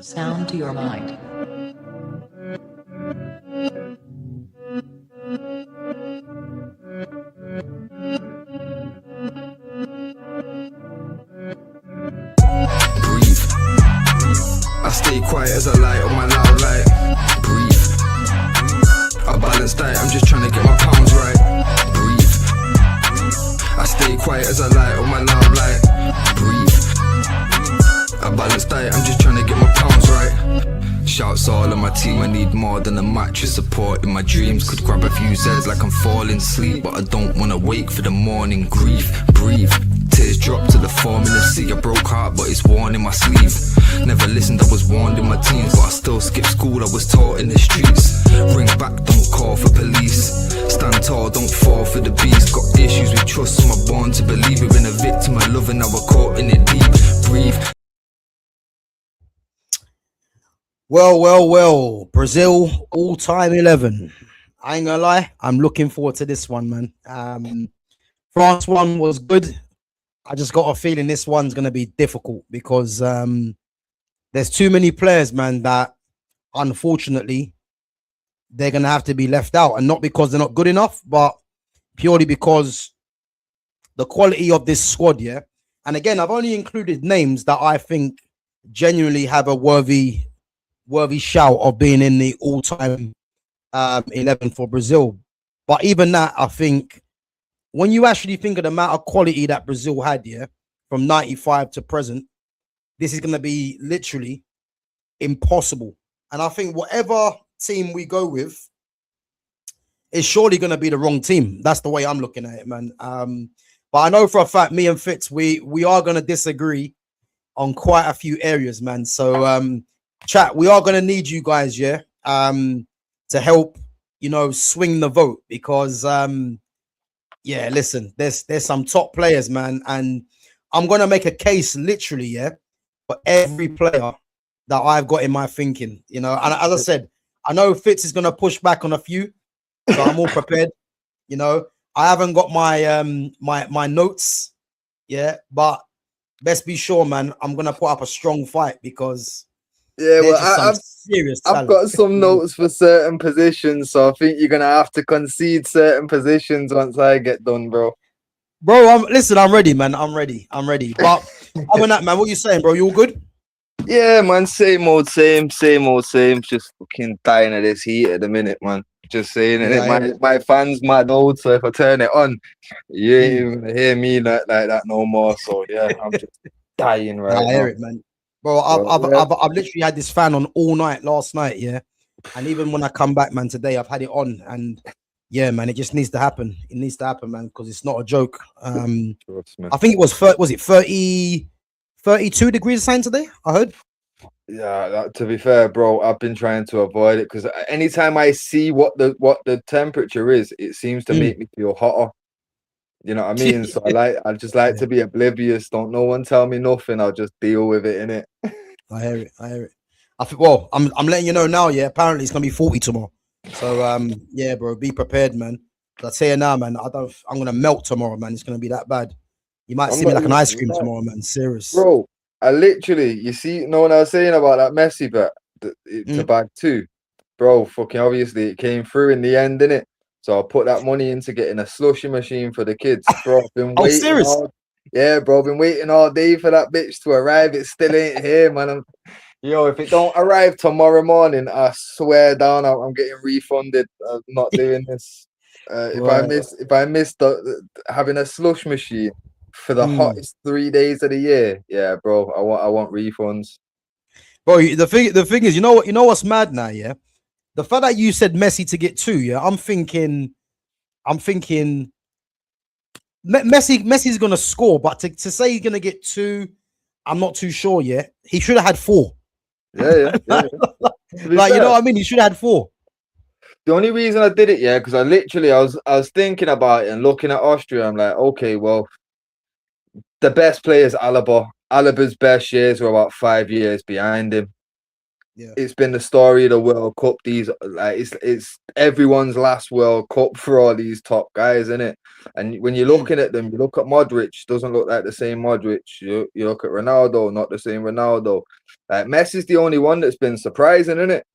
Sound to your mind. Breathe. I stay quiet as I light on my loud light. Breathe. I balance diet, I'm just trying to get my pounds right. Breathe. I stay quiet as I light on my loud light. Breathe. I balance diet, I'm just trying to get my pounds right. Shouts all on my team, I need more than a mattress support. In my dreams, could grab a few Z's like I'm falling asleep, but I don't wanna wake for the morning. Grief, breathe. Tears drop to the form in the sea. A broke heart, but it's worn in my sleeve. Never listened, I was warned in my teens, but I still skip school, I was taught in the streets. Ring back, don't call for police. Stand tall, don't fall for the beast. Got issues with trust, so I'm born to believe. We've been a victim of love and now we're caught in it deep. Breathe. Well. Brazil all-time 11. I ain't gonna lie, I'm looking forward to this one, man. France one was good. I just got a feeling this one's gonna be difficult because there's too many players, man, that unfortunately they're gonna have to be left out, and not because they're not good enough, but purely because the quality of this squad, yeah. And again, I've only included names that I think genuinely have a worthy shout of being in the all-time 11 for Brazil. But even that, I think, when you actually think of the amount of quality that Brazil had, yeah, from 95 to present, this is going to be literally impossible. And I think whatever team we go with is surely going to be the wrong team. That's the way I'm looking at it, man. But I know for a fact, me and Fitz, we are going to disagree on quite a few areas, man. So, chat, we are going to need you guys, yeah, to help, swing the vote, because yeah, listen, there's some top players, man, and I'm going to make a case literally, yeah, for every player that I've got in my thinking, and as I said, I know Fitz is going to push back on a few, so I'm all prepared. I haven't got my my notes, yeah, but best be sure, man, I'm going to put up a strong fight, because yeah, well, I've got some notes for certain positions, so I think you're gonna have to concede certain positions once I get done, bro. Listen, I'm ready, man. I'm ready. But other than that, man, what you saying, bro? You all good? Yeah, man. Same old, same. Just fucking dying of this heat at the minute, man. Just saying it. Yeah, my fans mad old, so if I turn it on, you ain't even gonna hear me like that no more. So yeah, I'm just dying right now. I hear it, man. Bro, I've literally had this fan on all night last night, yeah. And even when I come back, man, today I've had it on, and yeah, man, it just needs to happen. It needs to happen, man, because it's not a joke. I think it was 30, 32 degrees of sun today, I heard. Yeah, to be fair, bro, I've been trying to avoid it, because anytime I see what the temperature is, it seems to make me feel hotter. You know what I mean? So I just like to be oblivious. Don't no one tell me nothing. I'll just deal with it, innit? I hear it. I'm letting you know now, yeah. Apparently it's gonna be 40 tomorrow. So yeah, bro, be prepared, man. I tell you now, man, I'm gonna melt tomorrow, man. It's gonna be that bad. You might see me like an ice cream tomorrow, man. Serious. Bro, I literally, you see, what I was saying about that Messi bet to bag 2, bro, fucking obviously it came through in the end, innit? So I put that money into getting a slushy machine for the kids. Bro, I've been waiting. Serious? Yeah, bro, been waiting all day for that bitch to arrive. It still ain't here, man. If it don't arrive tomorrow morning, I swear down, I'm getting refunded. I'm not doing this. If I miss having a slush machine for the hottest 3 days of the year, yeah, bro, I want refunds. Bro, the thing is, you know what's mad now, yeah? The fact that you said Messi to get 2, yeah, I'm thinking Messi's gonna score, but to say he's gonna get 2, I'm not too sure yet. He should have had 4. Yeah. Like, you know what I mean? He should have had 4. The only reason I did it, yeah, because I was thinking about it and looking at Austria. I'm like, okay, well, the best player is Alaba. Alaba's best years were about 5 years behind him. it's been the story of the World Cup. These like it's everyone's last World Cup for all these top guys, isn't it? And when you're looking at them, you look at Modric, doesn't look like the same Modric. You look at Ronaldo, not the same Ronaldo. Like Messi's the only one that's been surprising, isn't it?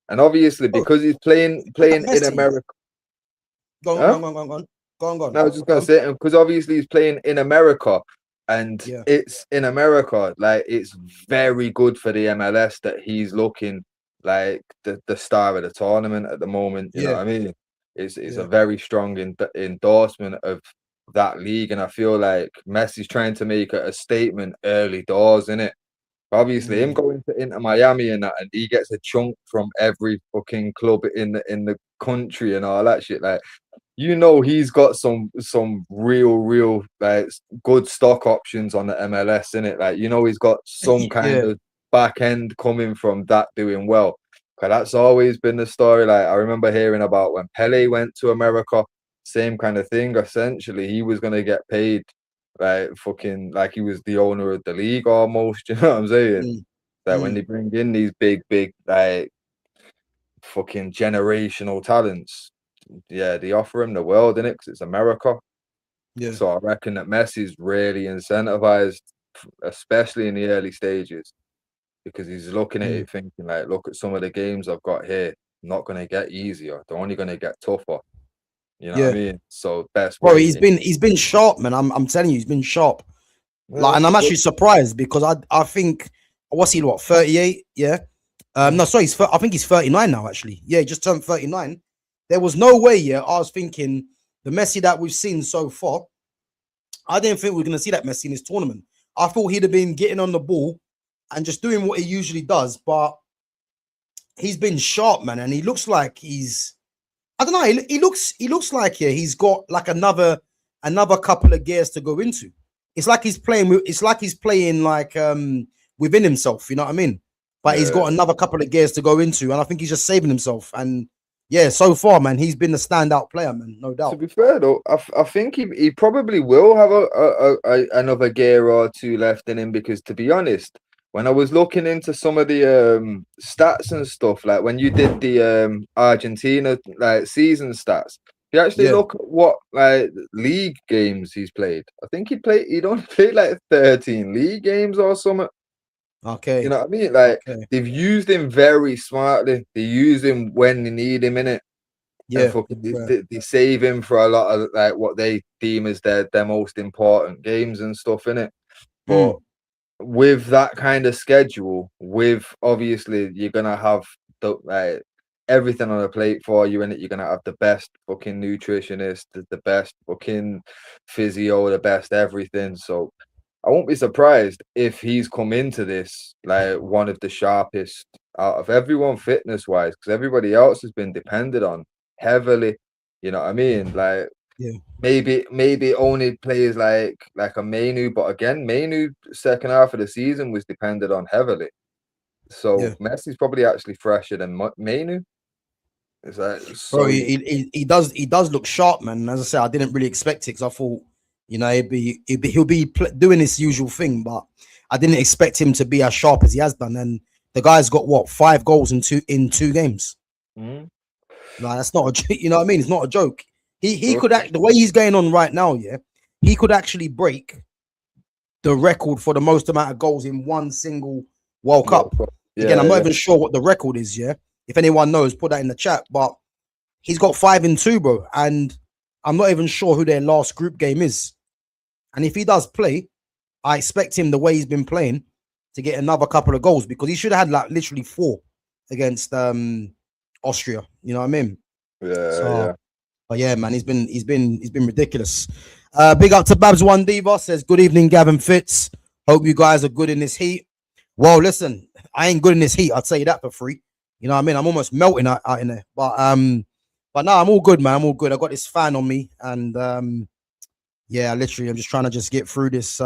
And obviously because he's playing in America. Go on. No, I was just gonna say because obviously he's playing in America, and it's in America. Like it's very good for the MLS that he's looking like the star of the tournament at the moment. You know what I mean? It's a very strong endorsement of that league, and I feel like Messi's trying to make a statement early doors in it. Obviously, him going to Inter Miami and that, and he gets a chunk from every fucking club in the country and all that shit. Like, you know, he's got some real like good stock options on the MLS in it. Like, you know, he's got some kind of back end coming from that doing well. Cause that's always been the story. Like, I remember hearing about when Pele went to America, same kind of thing. Essentially, he was gonna get paid like fucking like he was the owner of the league almost. You know what I'm saying? That when they bring in these big like fucking generational talents, they offer him the world, innit? Because it's America. So I reckon that Messi's really incentivized, especially in the early stages, because he's looking at it thinking like, look at some of the games I've got here, not going to get easier. They're only going to get tougher. You know what I mean? So best. Bro, he's been sharp, man. I'm telling you, he's been sharp. Like, and I'm actually surprised because I think what's he 38? Yeah. No, sorry, I think he's 39 now. Actually, he just turned 39. There was no way. I was thinking the Messi that we've seen so far. I didn't think we were going to see that Messi in this tournament. I thought he'd have been getting on the ball and just doing what he usually does, but he's been sharp, man, and he looks like he's. I don't know. He looks like he's got like another couple of gears to go into. It's like he's playing. Like within himself. You know what I mean? But he's got another couple of gears to go into, and I think he's just saving himself. And so far, man, he's been the standout player, man, no doubt. To be fair though, I think he probably will have another gear or two left in him because, to be honest, when I was looking into some of the stats and stuff, like when you did the Argentina like season stats, you actually look at what like league games he's played. I think he'd only played like 13 league games or something. Okay. You know what I mean? Like they've used him very smartly. They use him when they need him in it. Yeah. They save him for a lot of like what they deem as their most important games and stuff in it. But with that kind of schedule, with obviously you're gonna have the everything on the plate for you in it. You're gonna have the best fucking nutritionist, the best fucking physio, the best everything. So I won't be surprised if he's come into this like one of the sharpest out of everyone fitness wise, because everybody else has been depended on heavily. You know what I mean? Like maybe only players like a Mainu, but again, Mainu second half of the season was depended on heavily. So Messi's probably actually fresher than Mainu. It's like, bro, he does look sharp, man. As I said, I didn't really expect it because I thought, you know, he'll be doing his usual thing, but I didn't expect him to be as sharp as he has done. And the guy's got what 5 goals in two games. Like, that's not you know what I mean? It's not a joke. He could the way he's going on right now, he could actually break the record for the most amount of goals in one single World Cup. Again, I'm not even sure what the record is. If anyone knows, put that in the chat. But he's got 5 in 2, bro, and I'm not even sure who their last group game is. And if he does play, I expect him, the way he's been playing, to get another couple of goals, because he should have had like literally 4 against Austria. You know what I mean? But yeah, man, he's been ridiculous. Big up to Babs One Diva, says good evening, Gavin Fitz. Hope you guys are good in this heat. Well, listen, I ain't good in this heat. I'll tell you that for free. You know what I mean? I'm almost melting out in there. But no, I'm all good, man. I'm all good. I got this fan on me, and literally, I'm just trying to get through this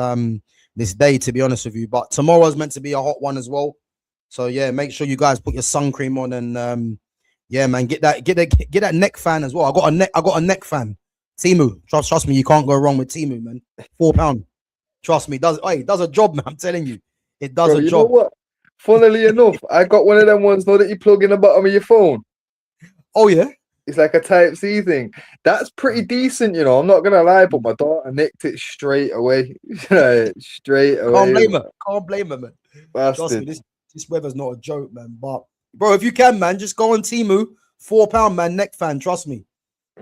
this day, to be honest with you. But tomorrow's meant to be a hot one as well. So yeah, make sure you guys put your sun cream on, and man, get that neck fan as well. I got a neck fan. Timu, trust me, you can't go wrong with Timu, man. £4. Trust me, it does a job, man. I'm telling you, it does a job. What? funnily enough, I got one of them ones now that you plug in the bottom of your phone. Oh yeah. It's like a Type C thing. That's pretty decent, you know. I'm not gonna lie, but my daughter nicked it straight away. Straight Can't away. blame her. Can't blame her, man. Trust me, Bastard. this weather's not a joke, man. But bro, if you can, man, just go on Timu, £4, man, neck fan. Trust me.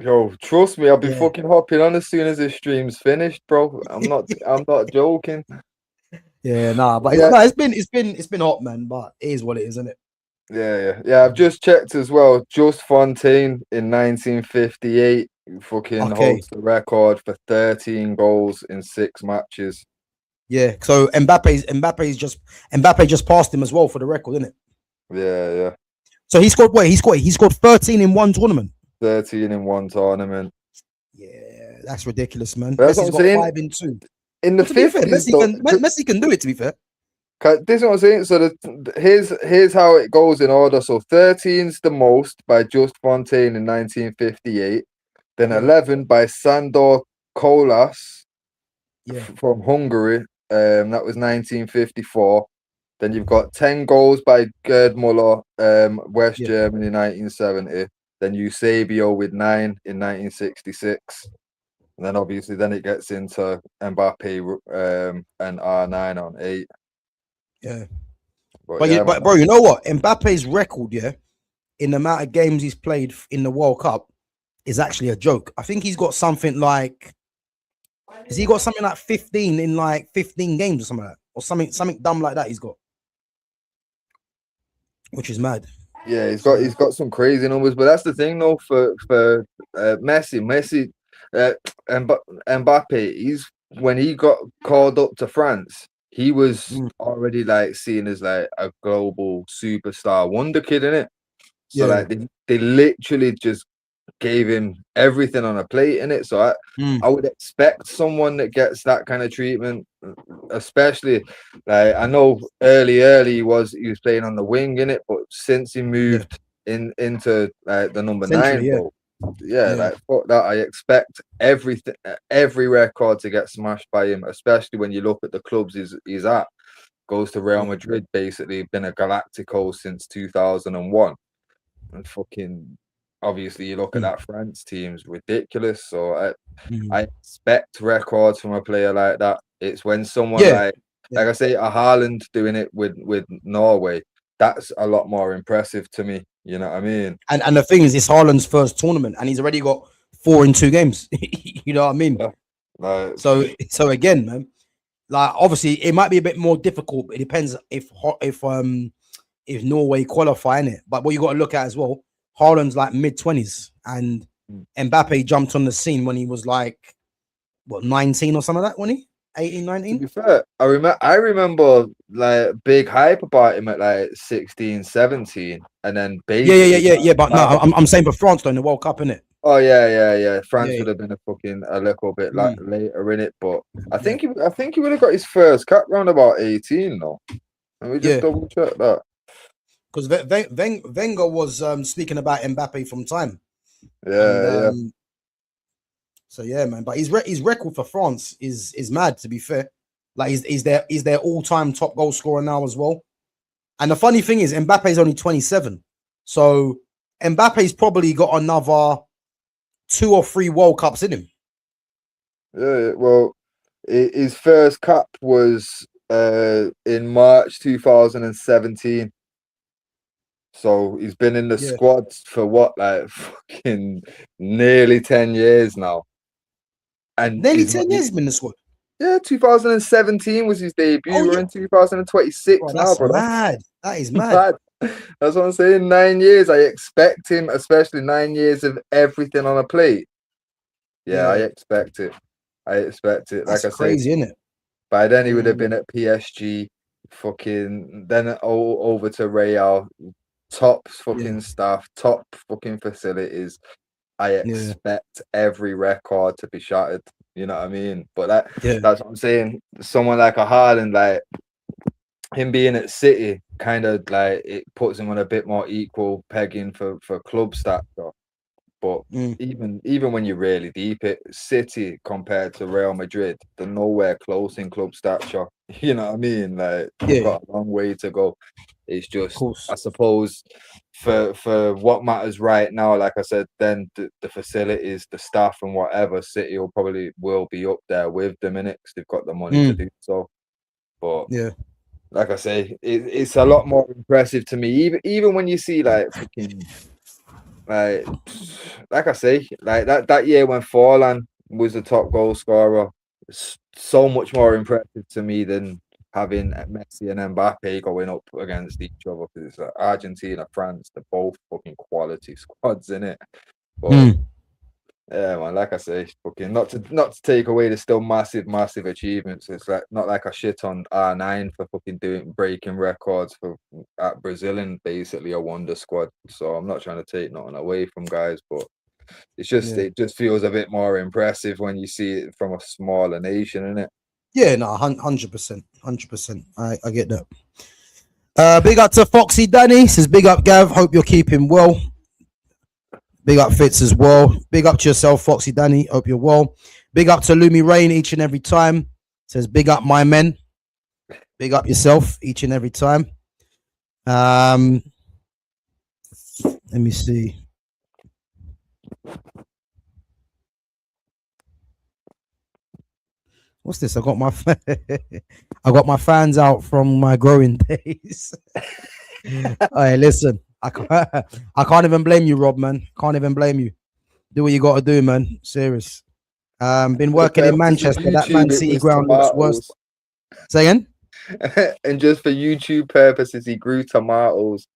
Yo, trust me, I'll be Yeah. fucking hopping on as soon as this stream's finished, bro. I'm not joking. Yeah, nah, but Yeah. no, it's been hot, man. But it is what it is, isn't it? Yeah. I've just checked as well. Just Fontaine in 1958 fucking Okay. holds the record for 13 goals in 6 matches. Yeah. So Mbappe just passed him as well for the record, isn't it? Yeah. So he scored what? He scored 13 in one tournament. 13 in one tournament. Yeah, that's ridiculous, man. That's what Messi's I'm got saying. 5 in 2. In the To be fair, 50s, Messi can do it. To be fair. this is what I'm saying. So here's how it goes in order. So 13's the most by Just Fontaine in 1958. Then 11 by Sandor Kolas from Hungary. That was 1954. Then you've got 10 goals by Gerd Muller, West Germany, 1970. Then Eusebio with 9 in 1966. And then obviously it gets into Mbappe and R9 on 8. Yeah. But Bro, you know what? Mbappe's record, in the amount of games he's played in the World Cup is actually a joke. I think he's got something like, has he got something like 15 in like 15 games or something like that? Or something dumb like that he's got. Which is mad. Yeah, he's got some crazy numbers, but that's the thing though for Messi, Mbappe. When he got called up to France, he was already like seen as like a global superstar wonder kid, innit? So like they literally just gave him everything on a plate in it. So I would expect someone that gets that kind of treatment, especially like I know early he was playing on the wing in it, but since he moved into like the number 9 role, like fuck that. I expect every record to get smashed by him, especially when you look at the clubs he's at. Goes to Real Madrid, basically been a Galactico since 2001, and fucking obviously you look at that France team's ridiculous. So I expect records from a player like that. It's when someone like I say a Haaland doing it with Norway, that's a lot more impressive to me. You know what I mean? And the thing is, it's Haaland's first tournament, and he's already got 4 in 2 games. You know what I mean? Yeah. So again, man, like obviously it might be a bit more difficult, but it depends if Norway qualify in it. But what you got to look at as well, Haaland's like mid-20s, and Mbappe jumped on the scene when he was like what 19 or something like that, wasn't he? 18, 19? To be fair, I remember like big hype about him at like 16, 17, and then basically Yeah. But no, I'm saying for France though in the World Cup, innit? Oh yeah. France would have been a little bit later in it, but I think he would have got his first cap round about 18 though. And we just double check that. Because Wenger was speaking about Mbappe from time. Yeah. So yeah, man. But his record for France is mad. To be fair, like he's their all-time top goal scorer now as well. And the funny thing is, Mbappe's only 27, so Mbappe's probably got another 2 or 3 World Cups in him. Yeah. Well, his first cap was in March 2017. So he's been in the squad for what, like fucking nearly 10 years now. And nearly 10 years he's been in the squad. Yeah, 2017 was his debut. We're in 2026 now, bro. Mad. That is mad. That's what I'm saying. 9 years. I expect him, especially 9 years of everything on a plate. Yeah, I expect it. That's Like I crazy, said, isn't it? by then he would have been at PSG, fucking then over to Real, top fucking staff, top fucking facilities. I expect every record to be shattered. You know what I mean? But that's what I'm saying. Someone like a Haaland, like him being at City, kind of like it puts him on a bit more equal pegging for club stats. But even when you really deep it, City compared to Real Madrid, they're nowhere close in club stature. You know what I mean? Like, we've Yeah, got a long way to go. It's of just, course. I suppose, for what matters right now, like I said, then the facilities, the staff, and whatever, City will be up there with them in it because they've got the money to Mm, do so. But yeah, like I say, it's a lot more impressive to me. Even when you see like fucking like like I say, like that year when Forlan was the top goal scorer, it's so much more impressive to me than having Messi and Mbappe going up against each other because it's like Argentina, France, they're both fucking quality squads in it. But mm, yeah, man, like I say, fucking not to take away the still massive achievements. It's like not like I shit on R9 for fucking breaking records for at Brazil and basically a wonder squad. So I'm not trying to take nothing away from guys, but yeah, it just feels a bit more impressive when you see it from a smaller nation, innit? yeah. No, 100%, 100%. I get that. Big up to Foxy Danny. Says big up Gav. Hope you're keeping well. Big up Fitz as well. Big up to yourself, Foxy Danny. Hope you're well. Big up to Lumi Rain each and every time. Says big up my men. Big up yourself each and every time. Let me see. What's this? I got my I got my fans out from my growing days. Hey, listen, I can't even blame you, Rob, man. Can't even blame you. Do what you got to do, man. Serious. Been working in Manchester. That Man YouTube, it City was ground looks worse. tomatoes. Say again? And just for YouTube purposes, he grew tomatoes.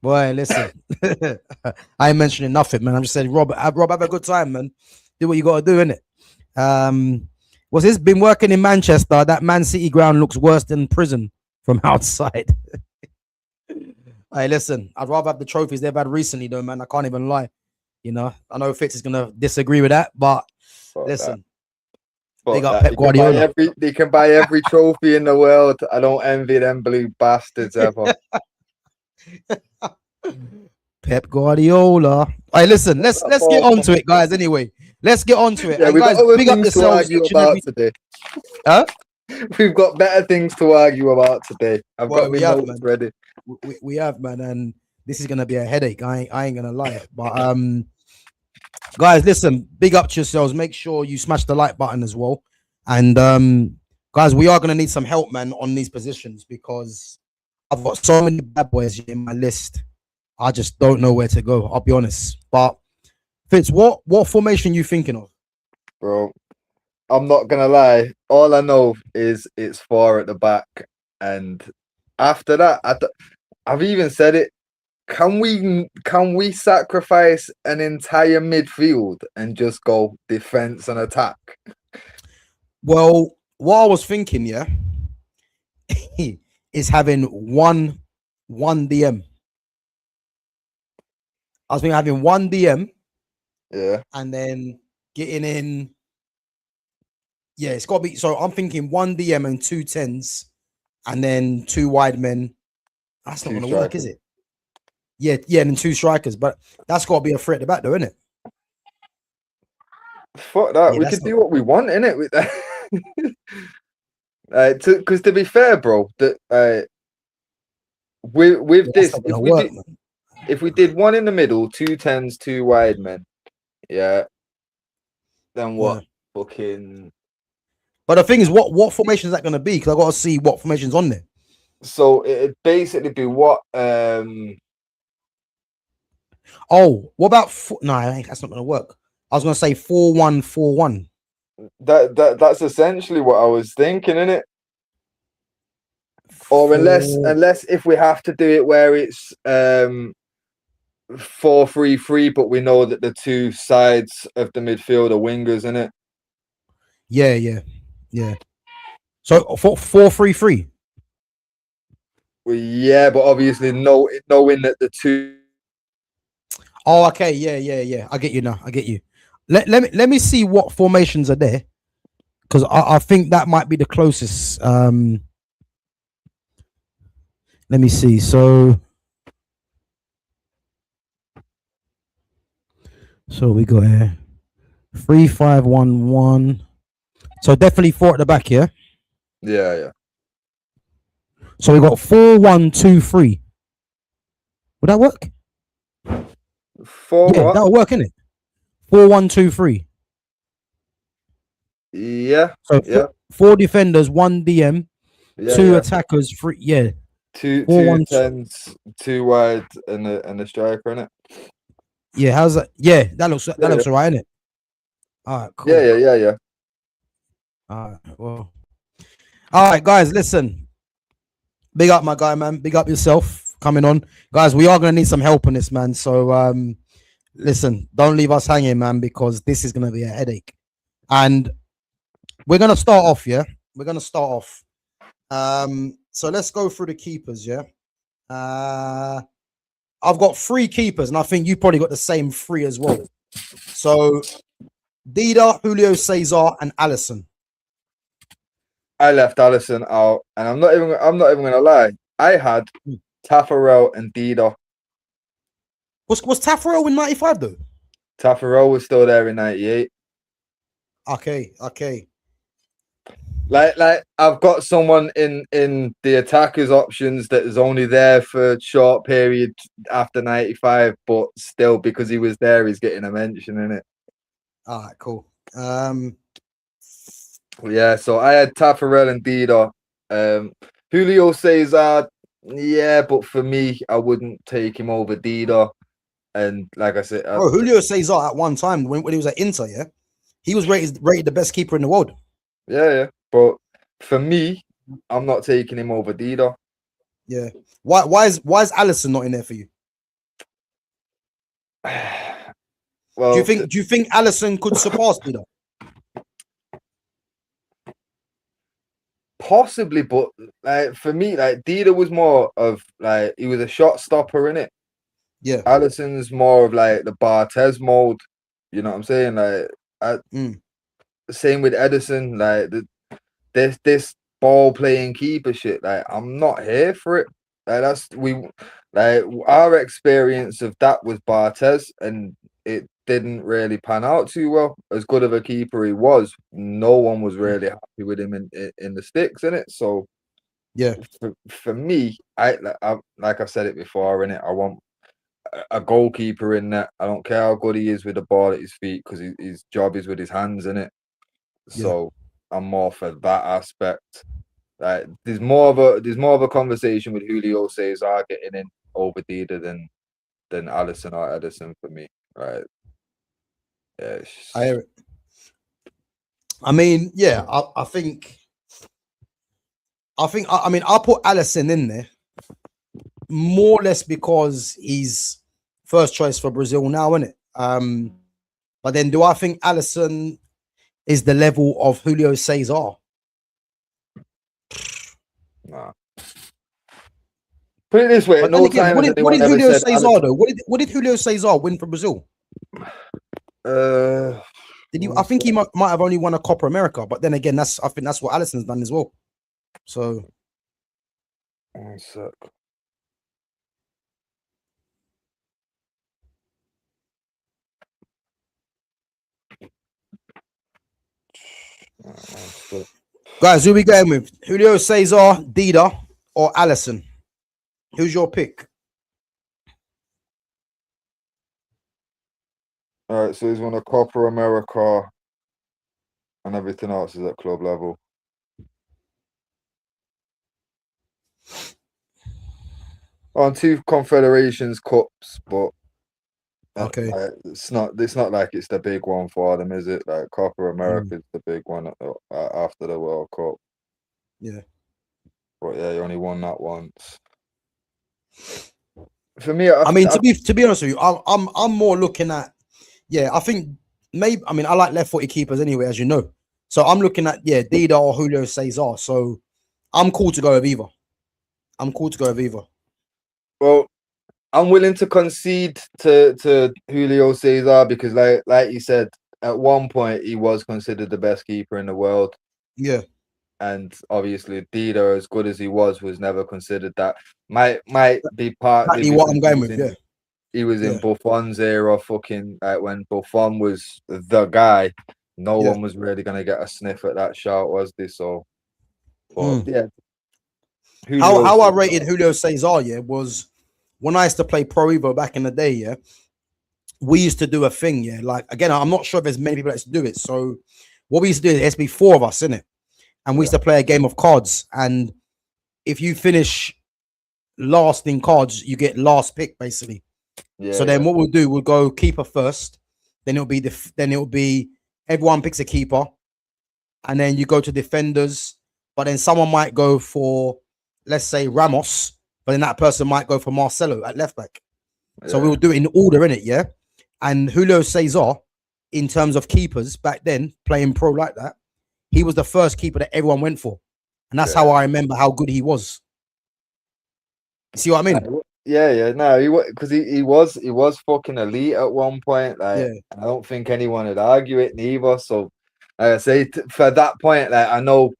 Boy, listen. I ain't mentioning nothing, man. I'm just saying, Rob, have a good time, man. Do what you got to do, innit? What's this? Been working in Manchester. That Man City ground looks worse than prison from outside. Hey, listen, I'd rather have the trophies they've had recently, though, man. I can't even lie. You know, I know Fitz is gonna disagree with that, but Fuck listen, that. big Fuck up that. Pep Guardiola. They can buy every trophy in the world. I don't envy them blue bastards ever. Pep Guardiola. Hey, listen, let's get on to it, guys. Anyway, let's get on to it. Yeah, And we've got guys, other big up things to yourselves argue each and about every. today. Huh? We've got better things to argue about today. I've Boy, got my we have, notes man. ready. We have, man, and this is gonna be a headache. I ain't gonna lie, but guys, listen, big up to yourselves. Make sure you smash the like button as well. And guys, we are gonna need some help, man, on these positions because I've got so many bad boys in my list. I just don't know where to go. I'll be honest. But Fitz, what formation you thinking of? Bro, I'm not gonna lie. All I know is it's four at the back, and after that, I've even said it. Can we sacrifice an entire midfield and just go defense and attack? Well, what I was thinking, yeah, is having one DM. I was thinking having one DM, Yeah, and then getting in. Yeah, it's got to be. So I'm thinking one DM and two tens, and then two wide men. That's not two going to work, is strikers. it? Yeah, and then two strikers. But that's got to be a threat at the back, though, isn't it? Fuck that. Yeah, We that's could not. do what we want in it with that. Because to be fair, bro, that with Yeah, that's this, not going to work, man. if we did one in the middle, two tens, two wide men, yeah, then Yeah. what? Fucking. But the thing is, what formation is that going to be? Because I got to see what formation's on there. So it'd basically be what Oh, what about no? That's not going to work. I was going to say 4-1-4-1. that's essentially what I was thinking, innit? Or Four. unless if we have to do it where it's 4-3-3, but we know that the two sides of the midfield are wingers, innit? Yeah. So 4-3-3. Well, yeah, but obviously knowing that the two. Oh, okay. Yeah. I get you now. I get you. Let me see what formations are there, because I think that might be the closest. Let me see. So we got here 3-5-1-1, So definitely four at the back, yeah. Yeah. So we got 4-1-2-3. Would that work? Four Yeah, what? that'll work, innit? 4-1-2-3. Yeah. So Yeah. four defenders, one DM, Yeah. two Yeah. attackers, three. Yeah, Two 4-1. tens, two wide, and a striker in it. Yeah, how's that? Yeah, that looks Yeah. alright, innit? All right, cool. Yeah. All right, well. All right, guys, listen. Big up, my guy, man. Big up yourself coming on, guys. We are gonna need some help on this, man. So, listen, don't leave us hanging, man, because this is gonna be a headache. And we're gonna start off, yeah. We're gonna start off. So let's go through the keepers, yeah. I've got three keepers, and I think you probably got the same three as well. So, Dida, Julio Cesar, and Allison. I left Allison out, and I'm not even gonna lie. I had Taffarel and Dida. Was Taffarel in 95 though? Taffarel was still there in 98. Okay. Like I've got someone in the attackers options that is only there for a short period after 95, but still because he was there, he's getting a mention in it. All right, cool. Yeah, so I had Taffarel and Dida. Julio Cesar, yeah, but for me, I wouldn't take him over Dida. And like I said, Julio Cesar at one time when he was at Inter, yeah, he was rated the best keeper in the world. Yeah. But for me, I'm not taking him over Dida. Yeah. Why is Allison not in there for you? Well, Do you think Allison could surpass Dida? Possibly, but like for me, like Dida was more of like he was a shot stopper in it. Yeah. Allison's more of like the Barthez mold. You know what I'm saying? Like, same with Edison. Like this ball playing keeper shit. Like I'm not here for it. Like our experience of that was Barthez, and it didn't really pan out too well. As good of a keeper he was, no one was really happy with him in the sticks in it. So yeah, for me, I like I've said it before in it. I want a goalkeeper in that. I don't care how good he is with the ball at his feet because his job is with his hands in it. So I'm more for that aspect. Like there's more of a conversation with Julio Cesar getting in over Dida than Allison or Edison for me. Right. Yeah. I hear it. I mean, yeah, I think I mean I'll put Allison in there more or less because he's first choice for Brazil now, isn't it? But then do I think Allison is the level of Julio Cesar? Nah. Put it this way, no time. What did Julio Cesar though? What did Julio Cesar win for Brazil? Did you? I think he might have only won a Copa America, but then again, I think that's what Alisson's done as well. So, one sec. guys, who we going with? Julio Cesar, Dida, or Allison? Who's your pick? All right, so he's won a Copa America, and everything else is at club level. On 2 Confederations Cups, but okay, it's not like it's the big one for them, is it? Like Copa America is the big one after the World Cup. Yeah, but yeah, you only won that once. For me, I mean, to be honest with you, I'm more looking at, yeah, I think maybe, I mean, I like left-footed keepers anyway, as you know. So I'm looking at, yeah, Dida or Julio Cesar. So I'm cool to go with either. Well, I'm willing to concede to Julio Cesar because, like you said, at one point he was considered the best keeper in the world. Yeah. And obviously, Dida, as good as he was never considered that. Might be partly what I'm going with. Yeah. He was in Buffon's era, fucking like when Buffon was the guy. No Yeah. one was really going to get a sniff at that shout, was they? So, but Mm. yeah, How I Julio rated Julio Cesar, yeah, was when I used to play Pro Evo back in the day, yeah, we used to do a thing, yeah. Like again, I'm not sure if there's many people that used to do it. So what we used to do is there used to be 4 of us in it, and we used to play a game of cards. And if you finish last in cards, you get last pick basically. Yeah, So then what we'll do, we'll go keeper first, then it'll be everyone picks a keeper, and then you go to defenders, but then someone might go for, let's say, Ramos, but then that person might go for Marcelo at left back. So we'll do it in order, in it, yeah. And Julio Cesar, in terms of keepers back then, playing pro like that, he was the first keeper that everyone went for, and that's how I remember how good he was. You see what I mean? yeah. No, because he was fucking elite at one point. Like, I don't think anyone would argue it neither. So, like I say, for that point, like I know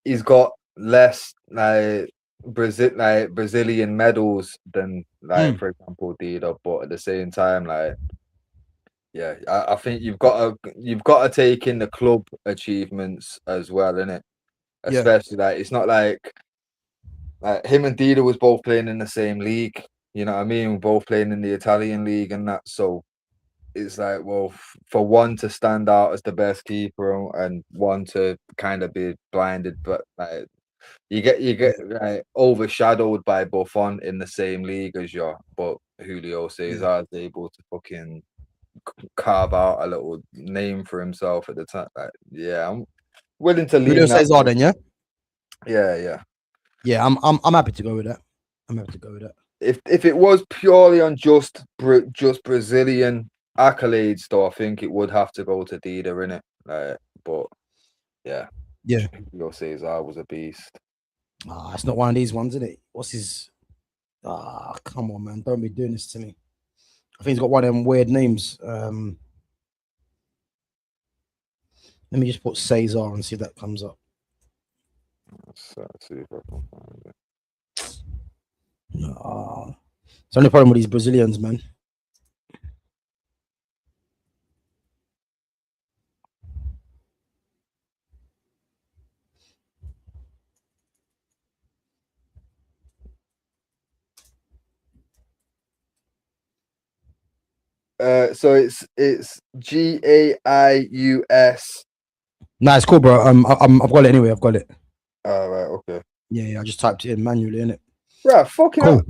he's got less like Brazilian medals than for example Dida, but at the same time, like yeah, I think you've got to take in the club achievements as well, innit? Especially like it's not like him and Dida was both playing in the same league. You know what I mean? We're both playing in the Italian league and that. So it's like, well, for one to stand out as the best keeper and one to kind of be blinded, but like you get like overshadowed by Buffon in the same league as you. But Julio Cesar is able to fucking carve out a little name for himself at the time. Like, yeah, I'm willing to lean Julio that. Cesar, then, Yeah. I'm happy to go with that. I'm happy to go with that. If it was purely on just Brazilian accolades, though, I think it would have to go to Dida, in it. But yeah, Julio Cesar was a beast. It's not one of these ones, is it? What's his? Come on, man! Don't be doing this to me. I think he's got one of them weird names. Let me just put Cesar and see if that comes up. Let's see if I can find it. It's the only problem with these Brazilians, man. So it's GAIUS. Nah, it's cool, bro. I've got it anyway. I've got it. Right, okay. Yeah, I just typed it in manually, innit? Right, fucking cool.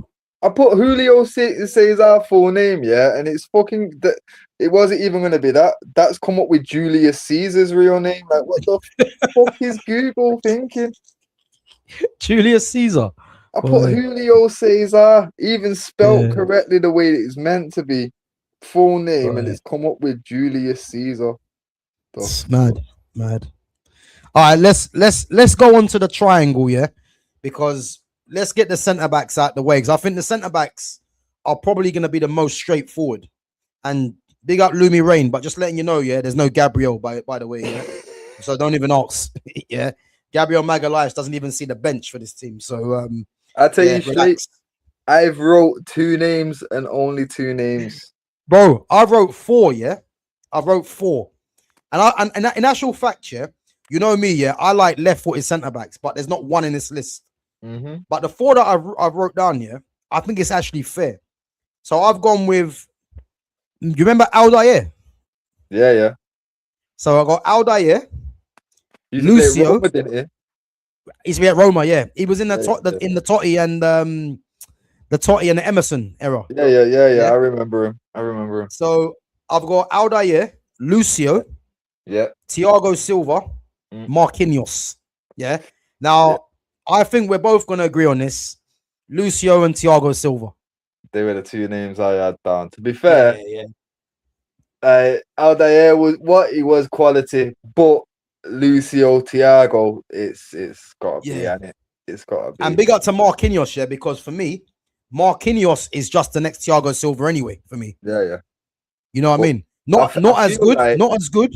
I put Julio Cesar full name, and it's fucking that. It wasn't even gonna be that. That's come up with Julius Caesar's real name. Like, what the fuck is Google thinking? Julius Caesar. I put Julio Cesar, even spelled correctly the way it's meant to be, full name, and it's come up with Julius Caesar. It's mad. All right, let's go on to the triangle, because let's get the centre backs out the way, because I think the centre backs are probably going to be the most straightforward. And big up Lumi Rain, but just letting you know, there's no Gabriel by the way, so don't even ask. Gabriel Magalhaes doesn't even see the bench for this team. So I tell you straight, I've wrote 2 names and only 2 names, bro. I wrote 4. I wrote 4, and in actual fact, you know me, I like left-footed centre backs, but there's not one in this list. But the 4 that I wrote down, I think it's actually fair. So I've gone with, you remember Aldair? Yeah. So I got Aldair, Lucio. Roma, didn't he? He used to be at Roma, he was in the Totti and the Totti and the Emerson era. Yeah. I remember him. So I've got Aldair, Lucio, Thiago Silva, Marquinhos. Now I think we're both going to agree on this. Lucio and Thiago Silva. They were the 2 names I had down. To be fair, Aldair was quality, but Lucio, Thiago, it's got to be in it. It's got to be. And big up to Marquinhos, because for me, Marquinhos is just the next Thiago Silva anyway. For me, yeah. You know what I mean? Not as good. Not as good.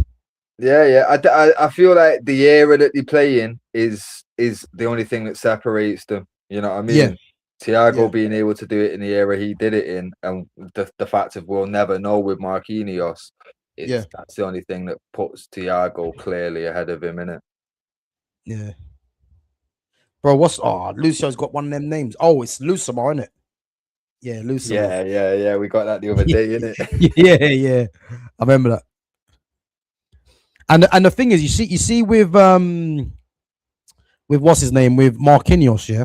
Yeah. I feel like the era that they play in is the only thing that separates them. You know what I mean? Thiago being able to do it in the era he did it in, and the fact of we'll never know with Marquinhos. Yeah. That's the only thing that puts Thiago clearly ahead of him, innit? Yeah. Bro, Lucio's got one of them names. Oh, it's Lucimar, isn't it? Yeah, Lucimar. Yeah. We got that the other day, innit? Yeah. I remember that. And the thing is, you see with what's his name, with Marquinhos, yeah.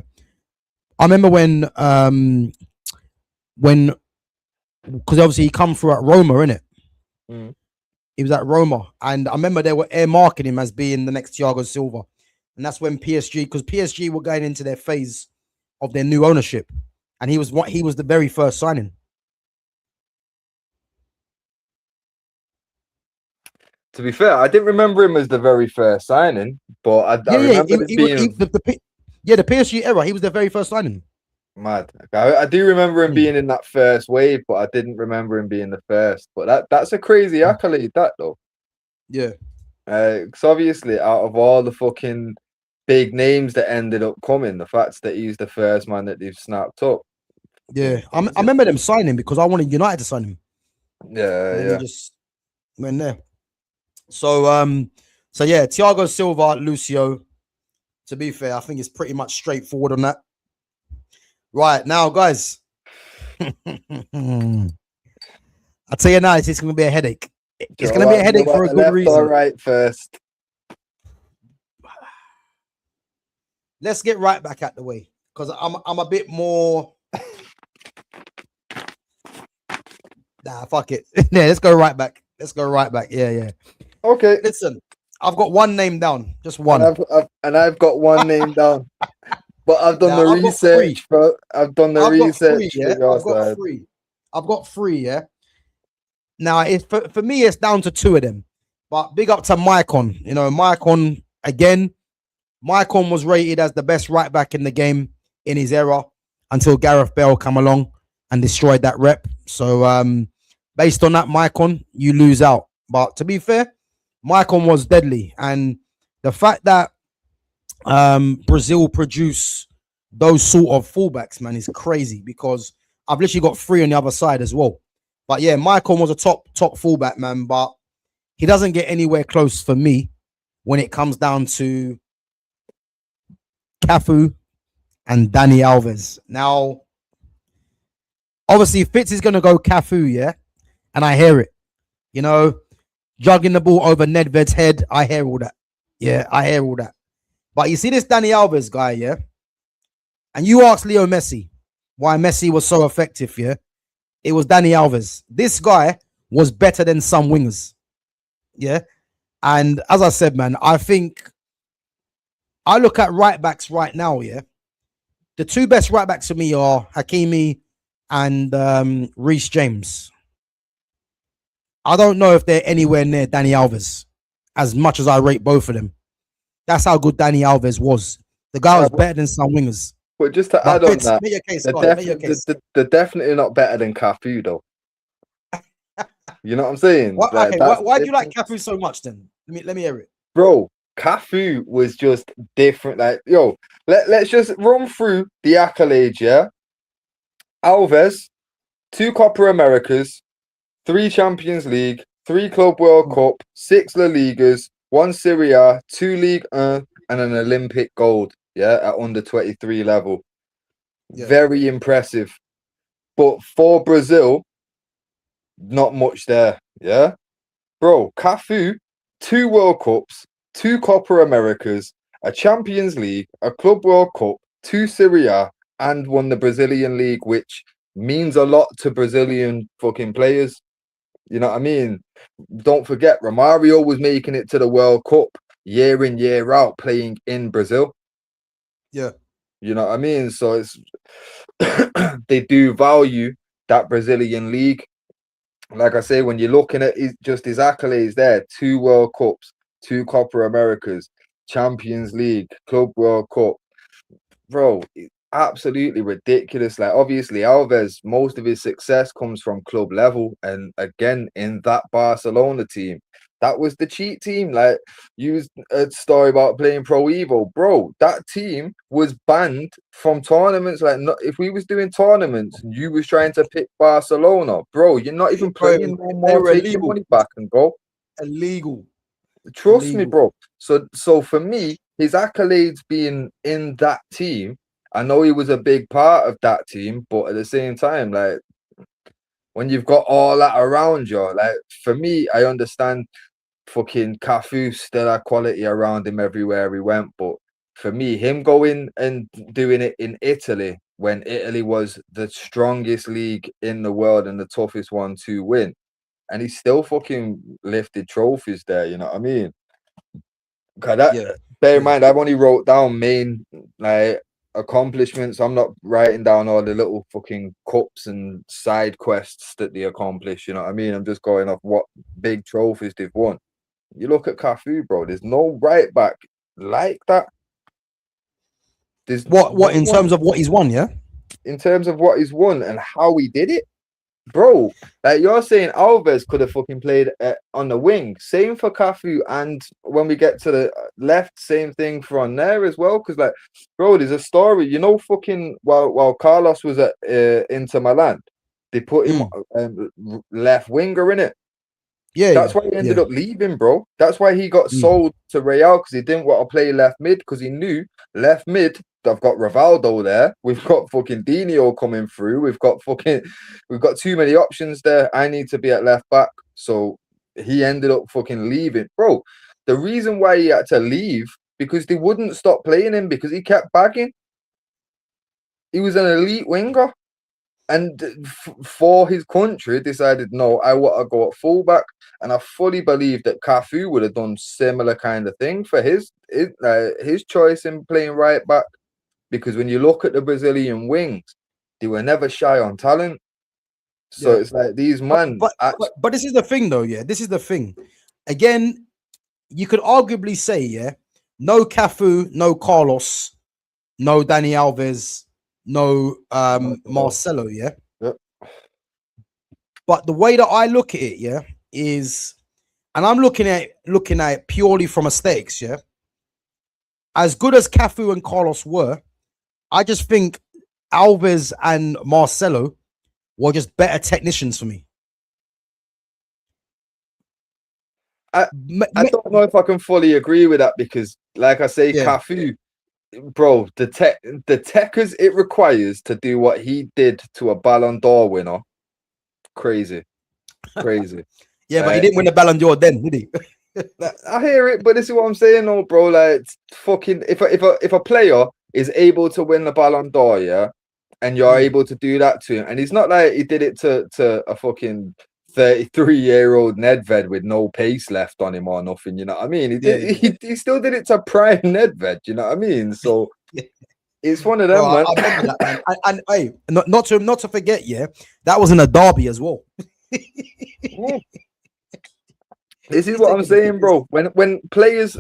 I remember when because obviously he come through at Roma, innit? Mm. He was at Roma, and I remember they were air marking him as being the next Thiago Silva, and that's when PSG, because PSG were going into their phase of their new ownership, and he was the very first signing. To be fair, I didn't remember him as the very first signing, but I remember it being the PSG era. He was the very first signing. mad. I do remember him being in that first wave, but I didn't remember him being the first. But that's a crazy accolade, that though. Yeah. Because obviously, out of all the fucking big names that ended up coming, the fact that he's the first man that they've snapped up. Yeah, I remember them signing because I wanted United to sign him. Yeah. He just went there. So yeah, Thiago Silva, Lucio. To be fair, I think it's pretty much straightforward on that. Right now, guys. I tell you now, it's going to be a headache. It's going to be a headache for a good reason. All right, first. Let's get right back out the way because I'm a bit more. Nah, fuck it. Yeah, let's go right back. Yeah. Okay. Listen, I've got one name down, just one. And I've got one name down. But I've done the research, bro. I've done the research. I've got three, yeah. Now, it's for me, it's down to two of them. But big up to Maicon. You know, Maicon again. Maicon was rated as the best right back in the game in his era until Gareth Bale come along and destroyed that rep. So, based on that, Maicon, you lose out. But to be fair, Maicon was deadly, and the fact that Brazil produce those sort of fullbacks, man, is crazy because I've literally got three on the other side as well. But yeah, Maicon was a top fullback, man, but he doesn't get anywhere close for me when it comes down to Cafu and Dani Alves. Now, obviously, Fitz is going to go Cafu, yeah? And I hear it. You know, juggling the ball over Nedved's head. I hear all that. Yeah, I hear all that. But you see this Dani Alves guy, yeah? And you ask Leo Messi why Messi was so effective, yeah? It was Dani Alves. This guy was better than some wingers. Yeah? And as I said, man, I think I look at right backs right now, yeah? The two best right backs for me are Hakimi and Reece James. I don't know if they're anywhere near Dani Alves as much as I rate both of them. That's how good Dani Alves was. The guy was better than some wingers. But just to add on that, make your case, they're definitely not better than Cafu, though. You know what I'm saying? Why do you like Cafu so much then? Let me hear it. Bro, Cafu was just different. Like, yo, let's just run through the accolades, yeah? Alves, 2 Copa Americas, 3 Champions League, 3 Club World Cup, 6 La Ligas, 1 Serie A, 2 Ligue 1, and an Olympic gold, yeah, at under 23 level. Yeah. Very impressive. But for Brazil, not much there, yeah? Bro, Cafu, 2 World Cups, 2 Copa Americas, a Champions League, a Club World Cup, 2 Serie A, and won the Brazilian League, which means a lot to Brazilian fucking players. You know what I mean? Don't forget, Romario was making it to the World Cup year in, year out, playing in Brazil. Yeah. You know what I mean? So it's they do value that Brazilian league. Like I say, when you're looking at his accolades there, 2 World Cups, 2 Copa Americas, Champions League, Club World Cup. Bro, absolutely ridiculous. Like, obviously, Alves, most of his success comes from club level, and again in that Barcelona team, That was the cheat team. Like, used a story about playing Pro Evo, bro. That team was banned from tournaments. Like, if we was doing tournaments and you was trying to pick Barcelona, bro, you're not even Bro, playing no they more. were Take your illegal. money back and go. Illegal. Trust me, Illegal. bro. So for me, his accolades being in that team, I know he was a big part of that team, but at the same time, like, when you've got all that around you, like, for me, I understand fucking Cafu still had quality around him everywhere he went, but for me, him going and doing it in Italy when Italy was the strongest league in the world and the toughest one to win, and he still fucking lifted trophies there, you know what I mean? Cause that, Yeah. bear in mind, I've only wrote down main, like, accomplishments. I'm not writing down all the little fucking cups and side quests that they accomplish. You know what I mean? I'm just going off what big trophies they've won. You look at Cafu, bro. There's no right back like that. There's What no in one terms of what he's won, yeah? in terms of what he's won and how he did it. Bro, like, you're saying Alves could have fucking played on the wing. Same for Cafu, and when we get to the left, same thing for on there as well. Because, like, bro, there's a story. You know, fucking while Carlos was at Inter Milan, they put him left winger in it. Yeah, That's why he ended yeah. up leaving, bro. That's why he got sold to Real, because he didn't want to play left mid, because he knew left mid. I've got Rivaldo there. We've got fucking Dino coming through. We've got too many options there. I need to be at left back. So he ended up fucking leaving. Bro, the reason why he had to leave, because they wouldn't stop playing him, because he kept bagging. He was an elite winger. And for his country, decided, no, I want to go at fullback. And I fully believe that Cafu would have done similar kind of thing for his choice in playing right back. Because when you look at the Brazilian wings, they were never shy on talent. So it's like these men. But this is the thing, though. Yeah, this is the thing. Again, you could arguably say, yeah, no Cafu, no Carlos, no Dani Alves, no Marcelo. Yeah. Yep. But the way that I look at it, yeah, is, and I'm looking at it purely from aesthetics. Yeah. As good as Cafu and Carlos were, I just think Alves and Marcelo were just better technicians for me. I don't know if I can fully agree with that, because, like I say, Cafu, bro, the techers it requires to do what he did to a Ballon d'Or winner, crazy. Yeah, but he didn't win the Ballon d'Or then, did he? I hear it, but this is what I'm saying, though, bro. Like, fucking, if a player is able to win the Ballon d'Or, yeah, and you're able to do that to him, and it's not like he did it to a fucking 33-year-old Nedved with no pace left on him or nothing, you know what I mean? He still did it to prime Nedved, you know what I mean? So it's one of them, man. I remember that, man. And hey, not to forget, yeah, that was in a derby as well. This is what I'm saying, bro. When players,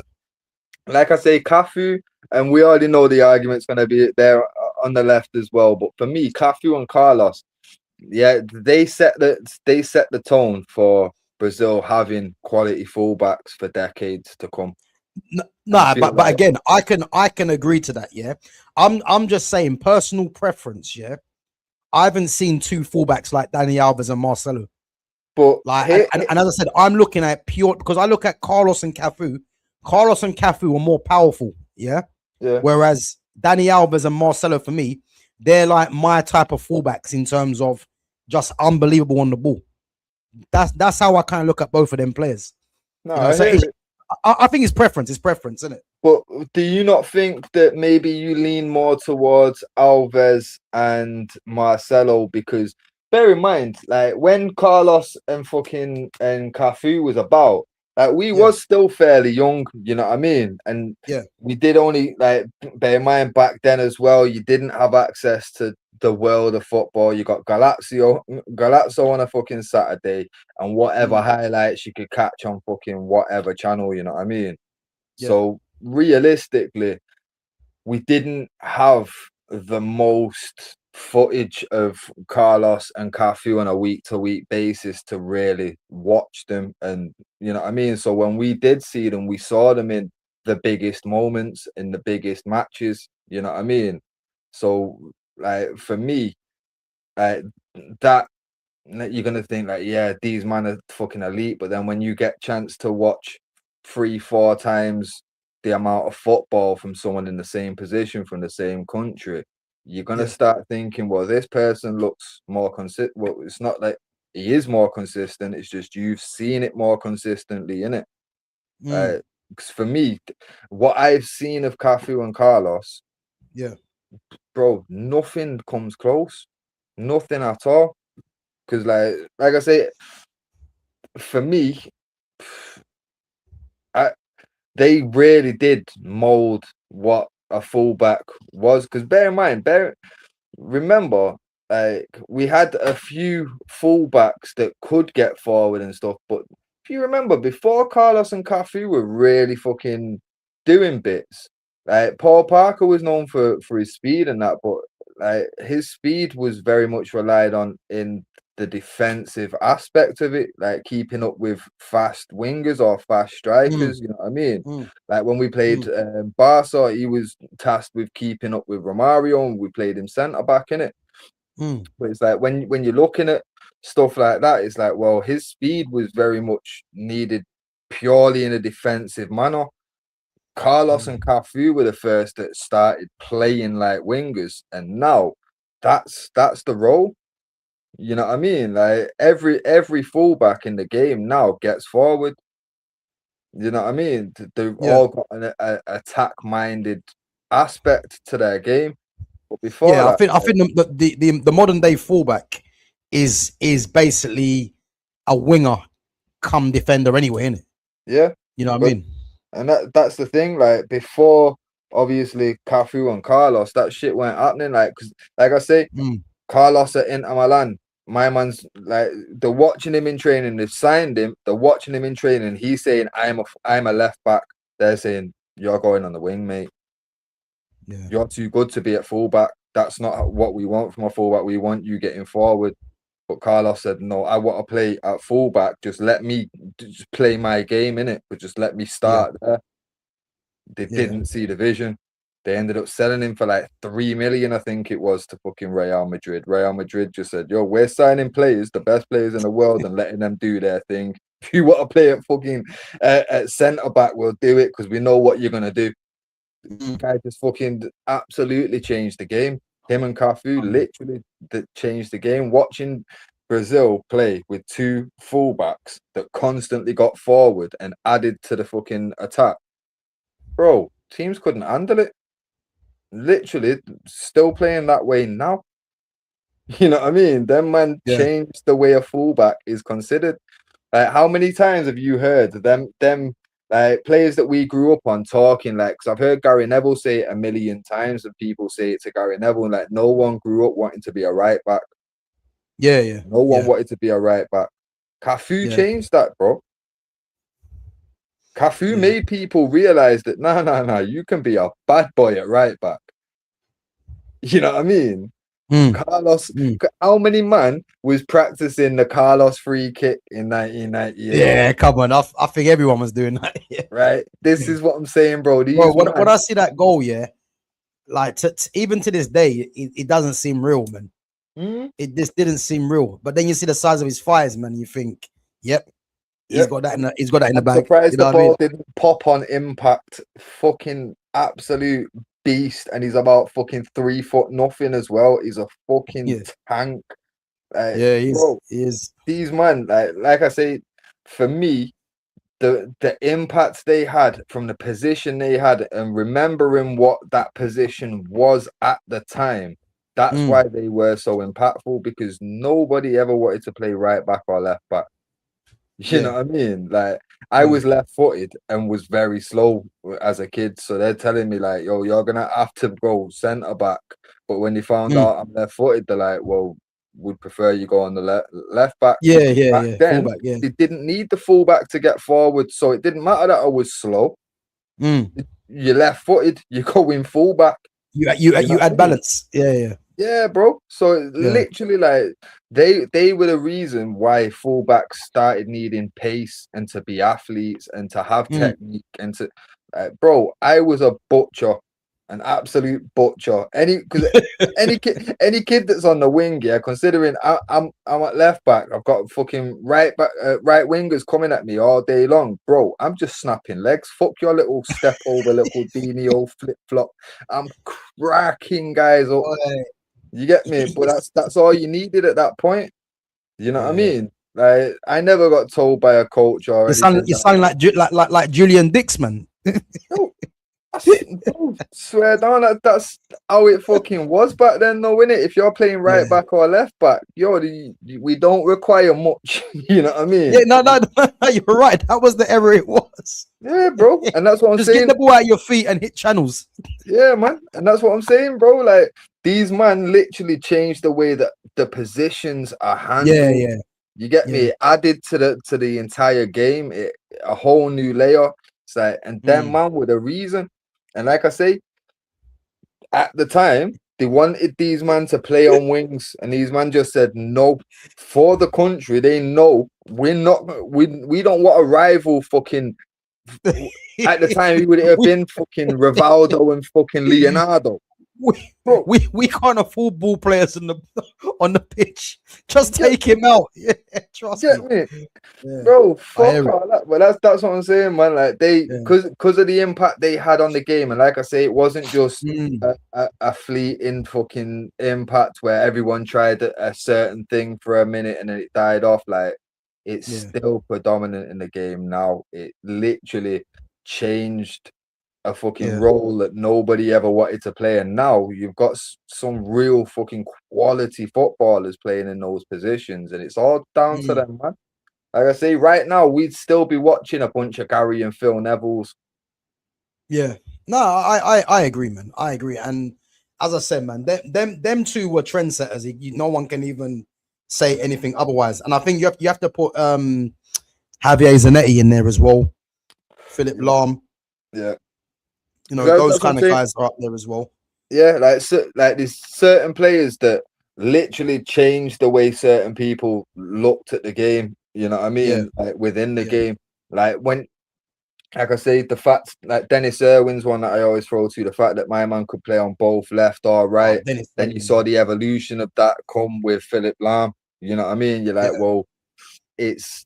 like I say, Cafu, and we already know the argument's going to be there on the left as well. But for me, Cafu and Carlos, yeah, they set the tone for Brazil having quality fullbacks for decades to come. But again, I can agree to that. Yeah, I'm just saying personal preference. Yeah, I haven't seen two fullbacks like Dani Alves and Marcelo. But like, and as I said, I'm looking at pure, because I look at Carlos and Cafu. Carlos and Cafu are more powerful. Yeah. Whereas Dani Alves and Marcelo, for me, they're like my type of fullbacks in terms of just unbelievable on the ball. That's how I kind of look at both of them players. No, you know, I think it's preference, isn't it? But do you not think that maybe you lean more towards Alves and Marcelo? Because bear in mind, like, when Carlos and Cafu was about, like, we was still fairly young, you know what I mean? And we did only, like, bear in mind back then as well, you didn't have access to the world of football. You got Galazzo on a fucking Saturday, and whatever highlights you could catch on fucking whatever channel, you know what I mean? So realistically, we didn't have the most footage of Carlos and Cafu on a week-to-week basis to really watch them, and you know what I mean. So when we did see them, we saw them in the biggest moments, in the biggest matches. You know what I mean. So like for me, that you're gonna think like, yeah, these men are fucking elite, but then when you get chance to watch 3-4 times the amount of football from someone in the same position from the same country, you're gonna start thinking, well, this person looks more consistent. Well, it's not like he is more consistent, it's just you've seen it more consistently, innit? 'Cause for me, what I've seen of Cafu and Carlos, bro, nothing comes close, nothing at all. Because like I say, for me, they really did mold what a fullback was. Because bear in mind, remember, like we had a few fullbacks that could get forward and stuff. But if you remember, before Carlos and Cafu were really fucking doing bits, like Paul Parker was known for his speed and that, but like his speed was very much relied on in the defensive aspect of it, like keeping up with fast wingers or fast strikers. You know what I mean? Like when we played Barca, he was tasked with keeping up with Romario, and we played him centre back in it. But it's like when you're looking at stuff like that, it's like, well, his speed was very much needed purely in a defensive manner. Carlos and Cafu were the first that started playing like wingers, and now that's the role. You know what I mean? Like every fullback in the game now gets forward. You know what I mean? They've all got an attack-minded aspect to their game. But before that, I think the modern day fullback is basically a winger come defender anyway, isn't it? Yeah. You know what I mean? And that's the thing. Like before, obviously Cafu and Carlos, that shit weren't happening. Like, cause like I say, Carlos at Inter Milan, my man's like they're watching him in training. They've signed him. They're watching him in training. He's saying, "I'm a left back." They're saying, "You're going on the wing, mate. You're too good to be at fullback. That's not what we want from a fullback. We want you getting forward." But Carlos said, "No, I want to play at fullback. Just let me just play my game in it, but just let me start there." They didn't see the vision. They ended up selling him for like 3 million, I think it was, to fucking Real Madrid. Real Madrid just said, "Yo, we're signing players, the best players in the world, and letting them do their thing. If you want to play at fucking at centre back, we'll do it because we know what you're gonna do." The guy just fucking absolutely changed the game. Him and Cafu literally changed the game. Watching Brazil play with two fullbacks that constantly got forward and added to the fucking attack, bro, teams couldn't handle it. Literally, still playing that way now. You know what I mean? Them man changed the way a fullback is considered. Like, how many times have you heard them like players that we grew up on talking like? Because I've heard Gary Neville say it a million times, and people say it to Gary Neville, and like no one grew up wanting to be a right back. No one wanted to be a right back. Cafu changed that, bro. Cafu made people realize that no, you can be a bad boy at right back. You know what I mean? Carlos, how many man was practicing the Carlos free kick in 1998? Yeah, come on. I think everyone was doing that. Right? This is what I'm saying, bro. When I see that goal, like even to this day, it doesn't seem real, man. It just didn't seem real. But then you see the size of his thighs, man. You think, he's got that in the bag. Surprised the ball didn't pop on impact. Fucking absolute beast, and he's about fucking 3 foot nothing as well. He's a fucking tank. He is. These man, like I say, for me, the impact they had from the position they had, and remembering what that position was at the time. That's why they were so impactful, because nobody ever wanted to play right back or left back. You know what I mean? Like, I was left-footed and was very slow as a kid. So they're telling me, like, yo, you're going to have to go centre-back. But when they found out I'm left-footed, they're like, well, we'd prefer you go on the left-back. Back then, fullback, they didn't need the fullback to get forward. So it didn't matter that I was slow. You're left-footed, you go in fullback. You add balance. Yeah. Yeah, bro. So Yeah. literally, like they were the reason why fullbacks started needing pace and to be athletes and to have Mm. technique and to, bro. I was a butcher, an absolute butcher. Any kid that's on the wing, yeah. Considering I'm at left back, I've got fucking right back, right wingers coming at me all day long, bro. I'm just snapping legs. Fuck your little step over, little Dino flip flop. I'm cracking guys up. Boy. You get me? But that's all you needed at that point. You know what I Yeah. mean? Like I never got told by a coach or anything. You sound like like Julian Dixman. No, bro, swear down that's how it fucking was back then, though, innit? If you're playing right Yeah. back or left back, we don't require much. You know what I mean? Yeah, no, you're right. That was the error it was. Yeah, bro. And that's what I'm Just saying. get the ball out your feet and hit channels. Yeah, man. And that's what I'm saying, bro. Like these man literally changed the way that the positions are handled. Yeah. You get me? Yeah. It added to the entire game, a whole new layer. It's like, and them man with a reason. And like I say, at the time, they wanted these man to play on wings, and these man just said no. For the country, they know we don't want a rival fucking. At the time, he would have been fucking Rivaldo and fucking Leonardo. We can't afford ball players on the pitch. Just take him out. Yeah, trust me. Yeah. Bro, fuck it. all that. But that's what I'm saying, man. Like because of the impact they had on the game, and like I say, it wasn't just a fleeting fucking impact where everyone tried a certain thing for a minute and then it died off. Like it's still predominant in the game now. It literally changed a fucking role that nobody ever wanted to play, and now you've got some real fucking quality footballers playing in those positions, and it's all down to them, man. Like I say, right now we'd still be watching a bunch of Gary and Phil Nevilles. Yeah, no, I agree, man. I agree, and as I said, man, them two were trendsetters. No one can even say anything otherwise. And I think you have to put Javier Zanetti in there as well, Philip Lahm. Yeah. You know, those kind of guys are up there as well. Yeah, like there's certain players that literally changed the way certain people looked at the game. You know what I mean? Yeah. Like within the game. Like I say, the fact like Dennis Irwin's one that I always throw to, the fact that my man could play on both left or right. Then you saw the evolution of that come with Philip Lahm. You know what I mean? You're like, well, it's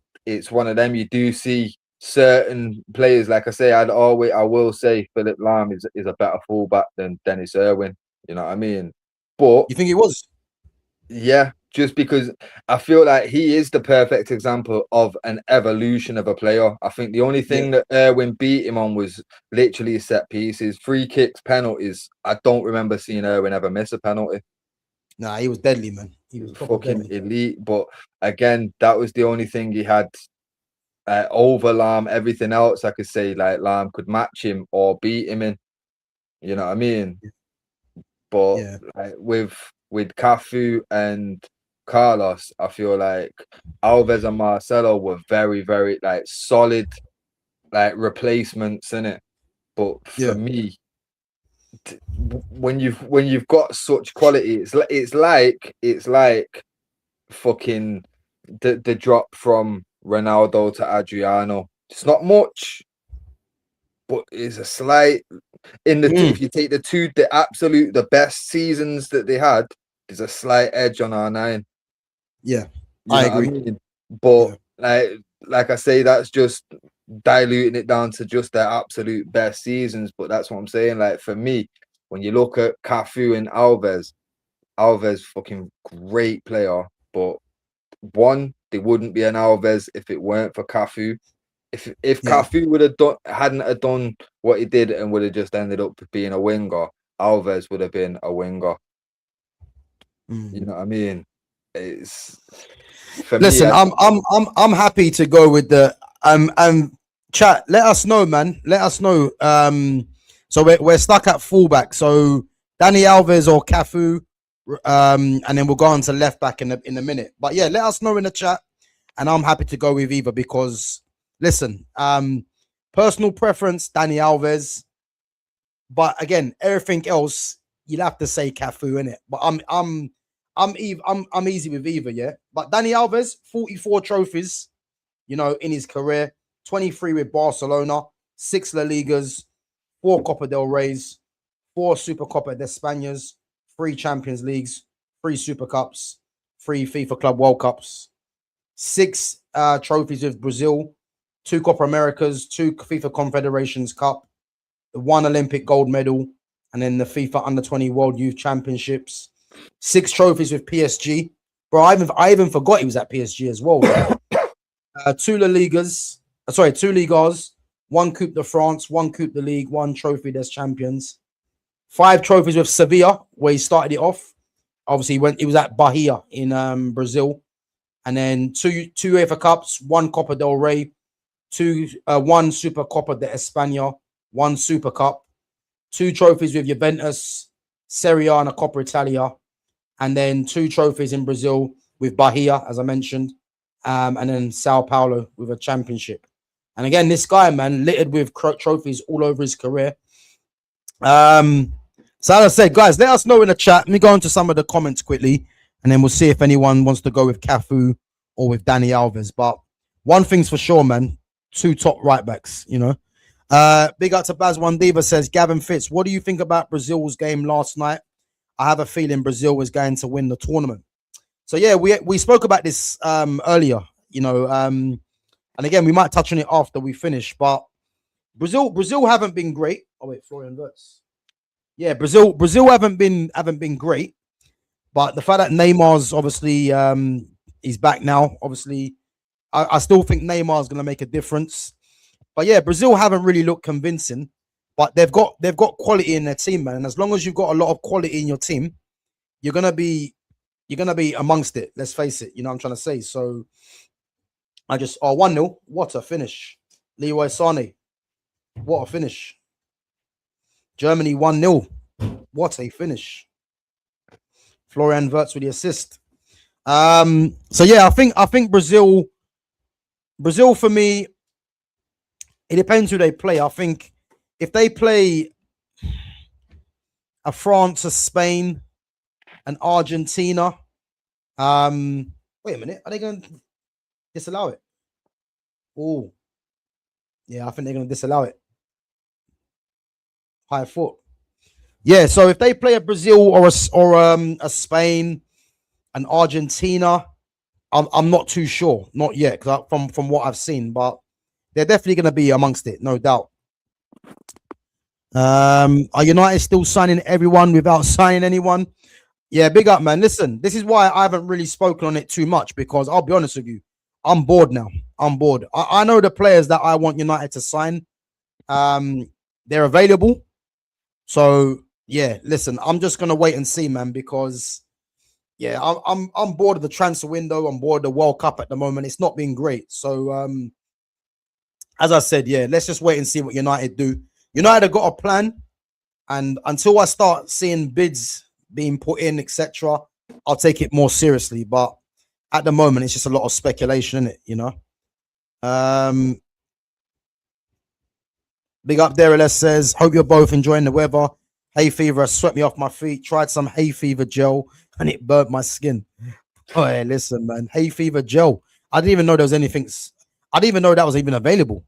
one of them. You do see certain players, like I say, I will say Philip Lahm is a better fullback than Dennis Irwin. You know what I mean? But you think he was? Yeah, just because I feel like he is the perfect example of an evolution of a player. I think the only thing that Irwin beat him on was literally set pieces, free kicks, penalties. I don't remember seeing Irwin ever miss a penalty. Nah, he was deadly, man. He was fucking elite. But again, that was the only thing he had over Lahm. Everything else, I could say like Lahm could match him or beat him in. You know what I mean? But like with Cafu and Carlos, I feel like Alves and Marcelo were very, very like solid, like replacements in it. But for me, when you've got such quality, it's like fucking the drop from Ronaldo to Adriano. It's not much, but it's a slight in the if you take the best seasons that they had, there's a slight edge on R9. Yeah, I agree. I mean? But like I say, that's just diluting it down to just their absolute best seasons. But that's what I'm saying. Like for me, when you look at Cafu and Alves fucking great player, but one, they wouldn't be an Alves if it weren't for Cafu. If Cafu hadn't have done what he did and would have just ended up being a winger, Alves would have been a winger. You know what I mean? It's for Listen, me. I'm happy to go with the chat. Let us know, man. Let us know. So we're stuck at fullback. So Dani Alves or Cafu, and then we'll go on to left back in a minute. But yeah, let us know in the chat, and I'm happy to go with either because. Listen, personal preference, Dani Alves. But again, everything else, you'll have to say Cafu in it. But I'm easy with either, yeah. But Dani Alves, 44 trophies, you know, in his career, 23 with Barcelona, 6 La Ligas, 4 Copa del Reys, 4 Super Copa de Españas, 3 Champions Leagues, 3 Super Cups, 3 FIFA Club World Cups, 6 trophies with Brazil, 2 Copa Americas, 2 FIFA Confederations Cup, 1 Olympic gold medal, and then the FIFA Under-20 World Youth Championships, 6 trophies with PSG. Bro, I even forgot he was at PSG as well. 2 La Ligas, 2 Ligas, 1 Coupe de France, 1 Coupe de Ligue, 1 Trophy des Champions, 5 trophies with Sevilla, where he started it off. Obviously, he was at Bahia in Brazil, and then 2 UEFA Cups, 1 Copa del Rey, 1 Super Copa de España, 1 Super Cup, 2 trophies with Juventus, Serie A and a Coppa Italia, and then 2 trophies in Brazil with Bahia, as I mentioned, and then Sao Paulo with a championship. And again, this guy, man, littered with trophies all over his career. So as I said, guys, let us know in the chat. Let me go into some of the comments quickly, and then we'll see if anyone wants to go with Cafu or with Dani Alves. But one thing's for sure, man, 2 top right backs, you know. Big up to Baz One Diva says, Gavin Fitz, what do you think about Brazil's game last night? I have a feeling Brazil is going to win the tournament. So yeah, we spoke about this earlier, you know, and again we might touch on it after we finish. But Brazil haven't been great. Oh wait, Florian Wirtz. Yeah, Brazil haven't been great, but the fact that Neymar's obviously he's back now. Obviously, I still think Neymar's going to make a difference. But yeah, Brazil haven't really looked convincing, but they've got quality in their team, man. And as long as you've got a lot of quality in your team, you're gonna be amongst it. Let's face it. You know what I'm trying to say. So I just 1-0. What a finish, Leroy Sané. What a finish. Germany 1-0. What a finish. Florian Wirtz with the assist. So yeah, I think Brazil for me, it depends who they play. I think if they play a France, a Spain, an Argentina, wait a minute, are they going to disallow it? Oh, yeah, I think they're going to disallow it. High foot. Yeah, so if they play a Brazil or a Spain, an Argentina, I'm not too sure, not yet, because from what I've seen, but they're definitely going to be amongst it, no doubt. Are United still signing everyone without signing anyone? Yeah, big up, man. Listen, this is why I haven't really spoken on it too much, because I'll be honest with you, I'm bored now. I'm bored. I know the players that I want United to sign. They're available. So yeah, listen, I'm just gonna wait and see, man, because yeah, I'm bored of the transfer window. I'm bored of the World Cup at the moment. It's not been great. So as I said, yeah, let's just wait and see what United do. United have got a plan, and until I start seeing bids being put in, etc., I'll take it more seriously. But at the moment, it's just a lot of speculation, isn't it? You know. Big up Derriles says, hope you're both enjoying the weather. Hay fever has swept me off my feet. Tried some hay fever gel and it burnt my skin. Oh, hey, listen, man. Hay fever gel. I didn't even know there was anything. I didn't even know that was even available.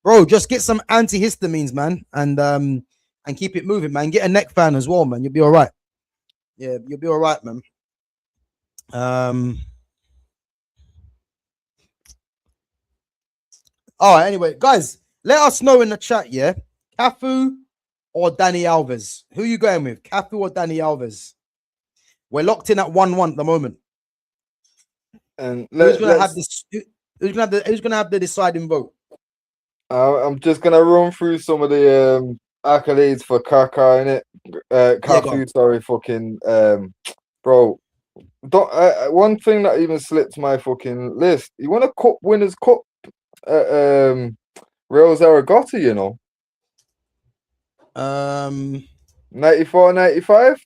Bro, just get some antihistamines, man, and keep it moving, man. Get a neck fan as well, man. You'll be all right. Yeah, you'll be all right, man. All right, anyway, guys, let us know in the chat, yeah? Cafu or Dani Alves? Who are you going with? Cafu or Dani Alves? We're locked in at 1-1 at the moment. And who's gonna have this? Who's gonna have the deciding vote? I'm just gonna run through some of the accolades for Kaká in it. Cafu, sorry, fucking bro. One thing that even slipped my fucking list. He won a Cup Winners' Cup at Real Zaragoza, you know. 94, 95.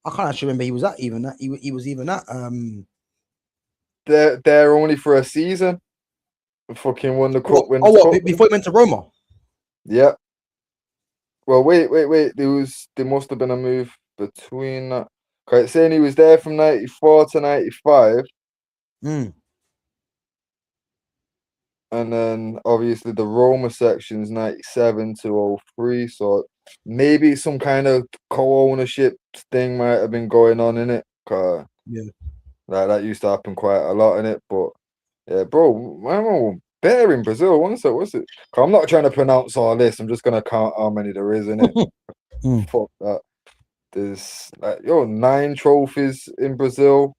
I can't actually remember. He was at even that. He was even at. They're only for a season. Fucking won the Cup. Before he went to Roma. Yeah. Well, wait. There must have been a move between that. Okay, it's saying he was there from 94 to 95. Mm. And then obviously the Roma section's 97 to 03. So maybe some kind of co-ownership thing might have been going on in it. Yeah. Like that used to happen quite a lot in it. But yeah, bro, man, better in Brazil. What's it? 'Cause I'm not trying to pronounce all this. I'm just gonna count how many there is in it. Mm. Fuck that. There's like 9 trophies in Brazil.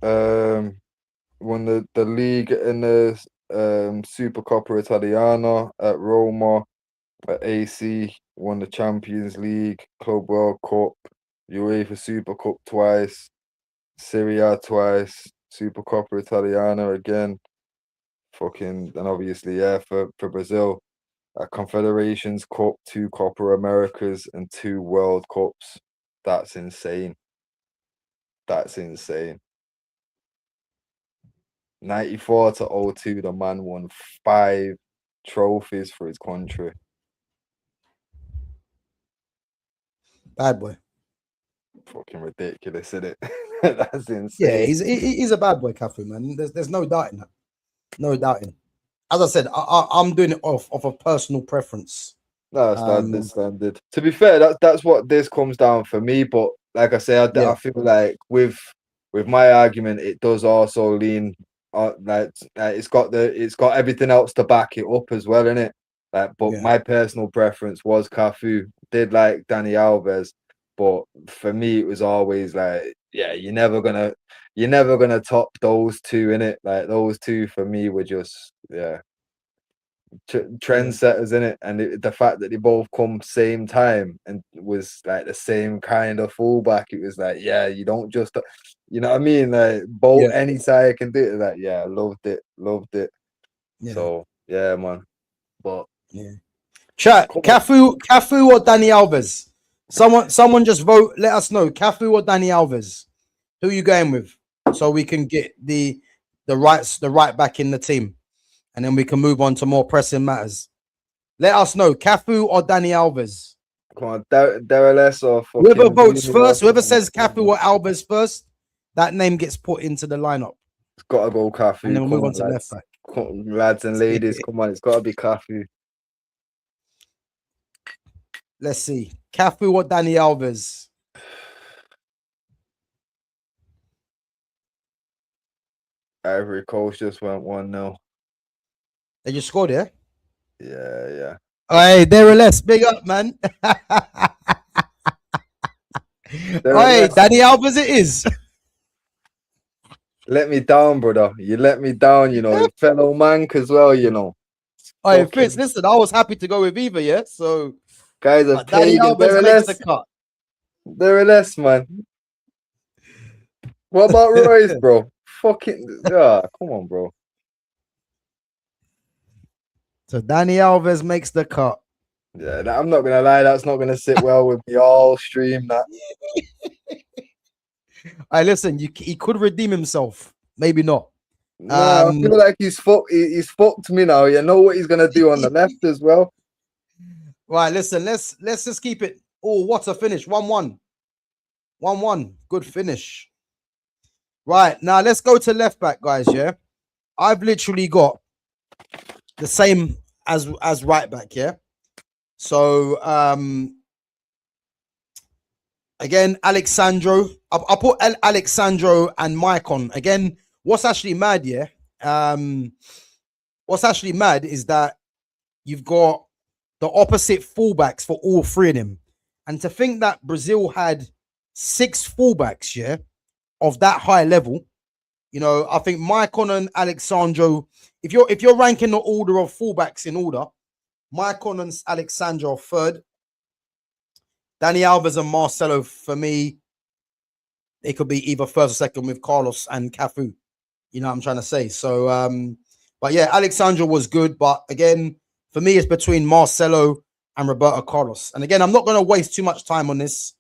Won the league in the Supercoppa Italiana at Roma. At AC, won the Champions League, Club World Cup, UEFA Super Cup twice, Serie A twice, Supercoppa Italiana again. Fucking, and obviously, yeah, for Brazil, a Confederations Cup, 2 Copa Americas, and 2 World Cups. That's insane. That's insane. 94 to 02, the man won 5 trophies for his country. Bad boy. Fucking ridiculous, isn't it? That's insane. Yeah, he's a bad boy, Cafu, man. There's no doubting that. No doubting. As I said, I'm doing it off of a personal preference. No, standard. To be fair, that's what this comes down for me. But like I say, I feel like with my argument, it does also lean like it's got everything else to back it up as well, innit? Like, but my personal preference was Cafu. Did like Dani Alves, but for me, it was always like, yeah, you're never gonna top those two, innit? Like those two for me were just trendsetters in it, and the fact that they both come same time and was like the same kind of fullback, it was like, yeah, you don't just, you know what I mean, like both any side can do it. Like, yeah, loved it. So yeah, man. But chat, Cafu or Dani Alves? Someone just vote. Let us know, Cafu or Dani Alves. Who are you going with, so we can get the right back in the team, and then we can move on to more pressing matters. Let us know, Cafu or Dani Alves. Come on, Dereless or whoever votes first, whoever says Cafu or Alves first, that name gets put into the lineup. It's got to go Cafu. And then we'll move on to left back. Lads and ladies, come on, it's got to be Cafu. Let's see, Cafu or Dani Alves. Ivory Coast just went 1-0. They just scored, yeah? Yeah. Hey, Dereless, big up, man. Hey, Dani Alves it is. Let me down, brother. You let me down, you know. Fellow Mank as well, you know. Hey, Fitz, listen, I was happy to go with either, yeah? So, guys have Dani Alves makes the cut. Dereless, man. What about Royce, bro? Fucking, come on, bro. So Dani Alves makes the cut. Yeah, I'm not gonna lie, that's not gonna sit well with me all stream. That. Hey, listen, he could redeem himself. Maybe not. I feel like he's fucked me now. You know what he's gonna do on the left as well. Right, listen, let's just keep it. Oh, what a finish! 1-1, 1-1. Good finish. Right, now let's go to left back, guys. Yeah, I've literally got the same as right back. Yeah. So again, Alexandro. I put Alexandro and Maicon. Again, what's actually mad, yeah? What's actually mad is that you've got the opposite fullbacks for all three of them. And to think that Brazil had 6 fullbacks, yeah, of that high level, you know, I think Maicon and Alexandro, if you're ranking the order of fullbacks in order, Maicon and Alexandro are third. Dani Alves and Marcelo, for me, it could be either first or second with Carlos and Cafu. You know what I'm trying to say? So, but yeah, Alexandro was good. But again, for me, it's between Marcelo and Roberto Carlos. And again, I'm not going to waste too much time on this.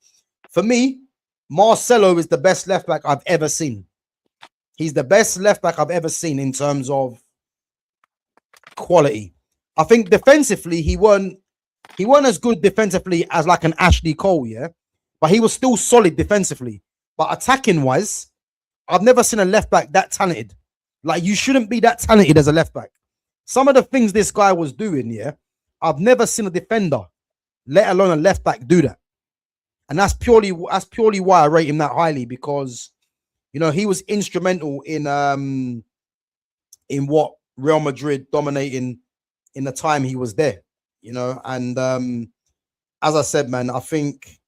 For me, Marcelo is the best left back I've ever seen. He's the best left back I've ever seen in terms of quality. I think defensively, he weren't He wasn't as good defensively as like an Ashley Cole, yeah, but he was still solid defensively. But attacking wise, I've never seen a left back that talented. Like, you shouldn't be that talented as a left back. Some of the things this guy was doing, yeah, I've never seen a defender, let alone a left back, do that. And that's purely why I rate him that highly, because you know he was instrumental in what Real Madrid dominating in the time he was there. You know, and as I said, man, I think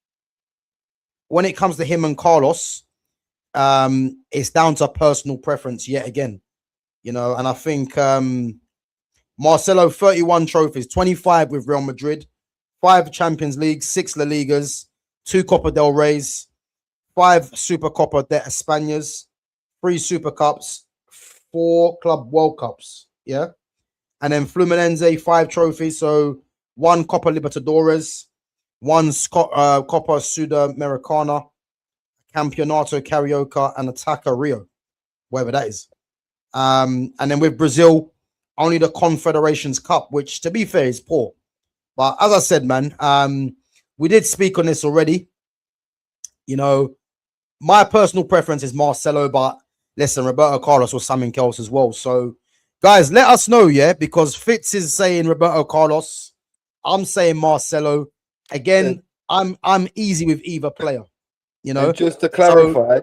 when it comes to him and Carlos, it's down to personal preference yet again. You know, and I think Marcelo, 31 trophies, 25 with Real Madrid, 5 Champions League, 6 La Ligas, 2 Copa del Reys, 5 Super Copa de Españas, 3 Super Cups, 4 Club World Cups. Yeah. And then Fluminense, 5 trophies. So 1 Copa Libertadores, 1 Copa Sudamericana, Campeonato Carioca, and Ataca Rio, whatever that is. And then with Brazil, only the Confederations Cup, which to be fair is poor. But as I said, man, we did speak on this already. You know, my personal preference is Marcelo, but listen, Roberto Carlos was something else as well. So, guys, let us know, yeah, because Fitz is saying Roberto Carlos. I'm saying Marcelo. Again, I'm easy with either player. You know, and just to clarify,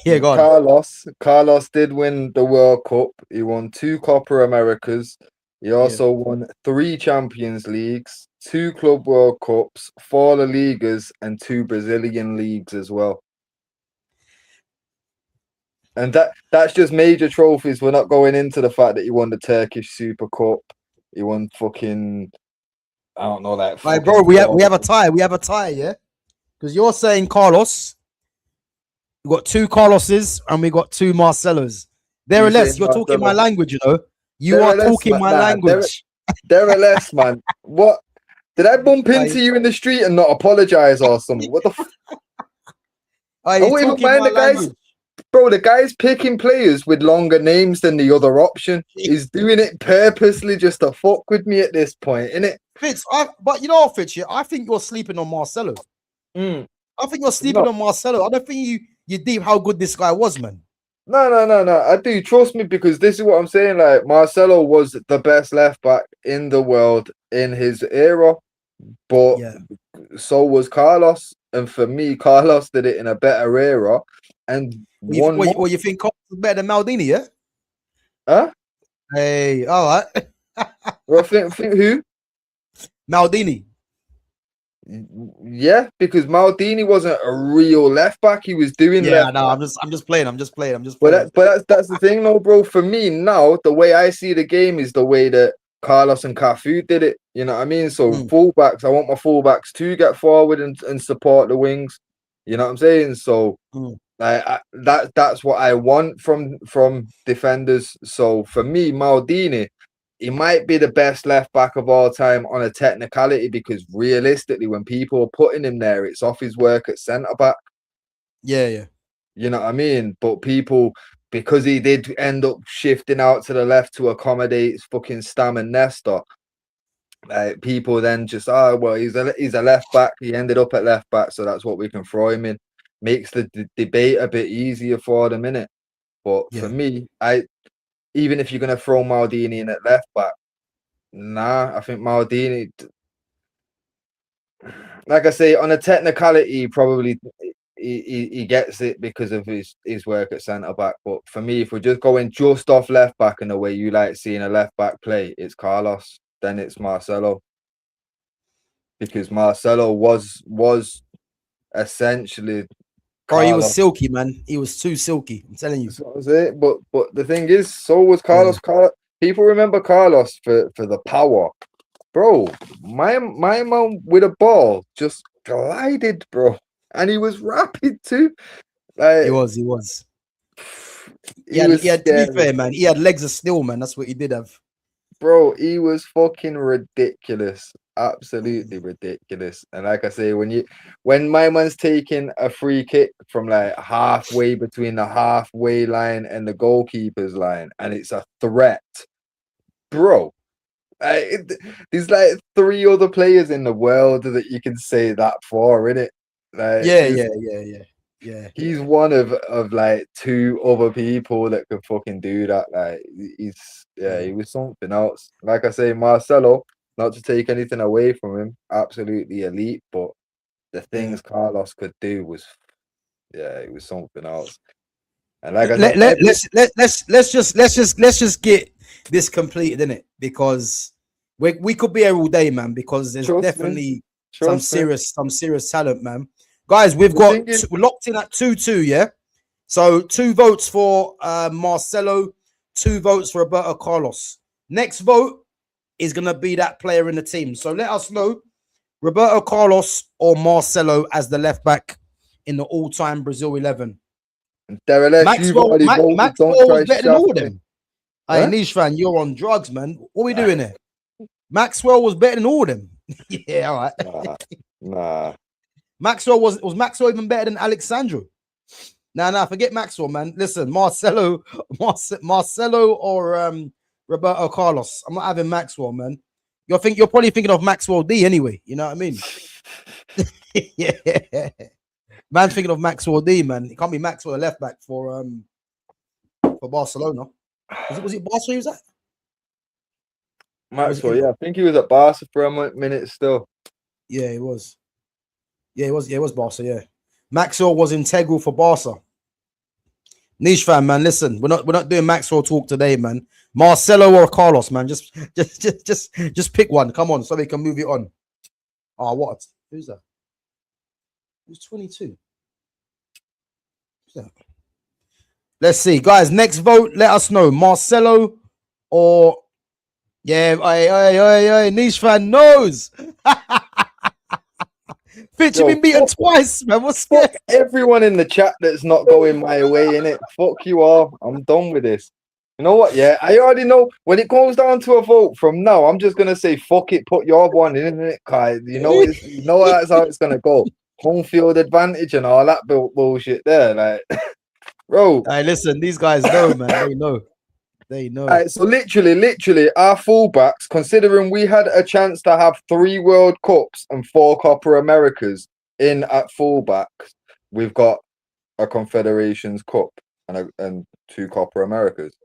yeah, go on. Carlos did win the World Cup. He won 2 Copa Americas. He also won 3 Champions Leagues, 2 Club World Cups, 4 La Ligas, and 2 Brazilian leagues as well. And that's just major trophies. We're not going into the fact that he won the Turkish Super Cup. He won fucking, I don't know that. Right, bro, we have a tie. We have a tie, yeah? Because you're saying Carlos. We got 2 Carloses and we got 2 Marcelos. There or less, you're talking my language, you know. You are talking my language. There or less, man. What? Did I bump into you in the street and not apologize or something? What the fuck? I wouldn't even mind the guys. Bro, the guy's picking players with longer names than the other option. He's doing it purposely just to fuck with me at this point, innit? Fitz, but you know what, Fitz, I think you're sleeping on Marcelo. I think you're sleeping on Marcelo. I don't think you deep how good this guy was, man. No. I do, trust me, because this is what I'm saying. Like, Marcelo was the best left back in the world in his era, but so was Carlos. And for me, Carlos did it in a better era. And what you think Carlos is better than Maldini, yeah? Huh? Hey, all right. Well, think who? Maldini. Yeah, because Maldini wasn't a real left back. He was doing left back. I'm just playing. But that's the thing, though, bro. For me now, the way I see the game is the way that Carlos and Cafu did it. You know what I mean? So fullbacks, I want my fullbacks to get forward and support the wings. You know what I'm saying? So that's what I want from defenders. So for me, Maldini, he might be the best left back of all time on a technicality, because realistically, when people are putting him there, it's off his work at centre back. Yeah. You know what I mean? But people, because he did end up shifting out to the left to accommodate fucking Stam and Nestor, people then just, well, he's a left back. He ended up at left back, so that's what we can throw him in. Makes the debate a bit easier for them, innit? But for me, even if you're going to throw Maldini in at left back, I think Maldini, like I say, on a technicality, probably he gets it because of his work at centre back. But for me, if we're just going just off left back and the way you like seeing a left back play, it's Carlos, then it's Marcelo. Because Marcelo was essentially Carlos. He was silky, man. He was too silky. I'm telling you. That was it. But the thing is, so was Carlos. People remember Carlos for the power, bro. My man with a ball just glided, bro, and he was rapid too. Like, he was. He had, to be fair, man, he had legs of steel, man. That's what he did have. Bro, he was fucking ridiculous. Absolutely ridiculous. And like I say, when my man's taking a free kick from like halfway between the halfway line and the goalkeeper's line, and it's a threat, bro, There's like 3 other players in the world that you can say that for, innit? Like, Yeah. he's one of like 2 other people that could fucking do that. Like, he was something else. Like I say, Marcelo, not to take anything away from him, absolutely elite, but the things Carlos could do was, it was something else. And like I said, let's just get this completed, innit? Because we could be here all day, man. Because there's definitely some serious talent, man. Guys, we've got we're locked in at 2-2, yeah. So 2 votes for Marcelo, 2 votes for Roberto Carlos. Next vote is gonna be that player in the team. So let us know, Roberto Carlos or Marcelo as the left back in the all-time Brazil 11. Maxwell was better than all of them. Hey, Niche fan, you're on drugs, man. What are we doing here? Maxwell was better than all of them. Yeah, all right. Nah. Maxwell was Maxwell even better than Alexandro? Nah, forget Maxwell, man. Listen, Marcelo or Roberto Carlos. I'm not having Maxwell, man. You're probably thinking of Maxwell D anyway. You know what I mean? Yeah. Man, thinking of Maxwell D, man. It can't be Maxwell left back for Barcelona. Was it Barcelona he was at? Maxwell, yeah. I think he was at Barca for a minute still. Yeah, he was. Yeah, it was Barca, yeah. Maxwell was integral for Barca. Niche fan, man. Listen, we're not doing Maxwell talk today, man. Marcelo or Carlos, man. Just pick one. Come on, so we can move it on. Oh, what? Who's that? Who's 22? Who's that? Let's see, guys. Next vote. Let us know, Marcelo or hey, Niche fan knows. Fitch, you've been beaten twice, man. What's fuck everyone in the chat that's not going my way, innit? Fuck you all. I'm done with this. You know what? Yeah, I already know when it goes down to a vote from now, I'm just gonna say fuck it, put your one in it, Kai. You know that's how it's gonna go. Home field advantage and all that bullshit there. Like, bro. Hey, listen, these guys know, man. They know. Right, so literally, our fullbacks, considering we had a chance to have 3 World Cups and 4 Copa Americas in at fullbacks, we've got a Confederations Cup and 2 Copa Americas.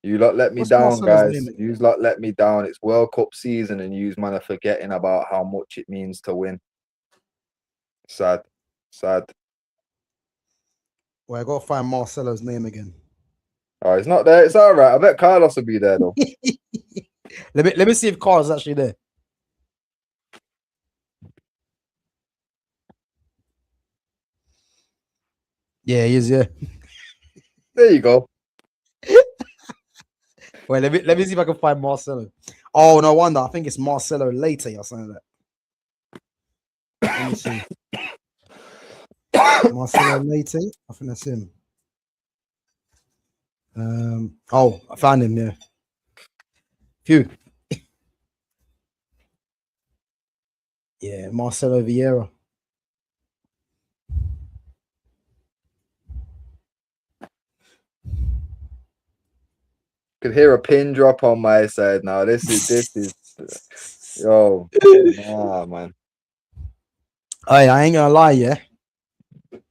You lot let me down, guys. You lot let me down. It's World Cup season, and you man are forgetting about how much it means to win. Sad. Well, I gotta find Marcelo's name again. Oh, it's not there. It's all right. I bet Carlos will be there though. let me see if Carlos is actually there. Yeah, he is. Yeah. There you go. Wait, let me see if I can find Marcelo. Oh, no wonder. I think it's Marcelo later or something like that. Let me see. Marcelo later. I think that's him. Oh, I found him. Yeah. Phew. Yeah, Marcelo Vieira. Could hear a pin drop on my side now. This is yo, nah, man. I ain't gonna lie, yeah.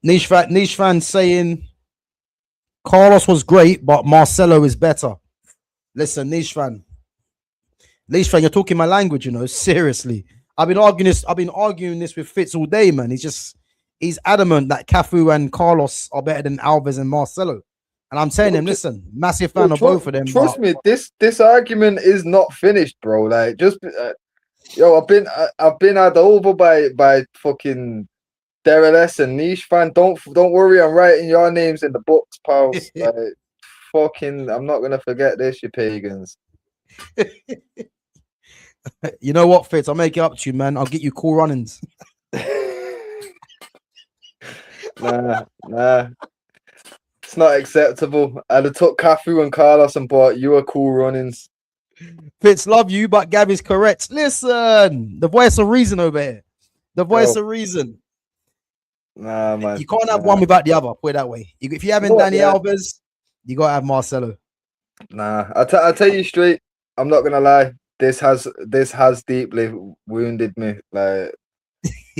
Niche fan saying Carlos was great, but Marcelo is better. Listen, Niche fan, you're talking my language, you know. Seriously, I've been arguing this with Fitz all day, man. He's adamant that Cafu and Carlos are better than Alves and Marcelo. And I'm telling him, listen, massive fan of both of them. Trust me, this argument is not finished, bro. Like, just I've been had over by fucking Dereles and Niche fan. Don't worry, I'm writing your names in the books, pals. Like, fucking, I'm not gonna forget this, you pagans. You know what, Fitz? I'll make it up to you, man. I'll get you cool runnings. Nah. It's not acceptable. I'd have took Cafu and Carlos and bought you a cool runnings. Fitz, love you, but Gav is correct. Listen, the voice of reason over here. The voice of reason. Nah, man. You can't have one without the other. Put it that way. If you haven't Dani Alves, you gotta have Marcelo. Nah, I'll tell you straight. I'm not gonna lie. This has deeply wounded me. Like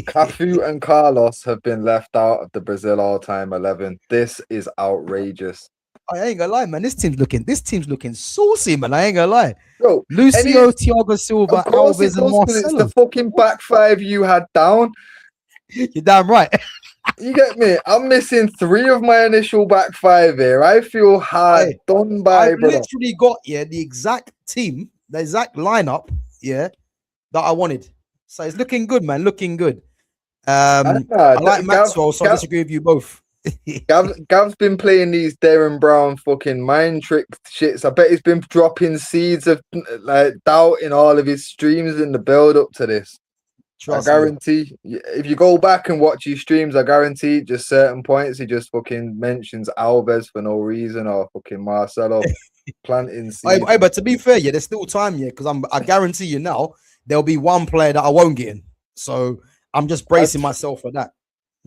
Cafu and Carlos have been left out of the Brazil all-time 11. This is outrageous. I ain't gonna lie, man. This team's looking saucy, man. I ain't gonna lie. Bro, Lucio, Thiago Silva, of course it Alves, and does, because it's the Marcelo. fucking back five you had down. You're damn right. You get me? I'm missing 3 of my initial back five here. I feel hard Hey, done I've by, brother. literally got the exact team, the exact lineup, that I wanted. So it's looking good, man. Looking good. I like Maxwell, so I disagree with you both. Gav's been playing these Darren Brown fucking mind trick shits. I bet he's been dropping seeds of like doubt in all of his streams in the build up to this. Trust I me. guarantee if you go back and watch his streams, I guarantee just certain points he just fucking mentions Alves for no reason, or fucking Marcelo planting seeds. But to be fair, there's still time, because I guarantee you now there'll be one player that I won't get in. So I'm just bracing myself for that.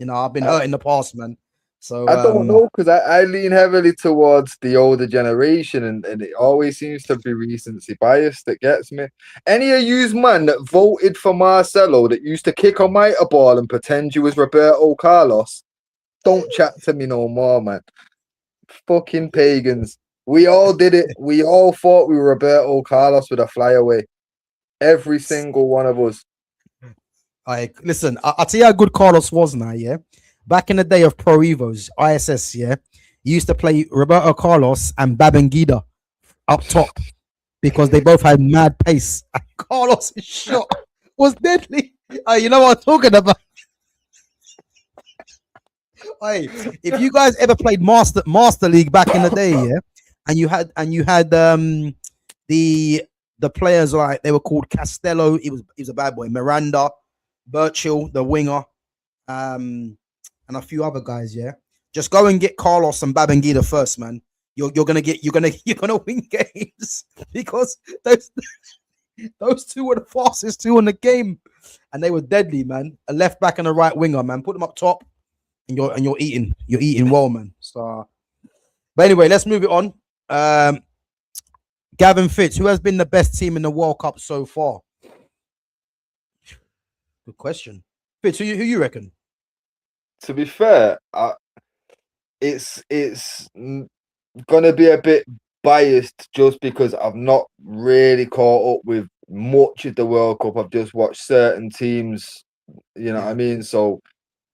I've been hurt in the past, man. So I don't know, because I lean heavily towards the older generation, and it always seems to be recency bias that gets me. Any of yous, man, that voted for Marcelo that used to kick a mitre ball and pretend you was Roberto Carlos, don't chat to me no more, man. Fucking pagans. We all did it. We all thought we were Roberto Carlos with a flyaway. Every single one of us. Listen, I'll tell you how good Carlos was now, Back in the day of Pro Evos, ISS, you used to play Roberto Carlos and Babangida up top because they both had mad pace. And Carlos' shot was deadly. You know what I'm talking about? If you guys ever played Master League back in the day, and you had the players, like they were called Castello, he was a bad boy, Miranda, Birchall, the winger, and a few other guys, just go and get Carlos and Babangida first, man. You're gonna win games because those two were the fastest two in the game, and they were deadly, man. A left back and a right winger, man. Put them up top, and you're eating well, man. So, but anyway, let's move it on. Gavin Fitz, who has been the best team in the World Cup so far? Good question, Fitz. Who you reckon? To be fair, it's gonna be a bit biased just because I've not really caught up with much of the World Cup. I've just watched certain teams, you know what I mean? So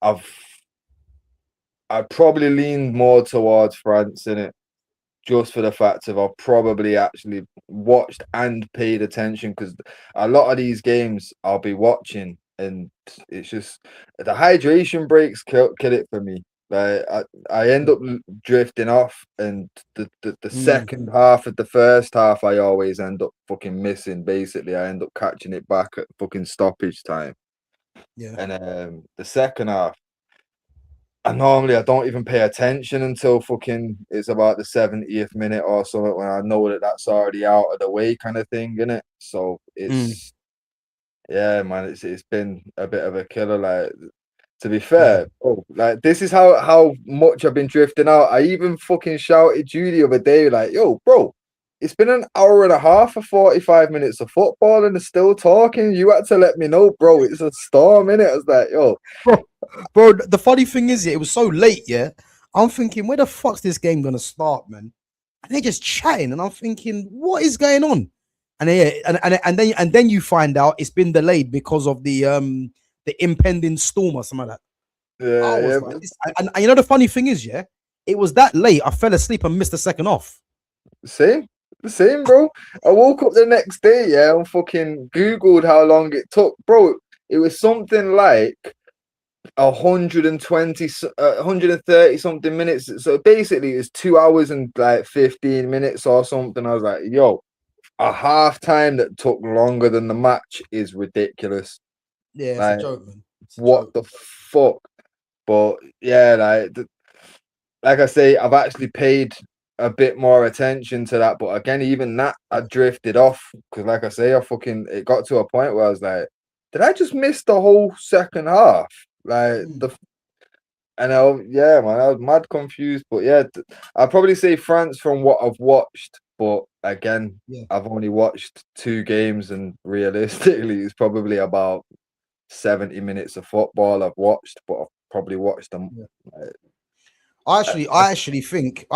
I probably leaned more towards France in it, just for the fact of I've probably actually watched and paid attention, because a lot of these games I'll be watching and it's just the hydration breaks kill it for me. Like I end up drifting off, and the second half of the first half I always end up fucking missing. Basically, I end up catching it back at fucking stoppage time. And the second half, I don't even pay attention until fucking it's about the 70th minute or so, when I know that that's already out of the way, kind of thing, innit? So it's yeah, man, it's been a bit of a killer. Like, to be fair, like this is how much I've been drifting out. I even fucking shouted you the other day, like, yo, bro, it's been an hour and a half for 45 minutes of football and it's still talking. You had to let me know, bro. It's a storm, innit? I was like, yo. Bro, the funny thing is, it was so late, I'm thinking, where the fuck's this game gonna start, man? And they're just chatting, and I'm thinking, what is going on? And then you find out it's been delayed because of the impending storm or something like that. And you know the funny thing is, it was that late. I fell asleep and missed the second half. Same, bro. I woke up the next day, and fucking Googled how long it took, bro. It was something like 130 something minutes. So basically, it's 2 hours and like 15 minutes or something. I was like, yo, a half time that took longer than the match is ridiculous. Yeah, it's like, a joke, man. What the fuck? But yeah, like I say, I've actually paid a bit more attention to that. But again, even that, I drifted off, because like I say, it got to a point where I was like, did I just miss the whole second half? Like man, I was mad confused. But yeah, I'd probably say France from what I've watched But again, Yeah. I've only watched 2 games, and realistically, it's probably about 70 minutes of football I've watched, but I've probably watched them. Yeah. uh, I actually think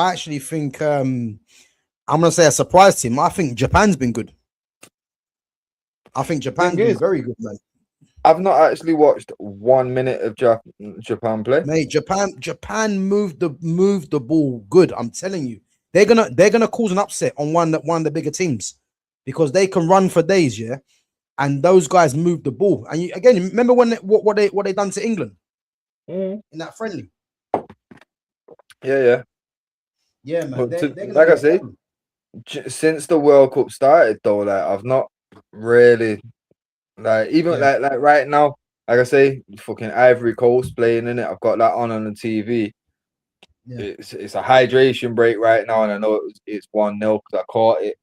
I'm gonna say a surprise team. I think Japan's been good. I think Thing Japan's been is, very good, man. I've not actually watched 1 minute of Japan play. Mate, Japan moved the ball good. I'm telling you, they're gonna cause an upset on one of the bigger teams because they can run for days, yeah. And those guys move the ball. And again, remember when what they done to England in that friendly? Yeah. Yeah, man. But They're gonna like be I a say, problem. since the World Cup started, though, like I've not really even Yeah. like right now, like I say, fucking Ivory Coast playing in it. I've got that on the TV. Yeah. It's a hydration break right now, and I know it's 1-0 because I caught it.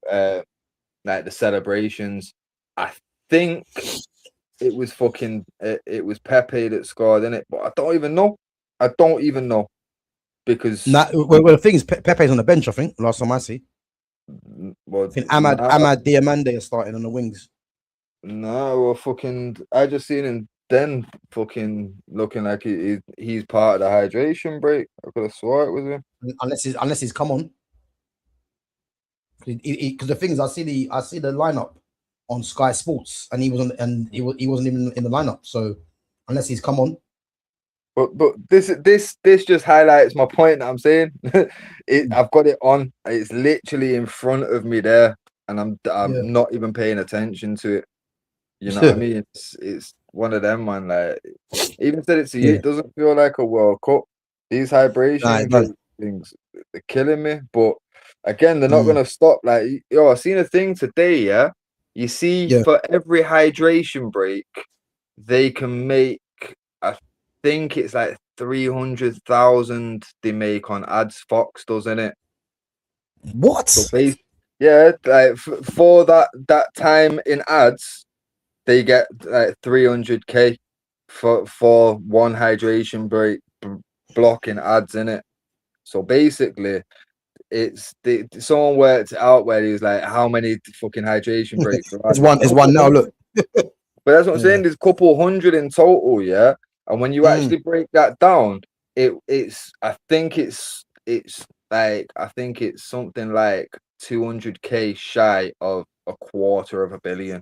Like the celebrations, I think it was it was Pepe that scored in it, but I don't even know. I don't even know because Well, the thing is, Pepe's on the bench. I think last time I see. I well, think Ahmad Diamande is starting on the wings. no, well, fucking, I just seen him then fucking looking like he's part of the hydration break. I could have swore it was him. Unless he's come on. Because the thing is, I see the lineup on Sky Sports, and he wasn't even in the lineup. So unless he's come on, But this just highlights my point that I'm saying. I've got it on. It's literally in front of me there, and I'm Yeah. not even paying attention to it. You know what I mean? It's one of them, man. Like, even said it to you, Yeah. it doesn't feel like a World Cup. These Nah, it hydration does. things, they're killing me. But again, they're not Mm. gonna stop. Like, yo, I seen a thing today. Yeah, you see, Yeah. for every hydration break, they can make. I think it's like 300,000 they make on ads. Fox does in it. What? So yeah, like for that time in ads, they get like 300K for one hydration break blocking ads in it. So basically, someone worked it out where he was like, how many fucking hydration breaks are It's added? one. It's one now. Look. But that's what I'm Yeah. saying. There's a couple hundred in total, yeah. And when you actually break that down, it's I think it's something like 200K shy of $250 million.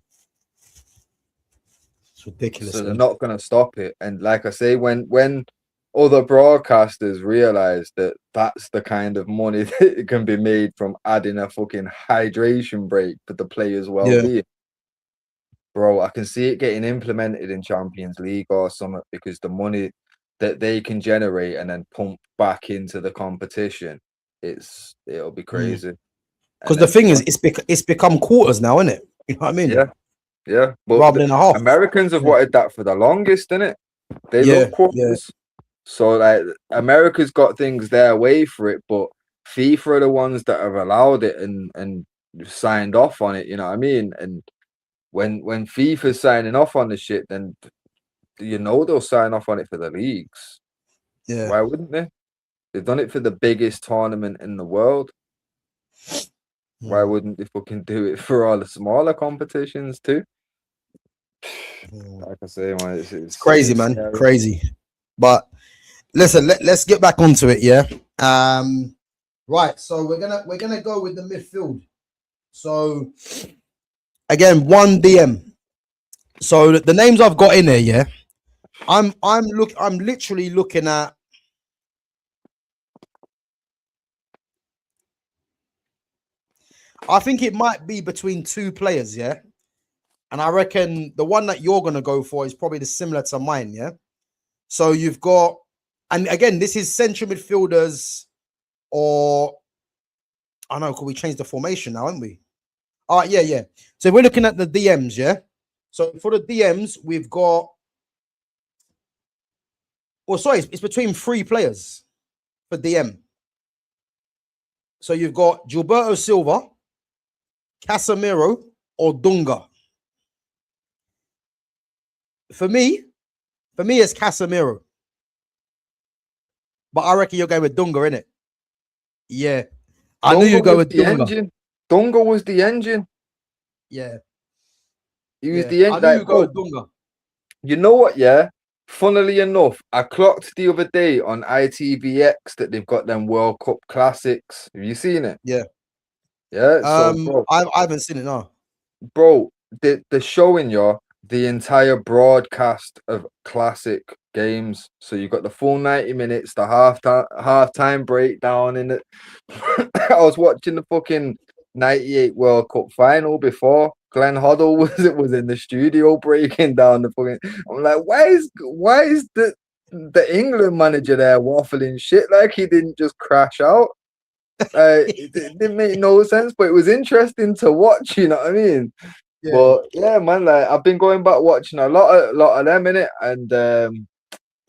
It's ridiculous. So they're Man. not going to stop it. And like I say, when other broadcasters realize that that's the kind of money that can be made from adding a fucking hydration break for the players' well-being, bro, I can see it getting implemented in Champions League or something, because the money that they can generate and then pump back into the competition, it'll be crazy. Because And the then, thing is, it's become quarters now, isn't it? You know what I mean? yeah. But Rather than a half. Americans have wanted that for the longest, innit? They love Yeah. quarters. So like America's got things their way for it, but FIFA are the ones that have allowed it and signed off on it. You know what I mean? And when FIFA's signing off on the shit, then they'll sign off on it for the leagues. Yeah. Why wouldn't they? They've done it for the biggest tournament in the world. Why wouldn't they fucking do it for all the smaller competitions too? Like I say, man, It's crazy, man. scary. Crazy. But listen, let's get back onto it, yeah. Right. So we're gonna go with the midfield. So again, one DM. So the names I've got in there, yeah. I'm literally looking at. I think it might be between two players, yeah. And I reckon the one that you're gonna go for is probably similar to mine, yeah. So you've got, and again, this is central midfielders, or I know, could we change the formation now, haven't we? All right, yeah. So we're looking at the DMs, yeah. So for the DMs, we've got. Well, sorry, it's between three players for DM. So you've got Gilberto Silva, Casemiro, or Dunga. For me, it's Casemiro. But I reckon you're going with Dunga, innit? Yeah. I knew you'd go with the Dunga. engine. Dunga was the engine. Yeah, He was yeah. the I engine. knew Like, you go bro, with Dunga. you know what? Yeah. Funnily enough, I clocked the other day on ITVX that they've got them World Cup classics. Have you seen it? Yeah. Yeah. So, bro, I haven't seen it now. bro, they're showing you the entire broadcast of classic games. So you've got the full 90 minutes, the halftime breakdown in it. I was watching the fucking 98 World Cup final before. Glenn Hoddle was in the studio breaking down the fucking. I'm like, why is the England manager there waffling shit like he didn't just crash out? It didn't make no sense, but it was interesting to watch. You know what I mean? Yeah. But yeah, man, like I've been going back watching a lot of them in it, and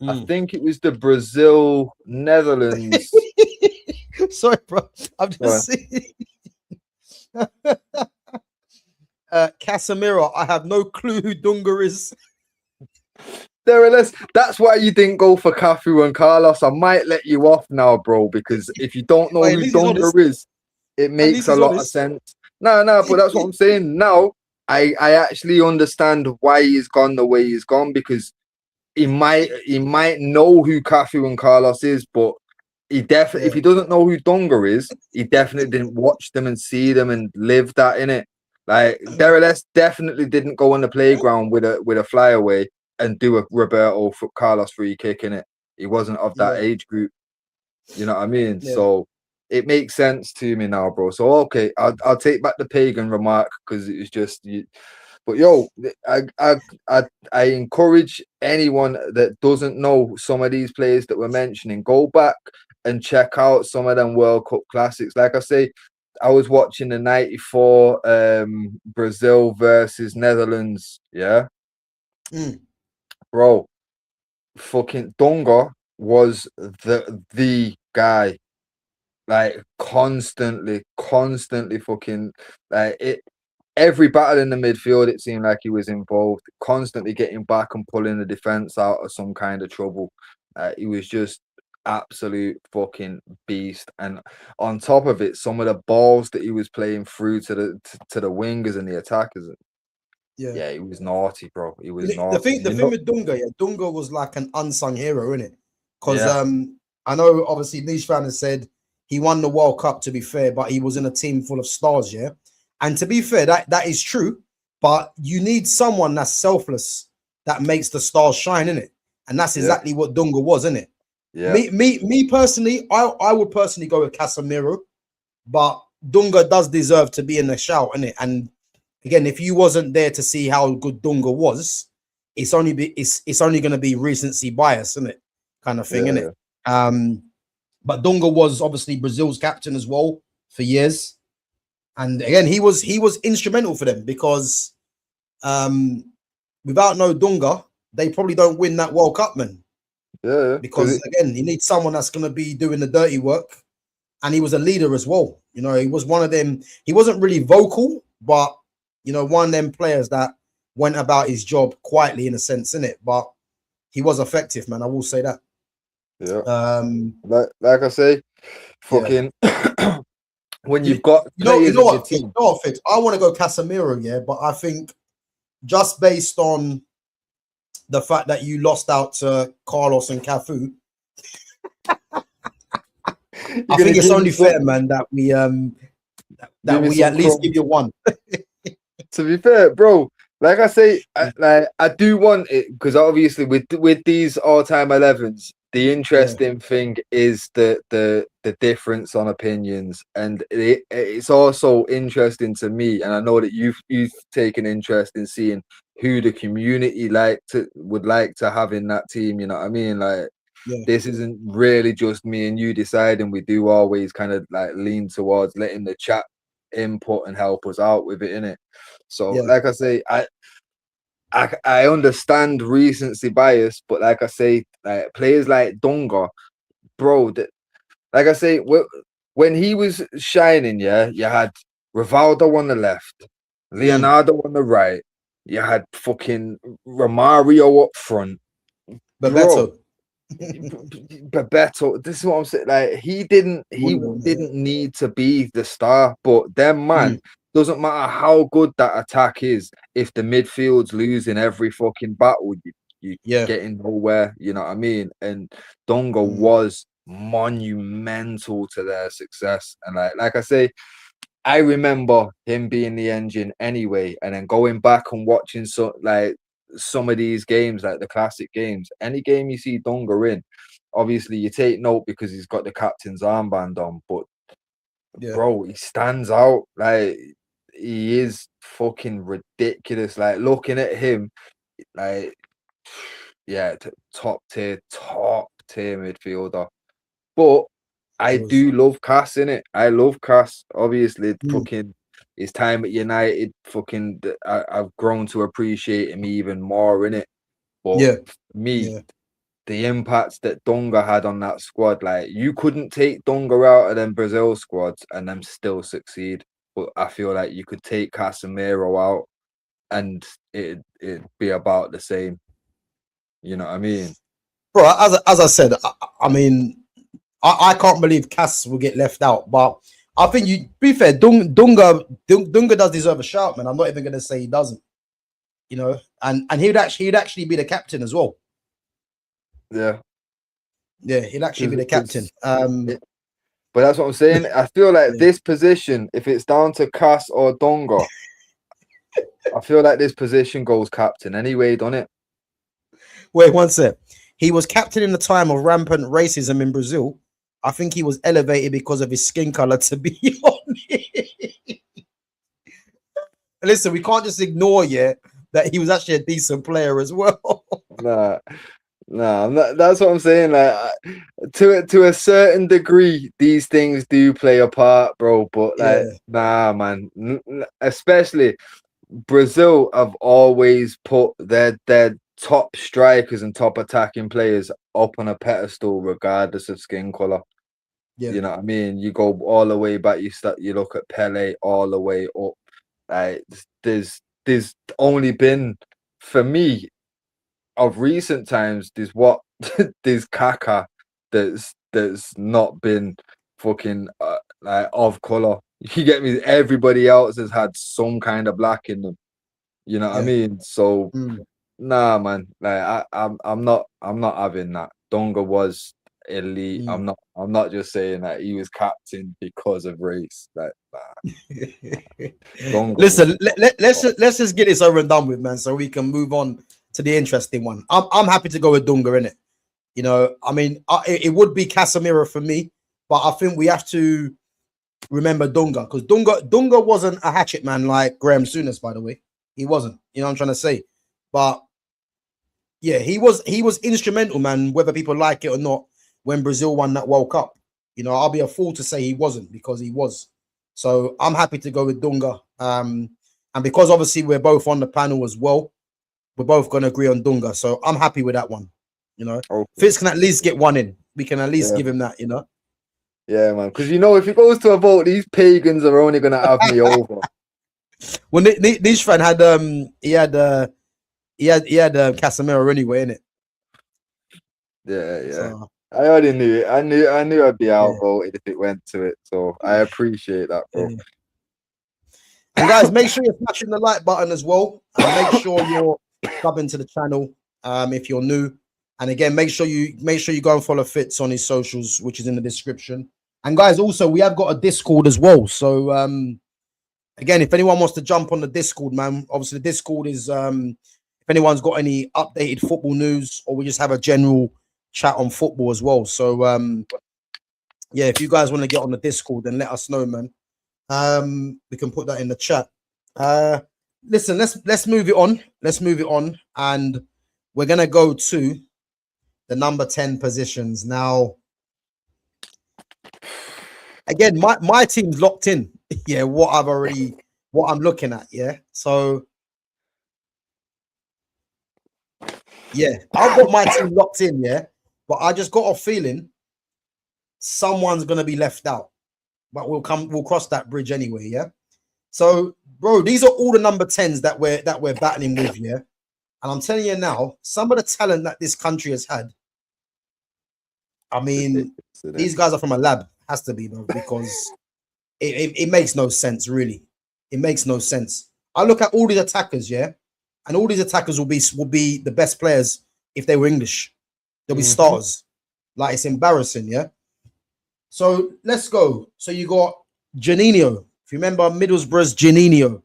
I think it was the Brazil Netherlands. Sorry, bro. I'm Sorry. just seeing. Casemiro, I have no clue who Dunga is. That's why you didn't go for Cafu and Carlos. I might let you off now, bro, because if you don't know But at who least he's Dunga honest. is, it At makes least a he's lot of honest. sense. No, but that's what I'm saying. Now I actually understand why he's gone the way he's gone, because he might know who Cafu and Carlos is, but he definitely, if he doesn't know who Dunga is, he definitely didn't watch them and see them and live that in it. Like Derreless definitely didn't go on the playground with a flyaway and do a Roberto Carlos free kick in it. He wasn't of that Yeah. age group. You know what I mean? Yeah. So it makes sense to me now, bro. So okay, I'll take back the pagan remark because it was just you. But yo, I encourage anyone that doesn't know some of these players that we're mentioning, go back and check out some of them World Cup classics. Like I say, I was watching the '94 Brazil versus Netherlands. Yeah, bro, fucking Dunga was the guy. Like constantly fucking like it. Every battle in the midfield, it seemed like he was involved, constantly getting back and pulling the defense out of some kind of trouble. He was just absolute fucking beast, and on top of it, some of the balls that he was playing through to the wingers and the attackers. Yeah. Yeah, he was naughty, bro. He was The naughty. thing with Dunga, yeah, Dunga was like an unsung hero, innit? Because Yeah, I know obviously Nish fan has said he won the World Cup, to be fair, but he was in a team full of stars, yeah. And to be fair, that is true, but you need someone that's selfless that makes the stars shine, innit? And that's yeah, exactly what Dunga was, innit? yeah, Me personally, I would personally go with Casemiro, but Dunga does deserve to be in the shout, innit? And again, if you wasn't there to see how good Dunga was, it's only going to be recency bias, isn't it? Kind of thing, isn't yeah, it? But Dunga was obviously Brazil's captain as well for years, and again, he was instrumental for them because without no Dunga, they probably don't win that World Cup, man. yeah. Because again, you need someone that's going to be doing the dirty work, and he was a leader as well. You know, he was one of them. He wasn't really vocal, but you know, one of them players that went about his job quietly in a sense, in it. But he was effective, man. I will say that. Yeah. Um, Like I say, yeah. fucking when you've got You know players in your what? You team. know what, Fitz? I want to go Casemiro, yeah, but I think just based on the fact that you lost out to Carlos and Cafu, I think it's only fair, man, that we at least give you one. To be fair, bro, like I say, I do want it because obviously with these all-time 11s, the interesting thing is the difference on opinions, and it's also interesting to me, and I know that you've taken interest in seeing who the community would like to have in that team. You know what I mean? Like this isn't really just me and you deciding. We do always kind of like lean towards letting the chat input and help us out with it, innit? So, like I say, I understand recency bias, but like I say, like players like Dunga, bro, like I say, when he was shining, yeah, you had Rivaldo on the left, Leonardo on the right, you had fucking Romario up front, bro. Bebeto. Bebeto, this is what I'm saying. Like he didn't need to be the star, but them man doesn't matter how good that attack is. If the midfield's losing every fucking battle, you getting nowhere. You know what I mean? And Dunga was monumental to their success. And like I say, I remember him being the engine anyway, and then going back and watching some of these games, like the classic games. Any game you see Dunga in, obviously you take note because he's got the captain's armband on, but bro, he stands out. Like he is fucking ridiculous. Like looking at him, like top tier midfielder. But I do love Cass in it. I love Cass. Obviously, fucking his time at United, fucking I've grown to appreciate him even more in it. But the impact that Dunga had on that squad, like you couldn't take Dunga out of them Brazil squads and them still succeed. But I feel like you could take Casemiro out and it'd be about the same. You know what I mean? Bro, as I said, I mean, I can't believe Cass will get left out, but I think you be fair, Dunga does deserve a shout, man. I'm not even gonna say he doesn't, you know, and he'd actually be the captain as well. Yeah, he'd actually be the captain. But that's what I'm saying. I feel like this position, if it's down to Cass or Dunga, I feel like this position goes captain anyway, don't it? Wait, one sec. He was captain in the time of rampant racism in Brazil. I think he was elevated because of his skin color, to be honest. Listen, we can't just ignore that he was actually a decent player as well. Nah, that's what I'm saying. Like, to a certain degree, these things do play a part, bro. But like, nah, man. Especially Brazil have always put their top strikers and top attacking players up on a pedestal, regardless of skin color. You know what I mean? You go all the way back. You look at Pele all the way up. Like there's only been, for me, of recent times, there's Kaka that's not been fucking like of color. You get me? Everybody else has had some kind of black in them. You know what I mean? So nah, man. Like I'm not having that. Dunga was elite. I'm not just saying that he was captain because of race. Like listen, let's just get this over and done with, man, so we can move on to the interesting one. I'm happy to go with Dunga in it. You know, I mean, it would be Casemiro for me, but I think we have to remember Dunga, because Dunga wasn't a hatchet man like Graham Souness, by the way. He wasn't. You know what I'm trying to say? But yeah, he was instrumental, man, whether people like it or not, when Brazil won that World Cup. You know, I'll be a fool to say he wasn't, because he was. So I'm happy to go with Dunga. And because obviously we're both on the panel as well, we're both going to agree on Dunga. So I'm happy with that one. You know, Fitz can at least get one in. We can at least give him that, you know. Yeah, man. Because, you know, if he goes to a vote, these pagans are only going to have me over. Well, Nish fan had he had Casemiro anyway, innit? Yeah. So, I already knew it. I knew I'd be outvoted if it went to it. So I appreciate that, bro. Yeah. And guys, make sure you're smashing the like button as well. And make sure you're subbing to the channel if you're new. And again, make sure you go and follow Fitz on his socials, which is in the description. And guys, also we have got a Discord as well. So again, if anyone wants to jump on the Discord, man, obviously the Discord is if anyone's got any updated football news, or we just have a general chat on football as well. So yeah, if you guys want to get on the Discord, then let us know, man. We can put that in the chat. Listen, let's move it on. Let's move it on, and we're gonna go to the number 10 positions now. Again, my team's locked in. Yeah, what I'm looking at. Yeah, so yeah, I've got my team locked in. Yeah, but I just got a feeling someone's gonna be left out. But we'll cross that bridge anyway. Yeah. So, bro, these are all the number 10s that we're battling with. Yeah. And I'm telling you now, some of the talent that this country has had, I mean, Ridiculous, these guys are from a lab. Has to be, bro, because it makes no sense, really. It makes no sense. I look at all these attackers, yeah, and all these attackers will be the best players if they were English. They'll be starters. Like, it's embarrassing, yeah. So let's go. So you got Janino. If you remember Middlesbrough's Janino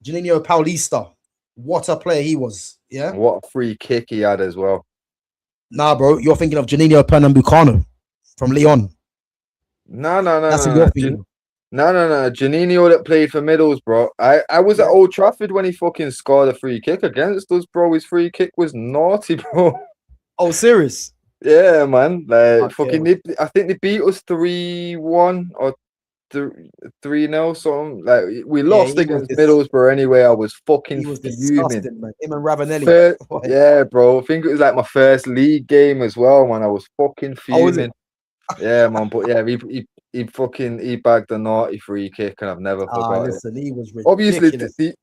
Paulista. What a player he was, yeah. What a free kick he had as well. Nah, bro, you're thinking of Janino Pernambucano from Lyon. No. That's what you're thinking. No. Janino that played for Middlesbrough. I was at Old Trafford when he fucking scored a free kick against us, bro. His free kick was naughty, bro. Oh, serious? Yeah, man. Like Okay. I think they beat us 3-1 or 3-0, something. Like we lost he was against Middlesbrough anyway. I was fucking He was fuming. disgusting, man. Him and Ravanelli. Yeah, bro. I think it was like my first league game as well, man. I was fucking Oh, was it? fuming. Yeah, man. But yeah, he bagged a naughty free kick, and I've never forgot it. Listen, he was Obviously, ridiculous.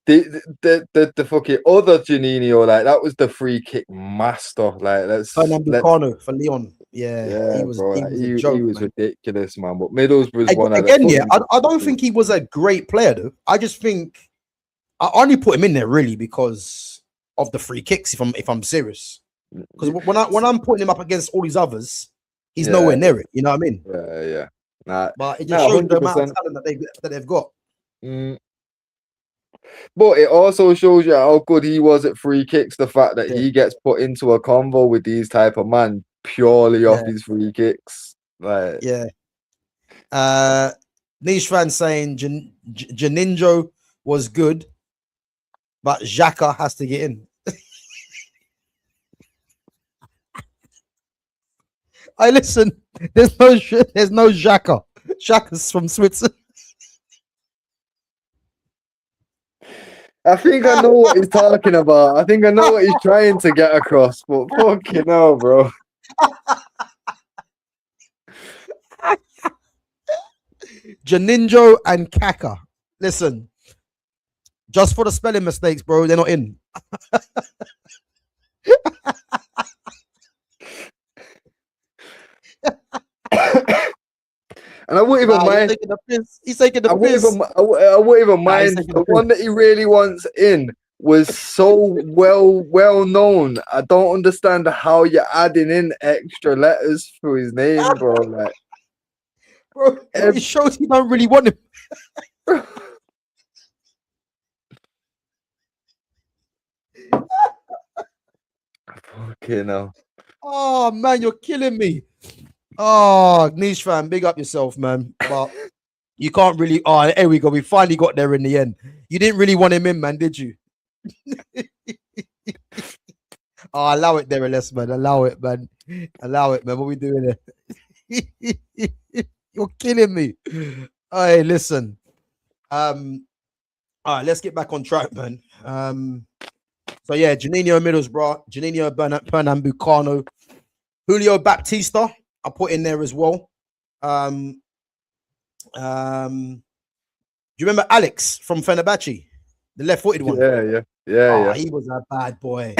the fucking other Janino, like that was the free kick master. Like let's Pernambucano for Leon. Yeah, he was bro. a joke. He was Man. ridiculous, man. But Middlesbrough's one of Again, yeah. I don't think he was a great player, though. I just think I only put him in there really because of the free kicks. If I'm serious, because when I'm putting him up against all these others, he's nowhere near it. You know what I mean? Yeah. Nah, but it just shows 100%. the amount of talent that they've got. But it also shows you how good he was at free kicks. The fact that he gets put into a convo with these type of man purely off his free kicks. Like, Niche fan saying Janinjo was good, but Xhaka has to get in. I listen. There's no Xhaka. Xhaka's from Switzerland. I think I know what he's talking about. I think I know what he's trying to get across, but fucking hell, bro. Janinjo and Kaka. Listen, just for the spelling mistakes, bro, they're not in. And I wouldn't even mind. He's taking the piss. I wouldn't even mind. The one that he really wants in was so well known. I don't understand how you're adding in extra letters for his name, bro. Like, bro, it shows he don't really want him. Fucking hell. Oh man, you're killing me. Oh, niche fan, big up yourself, man. But you can't really. Oh, here we go. We finally got there in the end. You didn't really want him in, man, did you? Oh, allow it there, less, man. Allow it, man. Allow it, man. What we doing here? You're killing me. Hey, listen. All right, let's get back on track, man. So yeah, Juninho Middlesbrough, Juninho Pernambucano, Julio Baptista, I put in there as well. Do you remember Alex from Fenerbahce, the left-footed one? Yeah. He was a bad boy,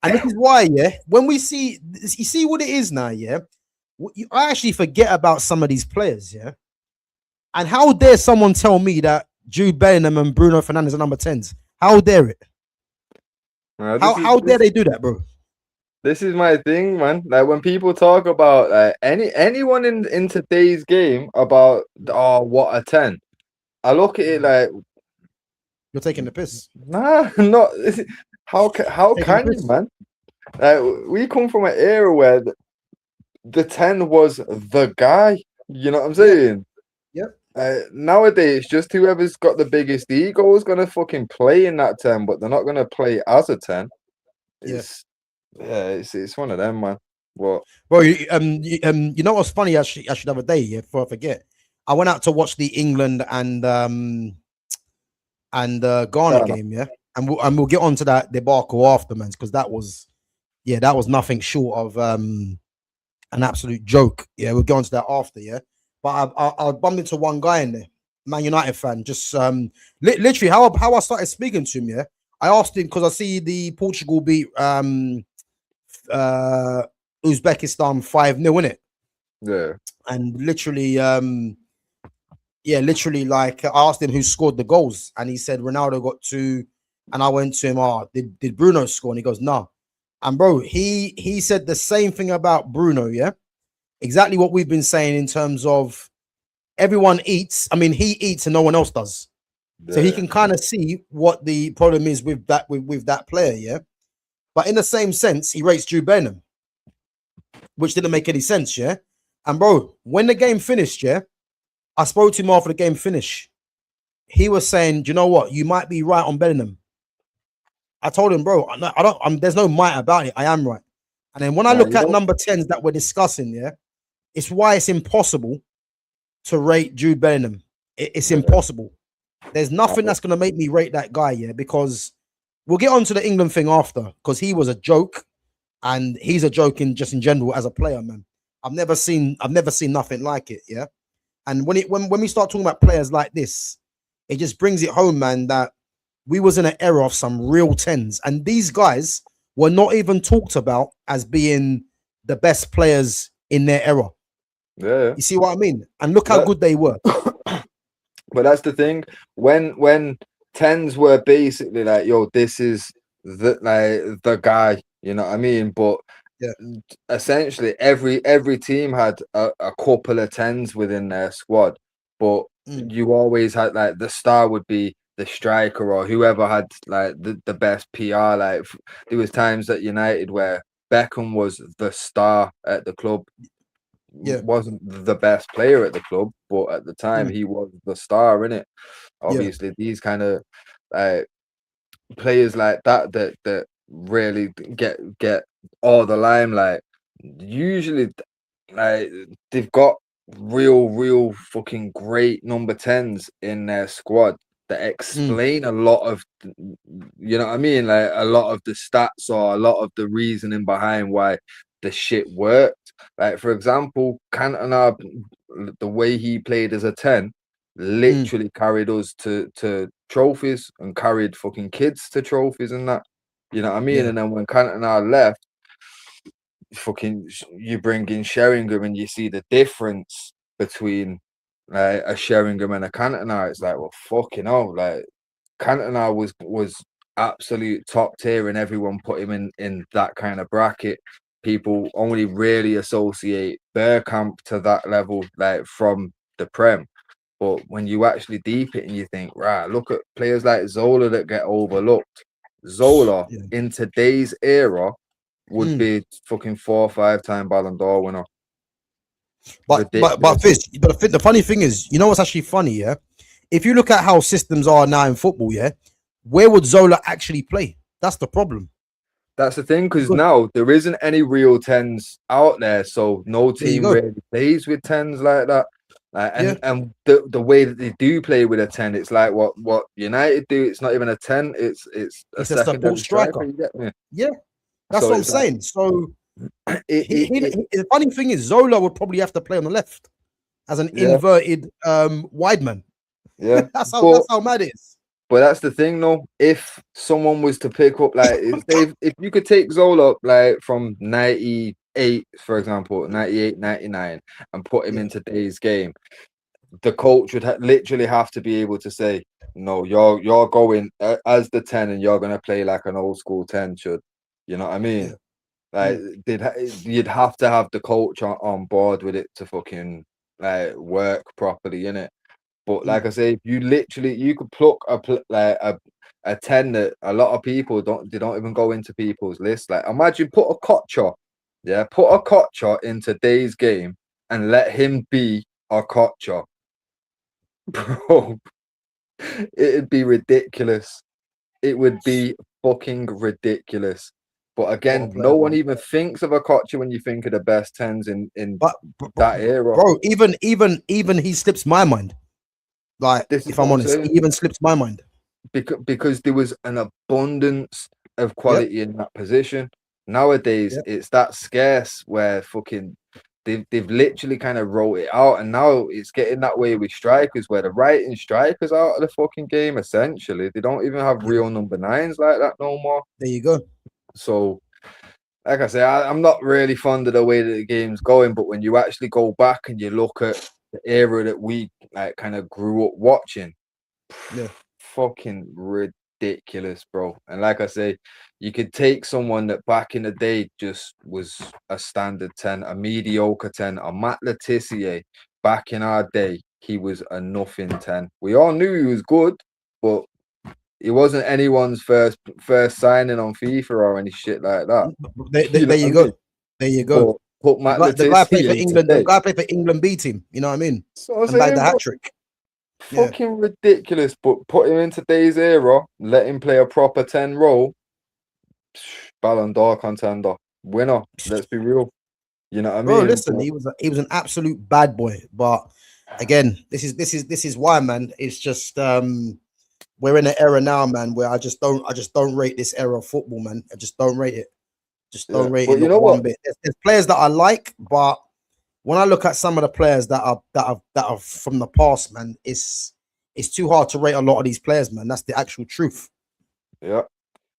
and this is why, when we see, you see what it is now, I actually forget about some of these players, and how dare someone tell me that Jude Bellingham and Bruno Fernandes are number 10s? How dare it? How dare they do that, bro? This is my thing, man. Like when people talk about anyone in today's game about what a 10, I look at it like you're taking the piss. Nah, not how can you, man? We come from an era where the 10 was the guy. You know what I'm saying? Yep. Nowadays, just whoever's got the biggest ego is gonna fucking play in that 10, but they're not gonna play as a 10. It's one of them, man. What, bro? You know what's funny? Actually, the other day, before I forget, I went out to watch the England and Ghana game, and we'll get onto that debacle after, man, because that was nothing short of an absolute joke. Yeah, we'll get onto that after, But I bumped into one guy in there, Man United fan, just literally how I started speaking to him, I asked him because I see the Portugal beat Uzbekistan 5-0, innit? Yeah. And literally, literally, like I asked him who scored the goals, and he said Ronaldo got 2, and I went to him, did Bruno score? And he goes, nah. And bro, he said the same thing about Bruno, yeah, exactly what we've been saying in terms of everyone eats. I mean, he eats and no one else does, so he can kind of see what the problem is with that player, yeah. But in the same sense, he rates Jude Bellingham, which didn't make any sense, yeah. And bro, when the game finished, yeah, I spoke to him after the game finish. He was saying, "Do you know what? You might be right on Bellingham." I told him, bro, I don't. There's no might about it. I am right. And then when I look at number 10s that we're discussing, yeah, it's why it's impossible to rate Jude Bellingham. It's impossible. There's nothing that's gonna make me rate that guy, yeah, because we'll get onto the England thing after, because he was a joke, and he's a joke in general as a player, man. I've never seen nothing like it, yeah. And when we start talking about players like this, it just brings it home, man, that we was in an era of some real 10s, and these guys were not even talked about as being the best players in their era. Yeah, you see what I mean? And look how good they were. But that's the thing. When 10s were basically like, yo, this is the guy, you know what I mean? But yeah, essentially every team had a couple of 10s within their squad, but you always had like the star would be the striker or whoever had like the best PR. Like there was times at United where Beckham was the star at the club. Yeah. Wasn't the best player at the club, but at the time he was the star in it. Obviously, these kind of players like that really get all the limelight. Usually, like they've got real fucking great number 10s in their squad that explain a lot of, you know what I mean, like a lot of the stats or a lot of the reasoning behind why the shit worked. Like for example, Cantona, the way he played as a 10 literally carried us to trophies and carried fucking kids to trophies and that, you know what I mean. And then when Cantona left, fucking you bring in Sheringham and you see the difference between a Sheringham and a Cantona. It's like, well, fucking hell, like Cantona was absolute top tier, and everyone put him in that kind of bracket. People only really associate Bergkamp to that level, like from the Prem. But when you actually deep it and you think, right, look at players like Zola that get overlooked. Zola in today's era would be fucking 4 or 5-time Ballon d'Or winner. But the funny thing is, you know what's actually funny, yeah? If you look at how systems are now in football, yeah, where would Zola actually play? That's the problem. That's the thing, because now there isn't any real 10s out there, so no team really plays with 10s like that. And the way that they do play with a 10, it's like what United do. It's not even a 10. It's a secondary striker. You get me? Yeah, that's what I'm saying. So the funny thing is, Zola would probably have to play on the left as an inverted wide man. Yeah, that's how mad it is. But that's the thing, though. If someone was to pick up, like, if you could take Zola, like, from 98, for example, 98, 99, and put him in today's game, the coach would literally have to be able to say, no, you're going as the 10 and you're going to play like an old school 10 should. You know what I mean? Like, you'd have to have the coach on board with it to fucking, like, work properly, innit? But like I say, you could pluck a 10 that a lot of people don't even go into people's lists. Like imagine put a Kocha in today's game and let him be a Kocha. Bro, it'd be ridiculous. It would be fucking ridiculous. But again, no one even thinks of a Kocha when you think of the best 10s in that era. Bro, even he slips my mind. Like, if I'm honest, it even slips my mind. Because there was an abundance of quality in that position. Nowadays, it's that scarce where fucking they've literally kind of wrote it out, and now it's getting that way with strikers where they're writing strikers out of the fucking game. Essentially, they don't even have real number 9s like that no more. There you go. So like I say, I'm not really fond of the way that the game's going, but when you actually go back and you look at the era that we like kind of grew up watching, Yeah. fucking ridiculous, bro. And like I say, you could take someone that back in the day just was a standard 10, a mediocre 10, a Matt Letitia. Back in our day, he was a nothing 10. We all knew he was good, but he wasn't anyone's first signing on FIFA or any shit like that. You know There what you I mean? go. There you go. But put Matt The guy played for Letitia in England. The today. guy played for England B team. You know what I mean? So I'm And bagged the saying, hat bro, trick. Yeah. fucking ridiculous. But put him in today's era, let him play a proper 10 role, Ballon d'Or contender, winner. Let's be real. You know what I Bro, mean? listen, he was an absolute bad boy. But again, this is why, man. It's just we're in an era now, man, where I just don't rate this era of football, man. I just don't rate it. Just Yeah. don't rate But it you not know one what? bit. There's players that I like, but when I look at some of the players that are from the past, man, it's too hard to rate a lot of these players, man. That's the actual truth. Yeah.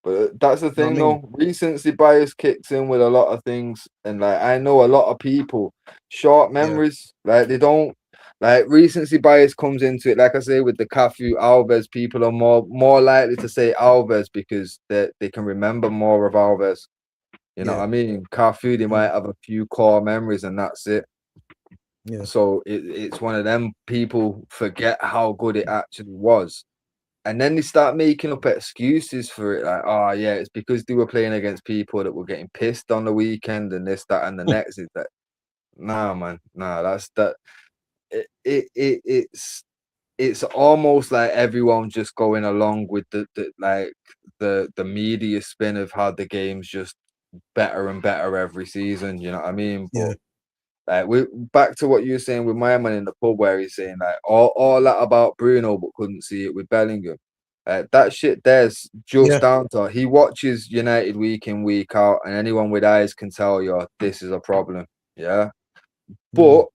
But that's the You know what thing, I mean? though. Recency bias kicks in with a lot of things, and like I know a lot of people, short Yeah. memories. Like they don't like recency bias comes into it. Like I say, with the Cafu Alves, people are more likely to say Alves because they can remember more of Alves. You know what Yeah. I mean? Cafu, they Mm. might have a few core memories, and that's it. Yeah. So it's one of them people forget how good it actually was. And then they start making up excuses for it, like, oh yeah, it's because they were playing against people that were getting pissed on the weekend and this, that, and the next. Is that nah, man, nah, that's that. It's almost like everyone just going along with the media spin of how the game's just better and better every season. You know what I mean? But Yeah. like we back to what you were saying with my man in the pub where he's saying like all that about Bruno but couldn't see it with Bellingham. That shit there's just Yeah. down to he watches United week in, week out, and anyone with eyes can tell you this is a problem. Yeah. Mm. But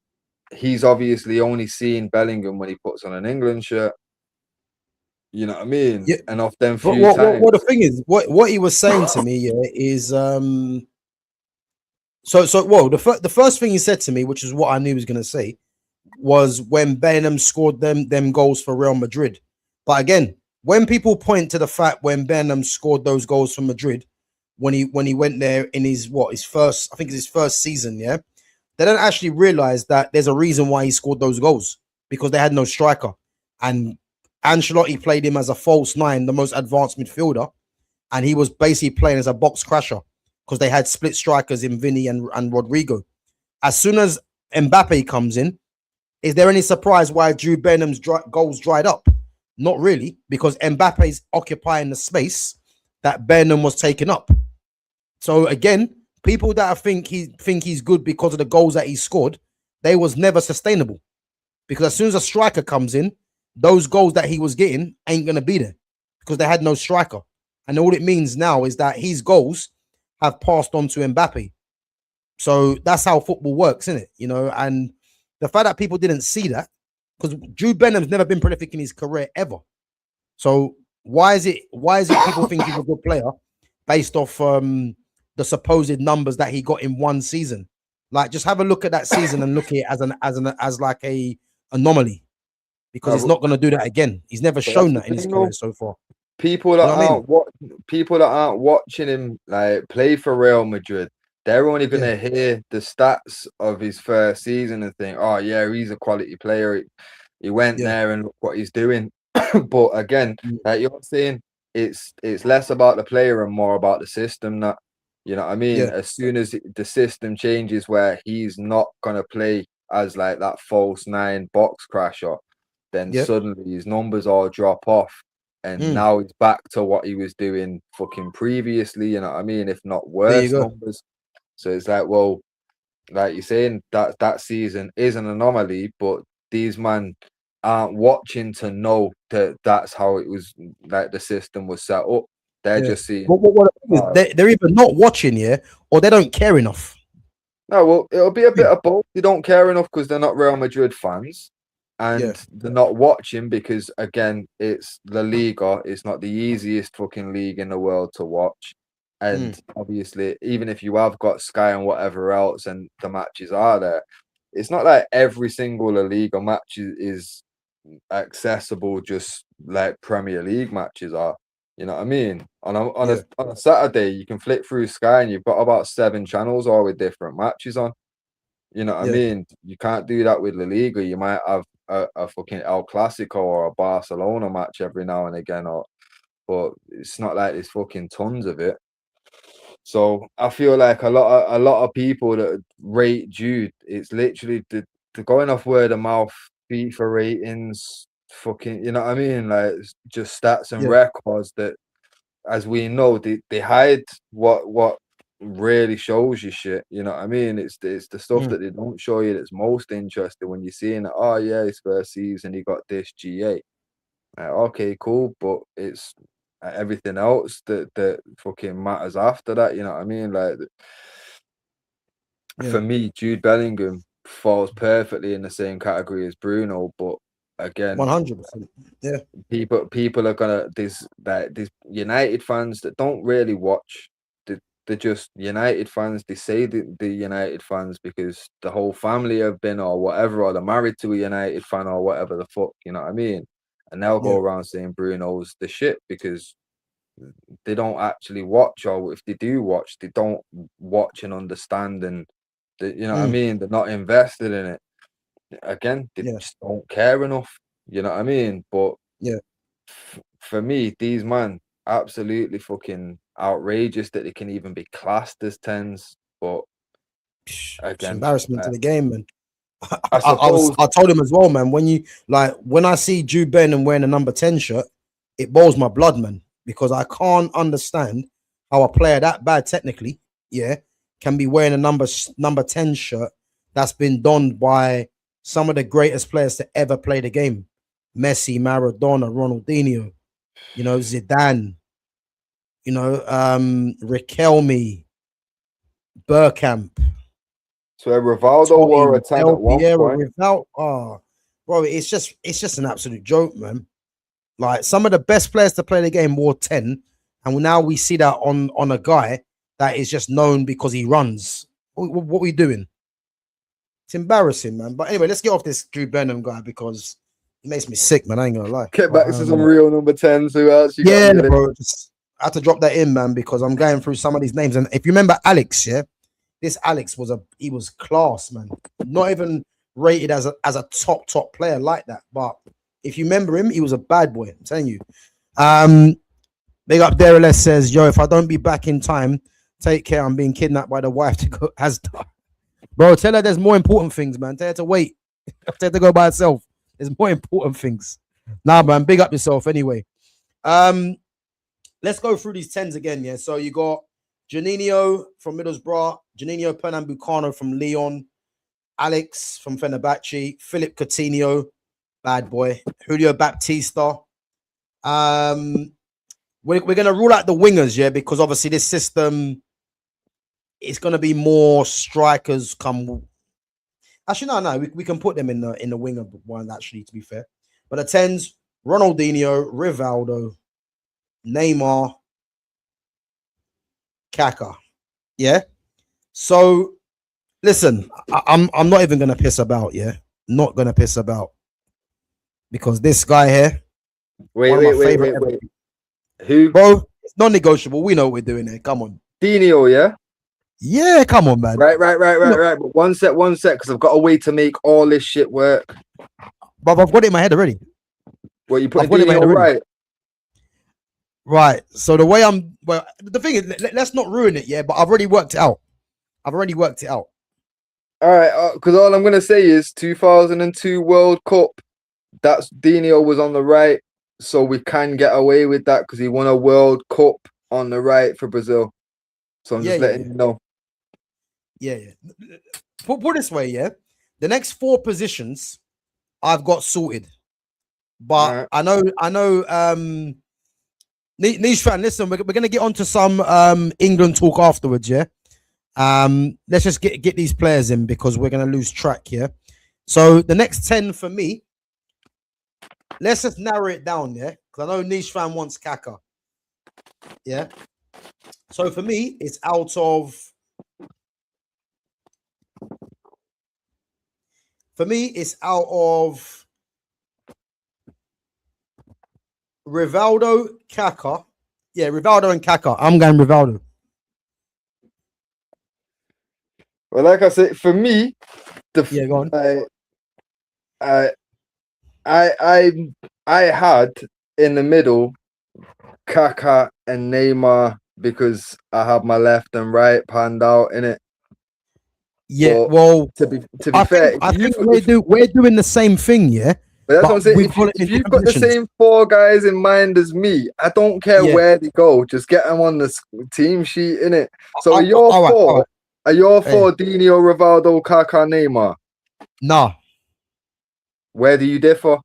he's obviously only seen Bellingham when he puts on an England shirt. You know what I mean? Yeah. And off them But few what the times. thing is, what he was saying to me, yeah, is so well the first thing he said to me, which is what I knew he was gonna say, was when Bellingham scored them goals for Real Madrid. But again, when people point to the fact when Bellingham scored those goals for Madrid, when he went there in his first, I think it's his first season, yeah, they don't actually realize that there's a reason why he scored those goals because they had no striker, and Ancelotti played him as a false nine, the most advanced midfielder, and he was basically playing as a box crasher because they had split strikers in Vinny and Rodrigo. As soon as Mbappe comes in, is there any surprise why Drew Bellingham's goals dried up? Not really, because Mbappe's occupying the space that Bellingham was taking up. So again, people that think he's good because of the goals that he scored, they was never sustainable. Because as soon as a striker comes in, those goals that he was getting ain't gonna be there because they had no striker. And all it means now is that his goals have passed on to Mbappe. So that's how football works, isn't it? You know, and the fact that people didn't see that, because Jude Bellingham's never been prolific in his career ever. So why is it people think he's a good player based off the supposed numbers that he got in one season? Like, just have a look at that season and look at it as like a anomaly, because he's No, not going to do that again. He's never but that's shown the that in his thing, career though. so far. People You that know what I mean? aren't watching him like play for Real Madrid, they're only Yeah, gonna hear the stats of his first season and think, oh yeah, he's a quality player. He went yeah, there and look what he's doing. But again, mm, like you're saying, it's less about the player and more about the system. That you know what I mean. yeah, As soon as the system changes where he's not gonna play as like that false nine box crasher, then yeah. suddenly his numbers all drop off, and Mm, now he's back to what he was doing fucking previously. You know what I mean? If not there you worse go. numbers. So it's like, well, like you're saying, that season is an anomaly, but these man aren't watching to know that that's how it was, like the system was set up. They're Yeah. just seeing, What the thing is, they're either not watching, yeah, or they don't care enough. no, well, it'll be a bit of both. They don't care enough because they're not Real Madrid fans, Yeah, and they're not watching because, again, it's La Liga. It's not the easiest fucking league in the world to watch. And obviously, even if you have got Sky and whatever else, and the matches are there, it's not like every single La Liga match is accessible, just like Premier League matches are. You know what I mean? On a Saturday, you can flick through Sky and you've got about 7 channels all with different matches on. You know what I mean? You can't do that with La Liga. You might have a fucking El Clasico or a Barcelona match every now and again, but it's not like there's fucking tons of it. So I feel like a lot of people that rate Jude, it's literally the going off word of mouth, FIFA ratings, fucking, you know what I mean? Like just stats and records that, as we know, they hide what really shows you shit. You know what I mean? It's the stuff that they don't show you that's most interesting when you're seeing it. Oh yeah, his first season he got this GA. Okay, cool, but it's everything else that fucking matters after that. You know what I mean? Like for me, Jude Bellingham falls perfectly in the same category as Bruno, but again, 100%. Yeah, people are gonna these United fans that don't really watch. They're just United fans. They say the United fans because the whole family have been or whatever, or they're married to a United fan or whatever the fuck. You know what I mean? And they'll go around saying Bruno's the shit because they don't actually watch, or if they do watch, they don't watch and understand, and you know what I mean? They're not invested in it. Again, they just don't care enough. You know what I mean? But for me, these man absolutely fucking outrageous that they can even be classed as 10s. But again, it's embarrassment to the game, man. I told him as well, man. When I see Jude Bellingham wearing a number 10 shirt, it boils my blood, man, because I can't understand how a player that bad technically, can be wearing a number 10 shirt that's been donned by some of the greatest players to ever play the game. Messi, Maradona, Ronaldinho, Zidane, Riquelme, Bergkamp. So Rivaldo wore a 10 at one point. Bro, it's just an absolute joke, man. Like some of the best players to play the game wore 10, and now we see that on a guy that is just known because he runs. What are we doing? It's embarrassing, man. But anyway, let's get off this Jude Bellingham guy because he makes me sick, man. I ain't gonna lie. Get back to some real number 10s. Who else? Bro. I had to drop that in, man, because I'm going through some of these names. And if you remember Alex, this Alex he was class, man. Not even rated as a top player like that. But if you remember him, he was a bad boy. I'm telling you. Big up Dereless says, yo, if I don't be back in time, take care. I'm being kidnapped by the wife to go Asda. Bro, tell her there's more important things, man. Tell her to wait. Tell her to go by herself. There's more important things. Nah, man, big up yourself anyway. Let's go through these 10s again, yeah? So you got Juninho from Middlesbrough, Juninho Pernambucano from Lyon, Alex from Fenerbahce, Philip Coutinho, bad boy, Julio Baptista. We're going to rule out the wingers, yeah, because obviously this system is going to be more strikers come. Actually, no, we can put them in the winger one, actually, to be fair. But the 10s, Ronaldinho, Rivaldo, Neymar, Kaka. Yeah. So listen, I'm not even gonna piss about, yeah. Not gonna piss about. Because this guy here. Wait. Who? Bro, it's non-negotiable. We know what we're doing here. Come on. Dino, yeah? Yeah, come on, man. Right. But one sec, because I've got a way to make all this shit work. But I've got it in my head already. Well, you put Dino right. Right. So the way the thing is, let's not ruin it, yeah. But I've already worked it out. All right, because all I'm gonna say is 2002 World Cup. That's Dino was on the right, so we can get away with that because he won a World Cup on the right for Brazil. So I'm just letting you know. Yeah. Put this way, yeah. The next 4 positions I've got sorted, but I know. Niche fan, listen, we're gonna get onto some England talk afterwards, yeah. Let's just get these players in because we're gonna lose track here. So the next 10 for me, let's just narrow it down, yeah. Because I know Niche fan wants Kaka, yeah. So for me, it's out of. For me, it's out of Rivaldo, Kaka. Yeah, Rivaldo and Kaka. I'm going Rivaldo. Well, like I said, for me, Yeah, go on. I I had in the middle Kaká and Neymar because I have my left and right panned out in it. Yeah, But well, to be fair, I think we're doing the same thing, yeah. but that's what But I'm saying. we've got it in If you've different got the positions. same four guys in mind as me, I don't care Yeah. where they go. Just get them on the team sheet, innit? So are All your right, all four? right. Are your Yeah. four Dino, Rivaldo, Kaká, Neymar? Nah. Where do you differ?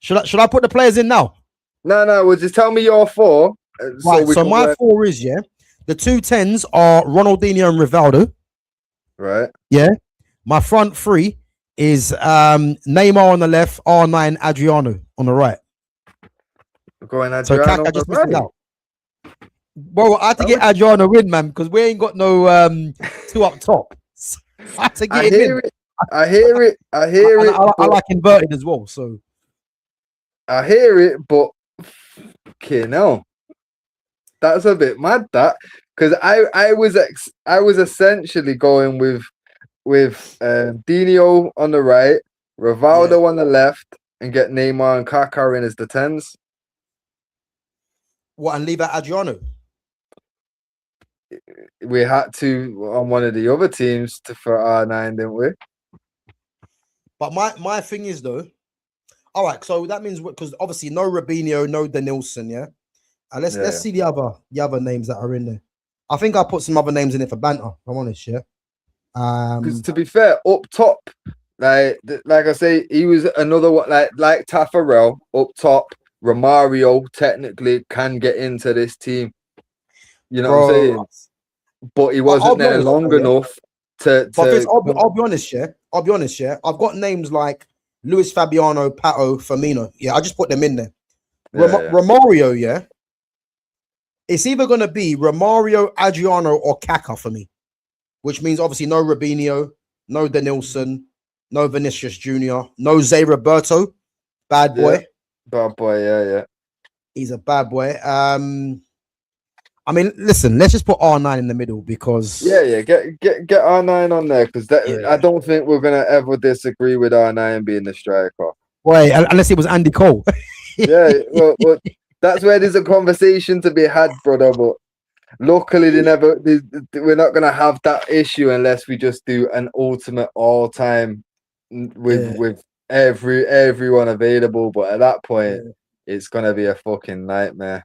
Should I put the players in now? No. Well, just tell me your four. Right. So can my work. four is the 2 10s are Ronaldinho and Rivaldo. Right. Yeah. My front three is Neymar on the left, R9, Adriano on the right. Going So Adriano Kaka on the just missed it right. out. Well, I had to get Adriano in, man, because we ain't got no two up top. So I had to get him in. I hear it. I like inverted as well. So I hear it, but okay, no, that's a bit mad. That because I was essentially going with Dino on the right, Rivaldo on the left, and get Neymar and Kaká in as the 10s. what, and leave out Adriano? We had to on one of the other teams for R9, didn't we? But my thing is though, all right. So that means because obviously no Robinho, no Denilson, yeah. And let's see the other names that are in there. I think I put some other names in it for banter. If I'm honest, yeah. Because to be fair, up top, like I say, he was another one like Taffarel up top. Romario technically can get into this team. You know what I'm saying? But he wasn't there long enough to. I'll be honest, yeah. I'll be honest, yeah. I've got names like Luis Fabiano, Pato, Firmino. Yeah, I just put them in there. Romario, yeah. It's either gonna be Romario, Adriano, or Kaka for me, which means obviously no Robinho, no Denilson, no Vinicius Jr., no Zé Roberto, bad boy. Yeah. Bad boy, yeah. He's a bad boy. I mean, listen, let's just put R9 in the middle because get R9 on there because I don't think we're gonna ever disagree with R9 being the striker. Wait, unless it was Andy Cole. Yeah, well, that's where there's a conversation to be had, brother. But luckily, we're not gonna have that issue unless we just do an ultimate all-time with everyone available. But at that point, it's gonna be a fucking nightmare.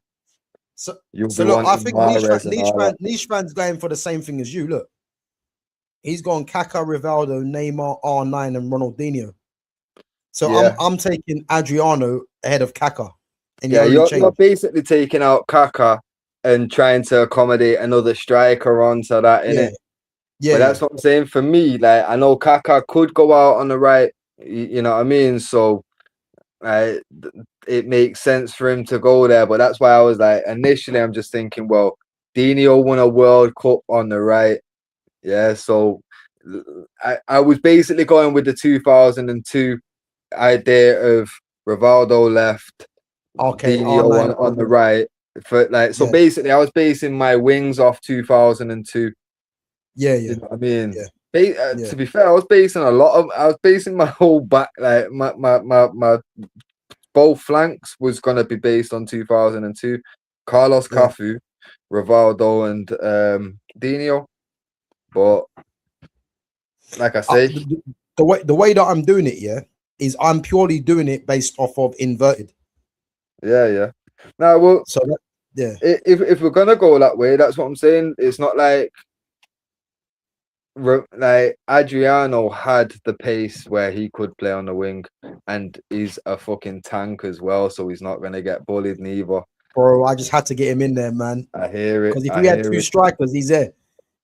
So look, I think Niche fan's going for the same thing as you. Look, he's gone Kaká, Rivaldo, Neymar, R9, and Ronaldinho. So I'm taking Adriano ahead of Kaká. Yeah, you're basically taking out Kaká and trying to accommodate another striker onto that, innit? Yeah, but that's what I'm saying. For me, like I know Kaká could go out on the right, you know what I mean? So it makes sense for him to go there, but that's why I was like, initially I'm just thinking, well, Dino won a World Cup on the right. Yeah, so I was basically going with the 2002 idea of Rivaldo left, Dino on the right. So basically I was basing my wings off 2002. Yeah. You know what I mean? Yeah. To be fair, I was basing my whole back, like my both flanks was gonna be based on 2002. Carlos Cafu, Rivaldo, and Dino. But like I say, the way that I'm doing it, is I'm purely doing it based off of inverted. Yeah. Now, well, so if we're gonna go that way, that's what I'm saying. It's not like Adriano had the pace where he could play on the wing, and he's a fucking tank as well, so he's not gonna get bullied neither. Bro, I just had to get him in there, man. I hear it. Because if we had two strikers, he's there.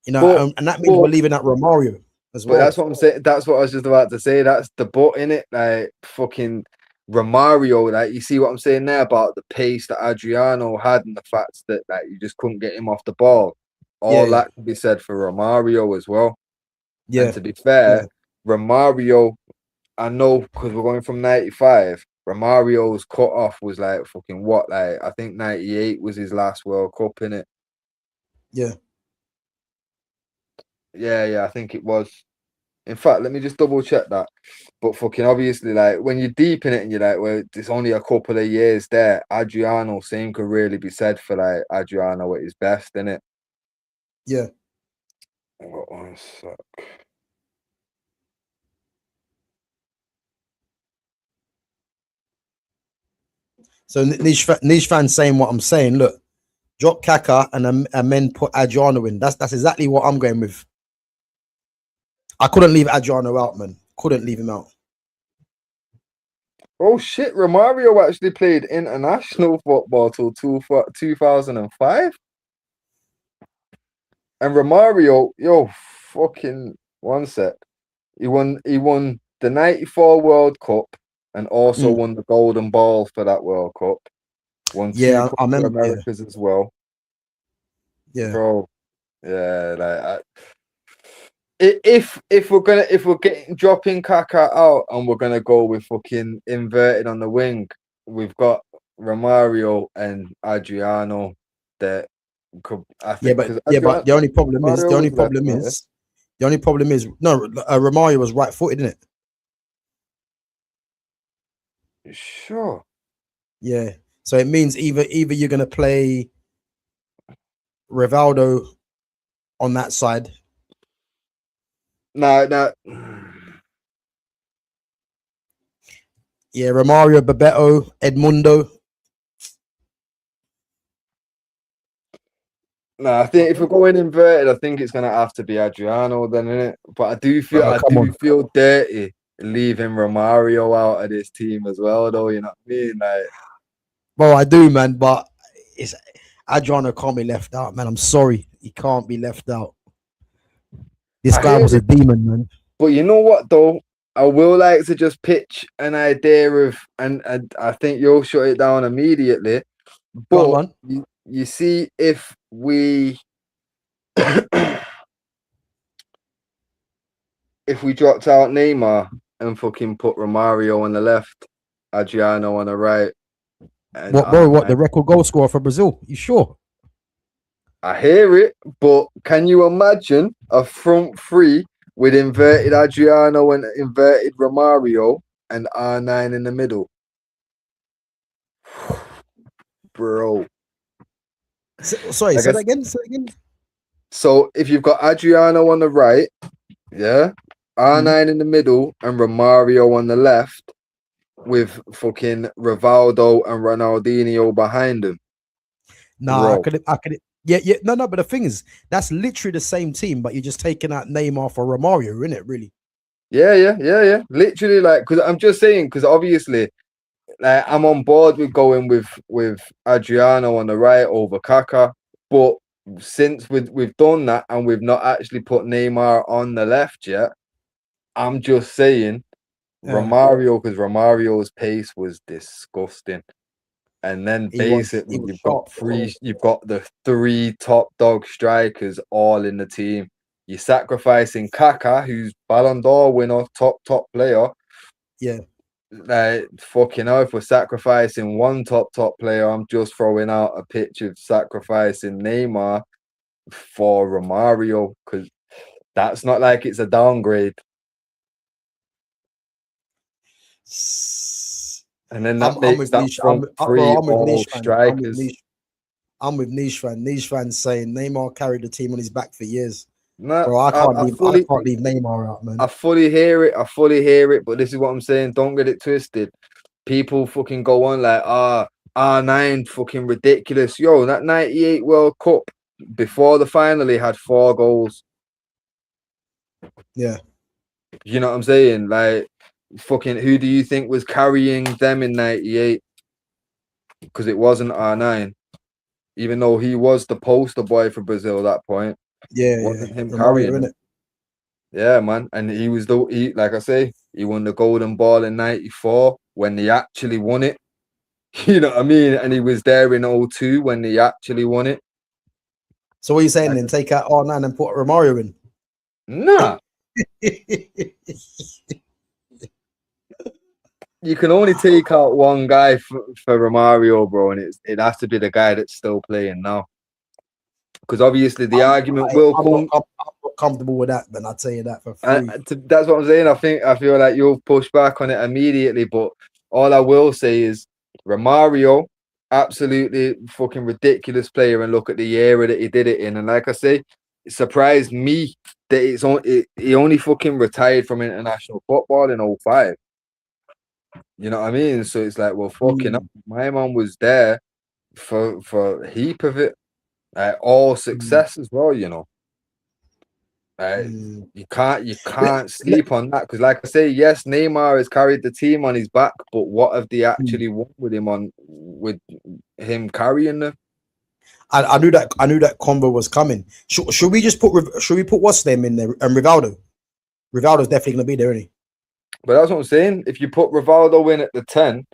You know, and that means we're leaving out Romario as well. But that's what I'm saying. That's what I was just about to say. That's the but in it. Like fucking Romario, like you see what I'm saying there about the pace that Adriano had and the fact that like you just couldn't get him off the ball. All Yeah, that can be said for Romario as well. And yeah, to be yeah, fair, Romario, I know because we're going from 95. Romario's cut off was like fucking what? Like I think 98 was his last World Cup, innit? yeah. Yeah, I think it was. In fact, let me just double check that. But fucking obviously, like when you're deep in it and you're like, well, there's only a couple of years there. Adriano, same could really be said for like Adriano at his best, innit? Yeah. What one sec. So niche fans saying what I'm saying. Look, drop Kaka and then put Adriano in. That's exactly what I'm going with. I couldn't leave Adriano out, man. Couldn't leave him out. Oh shit, Romario actually played international football till 2005. And Romario, yo, fucking one sec. He won the 94 World Cup and also Mm. won the Golden Ball for that World Cup. Won two Yeah, I Copa remember. Americas as well. Yeah, Bro. Yeah, if we're getting dropping Kaka out and we're gonna go with fucking inverted on the wing, we've got Romario and Adriano that could I think because but the only problem is Romario was left-footed. no, Romario was right-footed, isn't it? Sure. Yeah. So it means either you're gonna play Rivaldo on that side. No. Yeah, Romario, Bebeto, Edmundo. No, I think if we're going inverted, I think it's gonna have to be Adriano then, innit? But I do Come on. feel dirty leaving Romario out of this team as well, though. You know what I mean? Like, Well, I do, man, but it's Adriano can't be left out, man. I'm sorry. He can't be left out. This I guy hear was a it, demon, man. but you know what though? I will like to just pitch an idea of, and I think you'll shut it down immediately. Go on, But man. you see, if we if we dropped out Neymar and fucking put Romario on the left, Adriano on the right, and What, bro? What, the record goal scorer for Brazil? You sure? I hear it, but can you imagine a front three with inverted Adriano and inverted Romario and R9 in the middle? Bro. Sorry, I say guess that again. Say that again. so if you've got Adriano on the right, yeah, R9 in the middle and Romario on the left with fucking Rivaldo and Ronaldinho behind him. Nah, Bro. I could. Yeah, yeah. No. But the thing is, that's literally the same team, but you're just taking out Neymar for Romario, isn't it? Really? Yeah. Literally, like, because I'm just saying, because obviously, like, I'm on board with going with Adriano on the right over Kaka, but since we've done that and we've not actually put Neymar on the left yet, I'm just saying Romario, because Romario's pace was disgusting. And then He basically was sharp. you've got the three top dog strikers all in the team. You're sacrificing Kaka, who's Ballon d'Or winner, top player. Yeah. Like fucking hell, if we're sacrificing one top player, I'm just throwing out a pitch of sacrificing Neymar for Romario, because that's not like it's a downgrade. And then that makes that front three all strikers. I'm with Niche fan. Niche fan saying Neymar carried the team on his back for years. No, Bro, I can't leave Neymar out, man. I fully hear it, but this is what I'm saying. Don't get it twisted. People fucking go on like, R9 fucking ridiculous. Yo, that 98 World Cup before the final, he had 4 goals. Yeah. You know what I'm saying? Like, fucking, who do you think was carrying them in 98? Because it wasn't R9. Even though he was the poster boy for Brazil at that point. Yeah, wasn't him Romario, carrying them. innit? Yeah, man. And he was like I say, he won the Golden Ball in 94. when they actually won it. You know what I mean? And he was there in 02 when they actually won it. So what are you saying then? Take out R9 and put Romario in? Nah. You can only take out one guy for Romario, bro, and it has to be the guy that's still playing now. Because obviously the argument will come. I'm not comfortable with that, then I'll tell you that for free. That's what I'm saying. I feel like you'll push back on it immediately, but all I will say is Romario, absolutely fucking ridiculous player, and look at the era that he did it in. And like I say, it surprised me that he only fucking retired from international football in 05. You know what I mean? So it's like, well, fucking up. My man was there for a heap of it. All success as well, you know. You can't sleep on that, because like I say, yes, Neymar has carried the team on his back, but what have they actually won with him carrying them? I knew that combo was coming. Should we just put what's name in there and Rivaldo? Rivaldo's definitely gonna be there, isn't he? But that's what I'm saying. If you put Rivaldo in at the 10,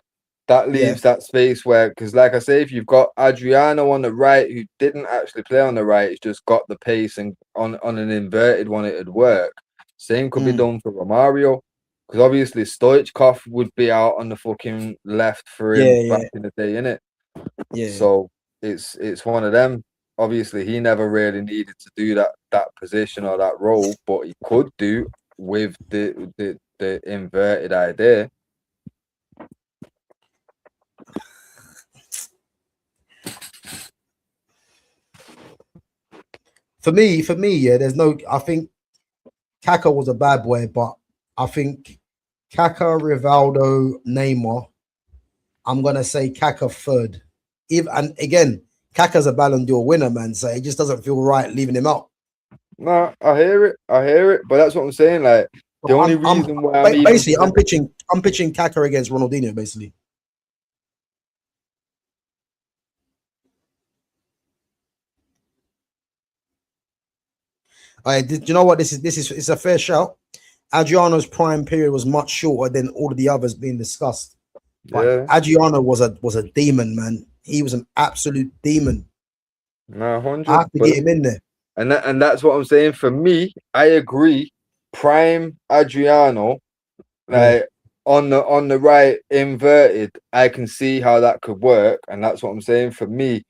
that leaves that space where, because like I say, if you've got Adriano on the right, who didn't actually play on the right, he's just got the pace, and on an inverted one, it'd work. Same could be done for Romario, because obviously Stoichkov would be out on the fucking left for him back in the day, innit? Yeah. So it's one of them. Obviously, he never really needed to do that position or that role, but he could do with the inverted idea. For me, yeah, there's no. I think Kaka was a bad boy, but I think Kaka, Rivaldo, Neymar. I'm gonna say Kaka third. And again, Kaka's a Ballon d'Or winner, man. So it just doesn't feel right leaving him out. No, I hear it, but that's what I'm saying. Like the only reason why I'm pitching Kaka against Ronaldinho, basically. Do you know what this is? It's a fair shout. Adriano's prime period was much shorter than all of the others being discussed. But Adriano was a demon, man. He was an absolute demon. No, 100. I have to get him in there. And that's what I'm saying. For me, I agree. Prime Adriano, like on the right, inverted, I can see how that could work. And that's what I'm saying. For me,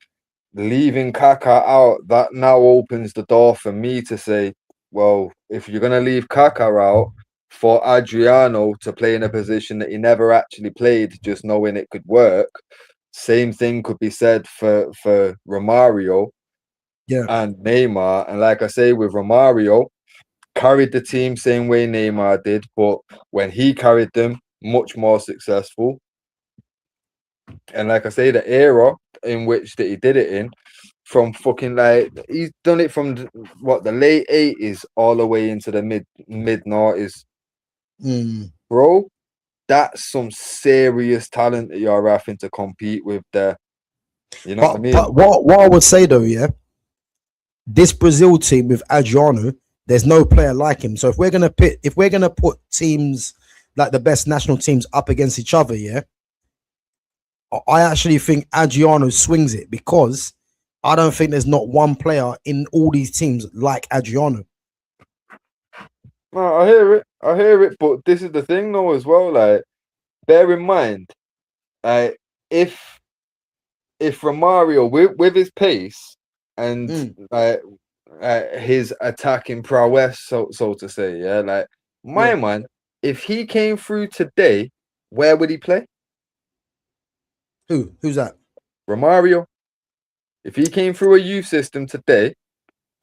leaving Kaka out, that now opens the door for me to say, well, if you're gonna leave Kaka out for Adriano to play in a position that he never actually played, just knowing it could work, same thing could be said for Romario and Neymar. And like I say, with Romario, carried the team same way Neymar did, but when he carried them, much more successful. And like I say, the era in which that he did it in, from fucking like, he's done it from the late 80s all the way into the mid 90s. Bro, that's some serious talent that you're having to compete with there. You know what I mean? But what I would say though, this Brazil team with Adriano, there's no player like him. So if we're gonna put teams like the best national teams up against each other, I actually think Adriano swings it, because I don't think there's not one player in all these teams like Adriano. No, I hear it, but this is the thing though as well. Like, bear in mind, if Romario with his pace and his attacking prowess, so to say, like my man, if he came through today, where would he play? Who's that? Romario. If he came through a youth system today,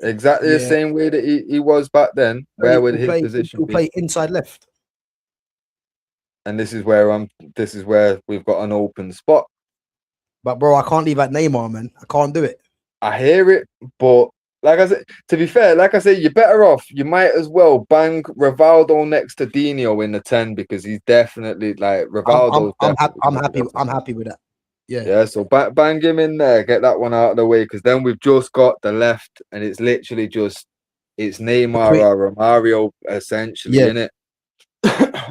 exactly the same way that he was back then, where would his position be? Play inside left. And this is where we've got an open spot. But bro, I can't leave at Neymar, man. I can't do it. I hear it, but like I said, to be fair, like I said, you're better off. You might as well bang Rivaldo next to Dino in the 10, because he's definitely like Rivaldo. I'm happy with that. Yeah. So bang him in there, get that one out of the way, because then we've just got the left, and it's literally it's Neymar or Romario essentially, in it.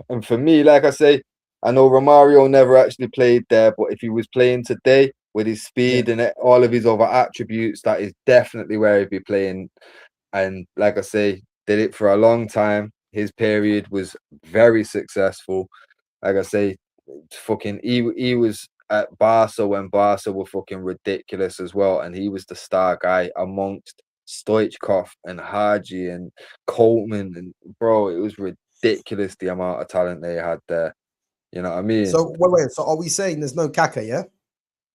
And for me, like I say, I know Romario never actually played there, but if he was playing today with his Yeah. speed and all of his other attributes, that is definitely where he'd be playing. And like I say, did it for a long time. His period was very successful. Like I say, fucking he was at Barca when Barca were fucking ridiculous as well, and he was the star guy amongst Stoichkov and Haji and Coleman, and bro, it was ridiculous the amount of talent they had there. You know what I mean? So wait. So are we saying there's no Kaka? Yeah.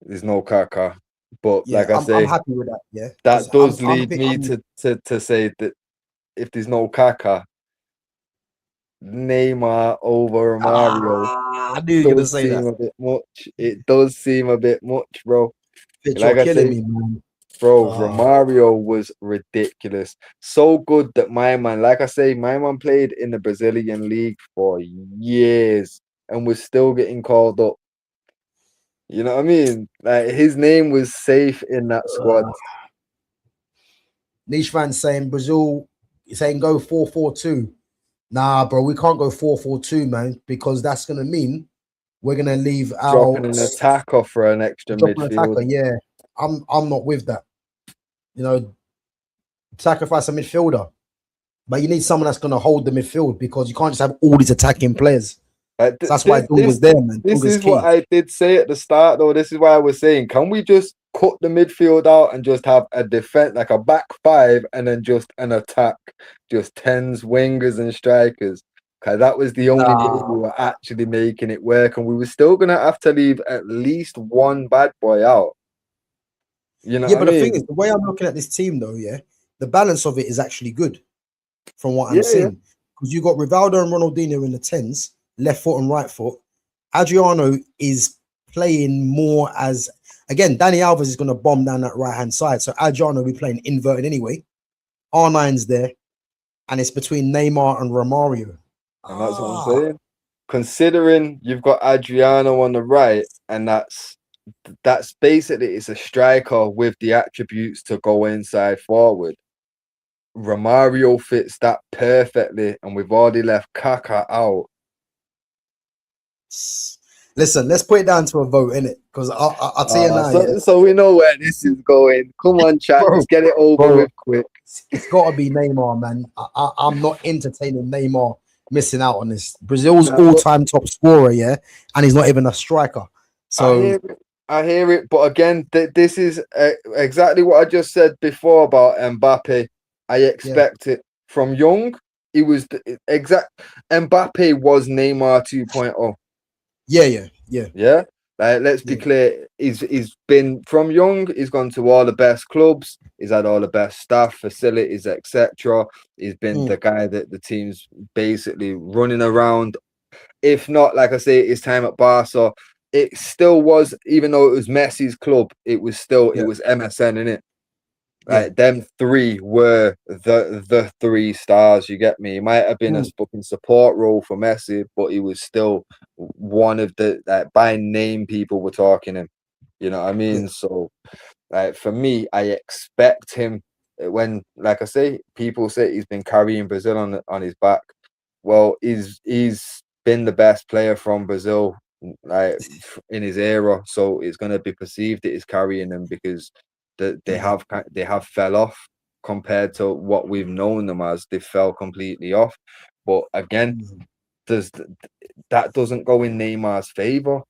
There's no Kaka, but Yeah. like I I'm say, happy with that. Yeah. Because that does I'm lead me to say that if there's no Kaka, Neymar over Mario I knew you were gonna does say that. seem a bit much. It does seem a bit much, bro. Bitch, Like you're I killing say, me, man. bro, Ah. Romario was ridiculous. So good that my man, like I say, my man played in the Brazilian league for years and was still getting called up. You know what I mean? Like his name was safe in that squad. Niche fan saying Brazil saying go 4-4-2. Nah, bro, we can't go 4-4-2, man, because that's gonna mean we're gonna leave Dropping out an attacker for an extra drop an attacker. midfield. Yeah, I'm not with that. You know, sacrifice a midfielder, but you need someone that's gonna hold the midfield because you can't just have all these attacking players. So that's why Dunga's there, man. This Dunga's is what key. I did say at the start, though. This is why I was saying, can we just cut the midfield out and just have a defense, like a back five, and then just an attack, just tens, wingers, and strikers? Because that was the only way we Nah. were actually making it work, and we were still gonna have to leave at least one bad boy out. You know Yeah, what I but the thing is, mean? the way I'm looking at this team, though, yeah, the balance of it is actually good from what I'm Yeah, yeah. seeing. Because you got Rivaldo and Ronaldinho in the tens, left foot and right foot. Adriano is playing more as again, Danny Alves is going to bomb down that right hand side. So Adriano will be playing inverted anyway. R9's there, and it's between Neymar and Romario. And that's what I'm saying. Considering you've got Adriano on the right, and that's basically it's a striker with the attributes to go inside forward. Romario fits that perfectly, and we've already left Kaka out. Listen, let's put it down to a vote, innit? Because I'll tell you now, yeah, So we know where this is going. Come on, chat, bro, let's get it over bro, with quick. it's got to be Neymar, man. I'm not entertaining Neymar missing out on this. Brazil's Nah, all-time top scorer, yeah, and he's not even a striker. So I hear it, but again, this is exactly what I just said before about Mbappe. I yeah, expect it from Young. He was the exact. Mbappe was Neymar 2.0. yeah. Yeah, like let's be Yeah. clear. He's been from Young. He's gone to all the best clubs. He's had all the best staff, facilities, etc. He's been the guy that the team's basically running around. If not, like I say, his time at Barca, it still was, even though it was Messi's club, it was still it Yeah. was MSN in it. Yeah. Like them three were the three stars. You get me? He might have been a fucking support role for Messi, but he was still one of the like by name people were talking him. You know what I mean? Yeah. So, like for me, I expect him when, like I say, people say he's been carrying Brazil on his back. Well, he's been the best player from Brazil like in his era, so it's going to be perceived that he's carrying them because they have fell off compared to what we've known them as. They fell completely off. But again, that doesn't go in Neymar's favor.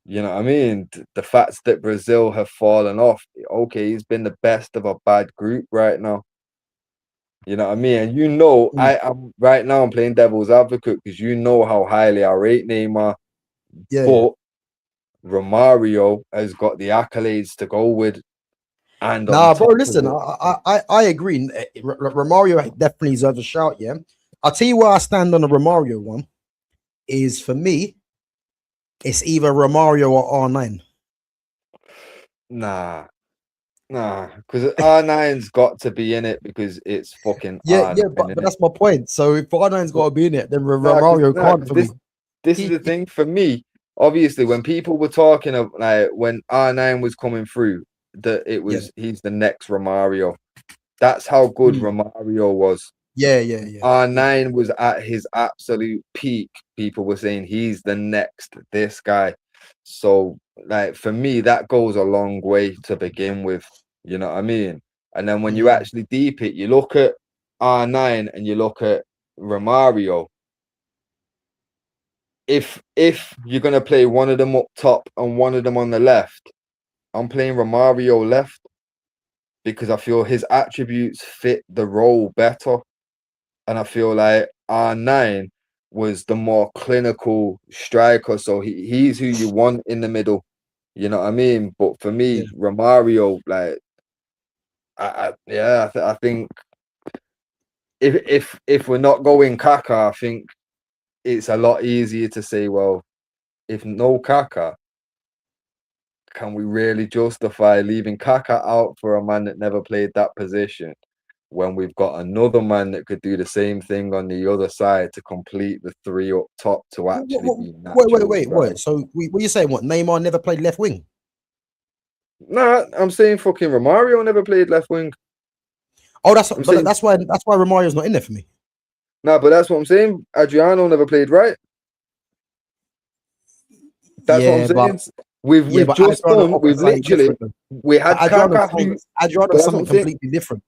You know what I mean? The fact that Brazil have fallen off, okay, he's been the best of a bad group right now. You know what I mean? And you know, I'm right now I'm playing devil's advocate because you know how highly I rate Neymar, Yeah. but Romario has got the accolades to go with. And on Nah, bro, top of listen, it, I agree. Romario definitely deserves a shout, yeah. I'll tell you where I stand on the Romario one is for me, it's either Romario or R9. nah, because R9's got to be in it because it's fucking Yeah, R9, yeah, but innit? that's my point. So if R9's got But to be in it, then nah, Romario can't for me. this is the thing for me. Obviously, when people were talking of like when R9 was coming through, that it Yeah. was he's the next Romario. That's how good Romario was. Yeah. R9 was at his absolute peak. People were saying he's the next this guy. So, like, for me, that goes a long way to begin with. You know what I mean? And then when you actually deep it, you look at R9 and you look at Romario. If you're gonna play one of them up top and one of them on the left, I'm playing Romario left because I feel his attributes fit the role better. And I feel like R9 was the more clinical striker. So he's who you want in the middle. You know what I mean? But for me, Romario, like, I think if we're not going Kaka, I think it's a lot easier to say, well, if no Kaka, can we really justify leaving Kaka out for a man that never played that position when we've got another man that could do the same thing on the other side to complete the three up top to actually be natural? Wait. So what are you saying? What, Neymar never played left wing? Nah, I'm saying fucking Romario never played left wing. Oh, that's why Romario's not in there for me. Nah, but that's what I'm saying. Adriano never played right. That's what I'm saying. We've just done. We've literally we had Kaka. Adriano's something completely different.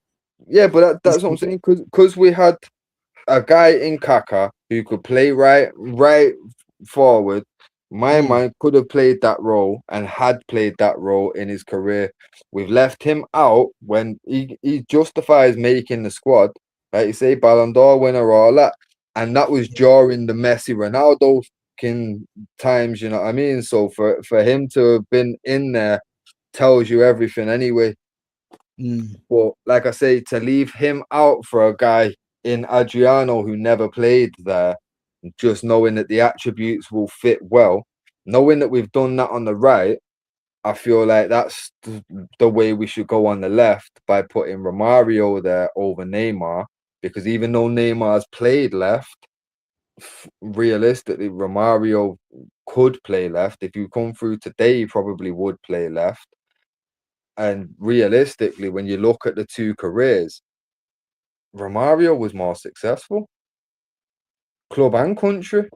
Yeah, but that's what I'm saying. Because we had a guy in Kaka who could play right forward. My man could have played that role and had played that role in his career. We've left him out when he justifies making the squad. Like you say, Ballon d'Or winner, all that. And that was during the Messi Ronaldo times, you know what I mean? So for him to have been in there tells you everything anyway. But like I say, to leave him out for a guy in Adriano who never played there, just knowing that the attributes will fit well, knowing that we've done that on the right, I feel like that's the way we should go on the left by putting Romario there over Neymar, because even though Neymar's played left, realistically, Romario could play left. If you come through today, he probably would play left. And realistically, when you look at the two careers, Romario was more successful, club and country.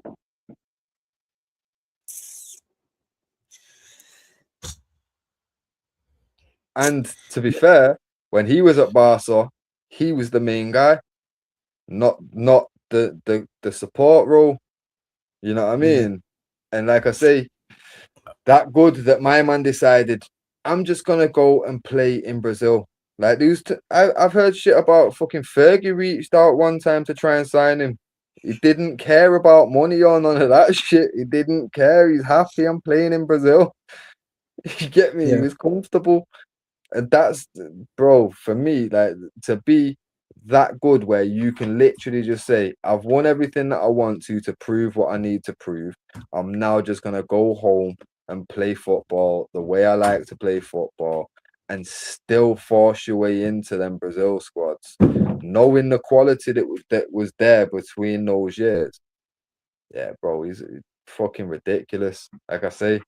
And to be fair, when he was at Barca, he was the main guy, not the support role. You know what I mean? And like I say, that good that my man decided, I'm just gonna go and play in Brazil. Like I've heard shit about fucking Fergie reached out one time to try and sign him. He didn't care about money or none of that shit. He didn't care. He's happy I'm playing in Brazil. You get me? He was comfortable. And that's, bro, for me, like, to be that good where you can literally just say, I've won everything that I want to prove what I need to prove. I'm now just gonna go home and play football the way I like to play football and still force your way into them Brazil squads, knowing the quality that was there between those years. Yeah, bro, he's fucking ridiculous. Like I say,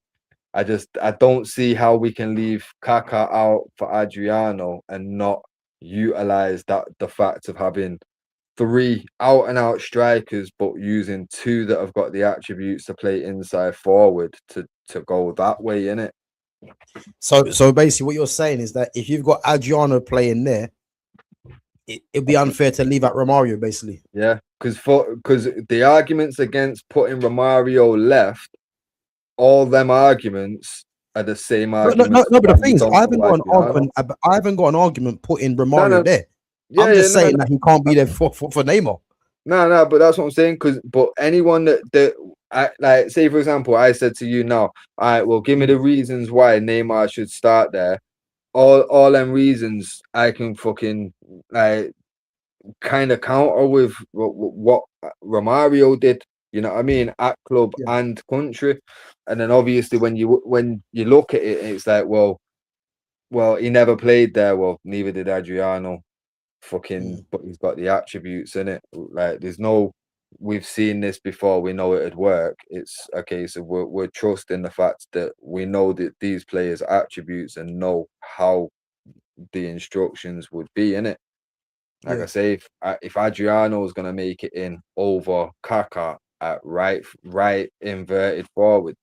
I don't see how we can leave Kaká out for Adriano and not utilize the fact of having three out and out strikers, but using two that have got the attributes to play inside forward to go that way in it. So basically, what you're saying is that if you've got Adriano playing there, it'd be unfair to leave out Romario, basically. Yeah, because the arguments against putting Romario left, all them arguments are the same arguments. No, but the thing is, I haven't got an argument putting Romario there. Yeah, I'm just saying that he can't be there for Neymar. No, but that's what I'm saying. But anyone that like, say for example, I said to you now, all right, well, give me the reasons why Neymar should start there. All them reasons I can fucking like kind of counter with what Romario did. You know what I mean? At club and country. And then obviously when you look at it, it's like, well, he never played there. Well, neither did Adriano. But he's got the attributes in it. Like, we've seen this before. We know it'd work. It's a case of we're trusting the fact that we know that these players' attributes and know how the instructions would be in it. Like Yeah. I say, if Adriano is gonna make it in over Kaká at right inverted forward,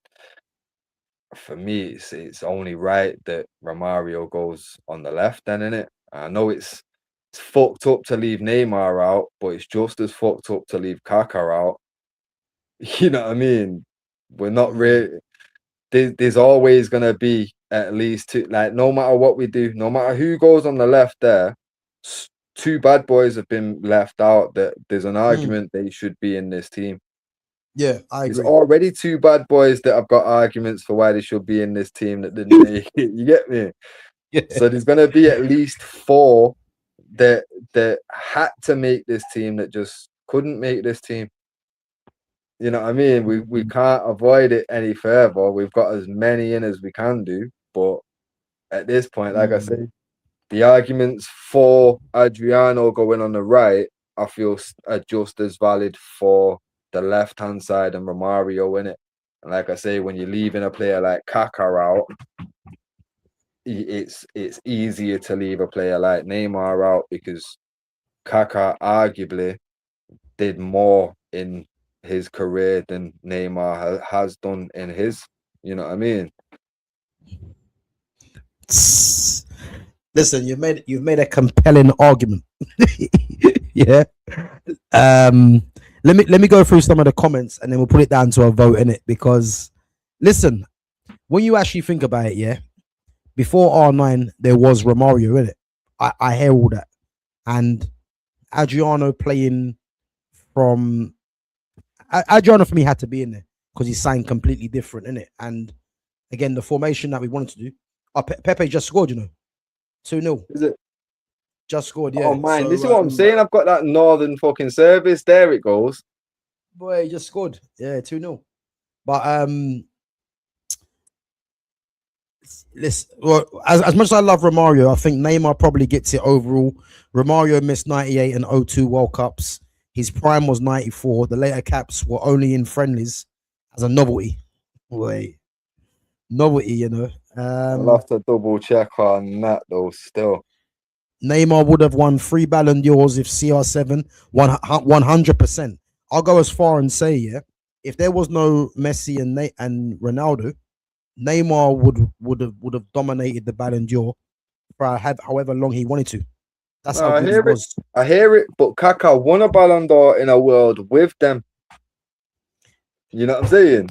for me, it's only right that Romario goes on the left. Then, innit? I know it's fucked up to leave Neymar out, but it's just as fucked up to leave Kaká out. You know what I mean? We're not really. There's always gonna be at least two. Like no matter what we do, no matter who goes on the left, two bad boys have been left out. That there's an argument they should be in this team. Yeah, I There's agree. already two bad boys that have got arguments for why they should be in this team that didn't make it. You get me? Yeah. So there's gonna be at least four that had to make this team that just couldn't make this team. You know what I mean? We can't avoid it any further. We've got as many in as we can do, but at this point, like I say, the arguments for Adriano going on the right, I feel are just as valid for the left-hand side and Romario in it. And like I say, when you're leaving a player like Kaká out, it's easier to leave a player like Neymar out because Kaká arguably did more in his career than Neymar has done in his. You know what I mean? Listen, you've made a compelling argument. Yeah. Let me go through some of the comments and then we'll put it down to a vote in it because listen, when you actually think about it, yeah, before R9 there was Romario in it. I hear all that. And Adriano playing from Adriano for me had to be in there because he signed completely different in it. And again, the formation that we wanted to do. Pepe just scored, 2-0. Is it? Just scored, yeah. Oh man, So, this is what I'm saying. I've got that northern fucking service. There it goes. Boy, he just scored. Yeah, 2-0. But listen, well, as much as I love Romario, I think Neymar probably gets it overall. Romario missed 98 and 02 World Cups. His prime was 94. The later caps were only in friendlies as a novelty. Wait, novelty, I'll have to double check on that though. Still, Neymar would have won 3 Ballon d'Ors if CR7 100%. I'll go as far and say, yeah, if there was no Messi and Ronaldo, Neymar would have dominated the Ballon d'Or for however long he wanted to. That's how good he was. I hear it, but Kaká won a Ballon d'Or in a world with them. You know what I'm saying?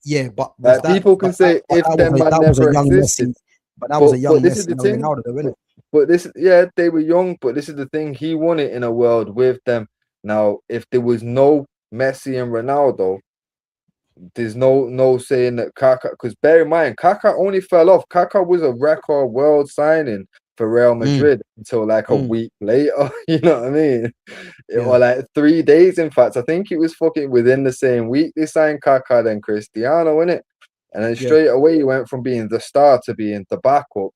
Yeah, but like people can say if them man never existed. But that was a young Messi and Ronaldo, though, isn't it? But this, yeah, they were young, but this is the thing. He won it in a world with them. Now, if there was no Messi and Ronaldo, there's no saying that Kaká, because bear in mind, Kaká only fell off. Kaká was a record world signing for Real Madrid until like a week later. You know what I mean? Or like 3 days. In fact, I think it was fucking within the same week they signed Kaká then Cristiano, innit? And then straight away he went from being the star to being the backup.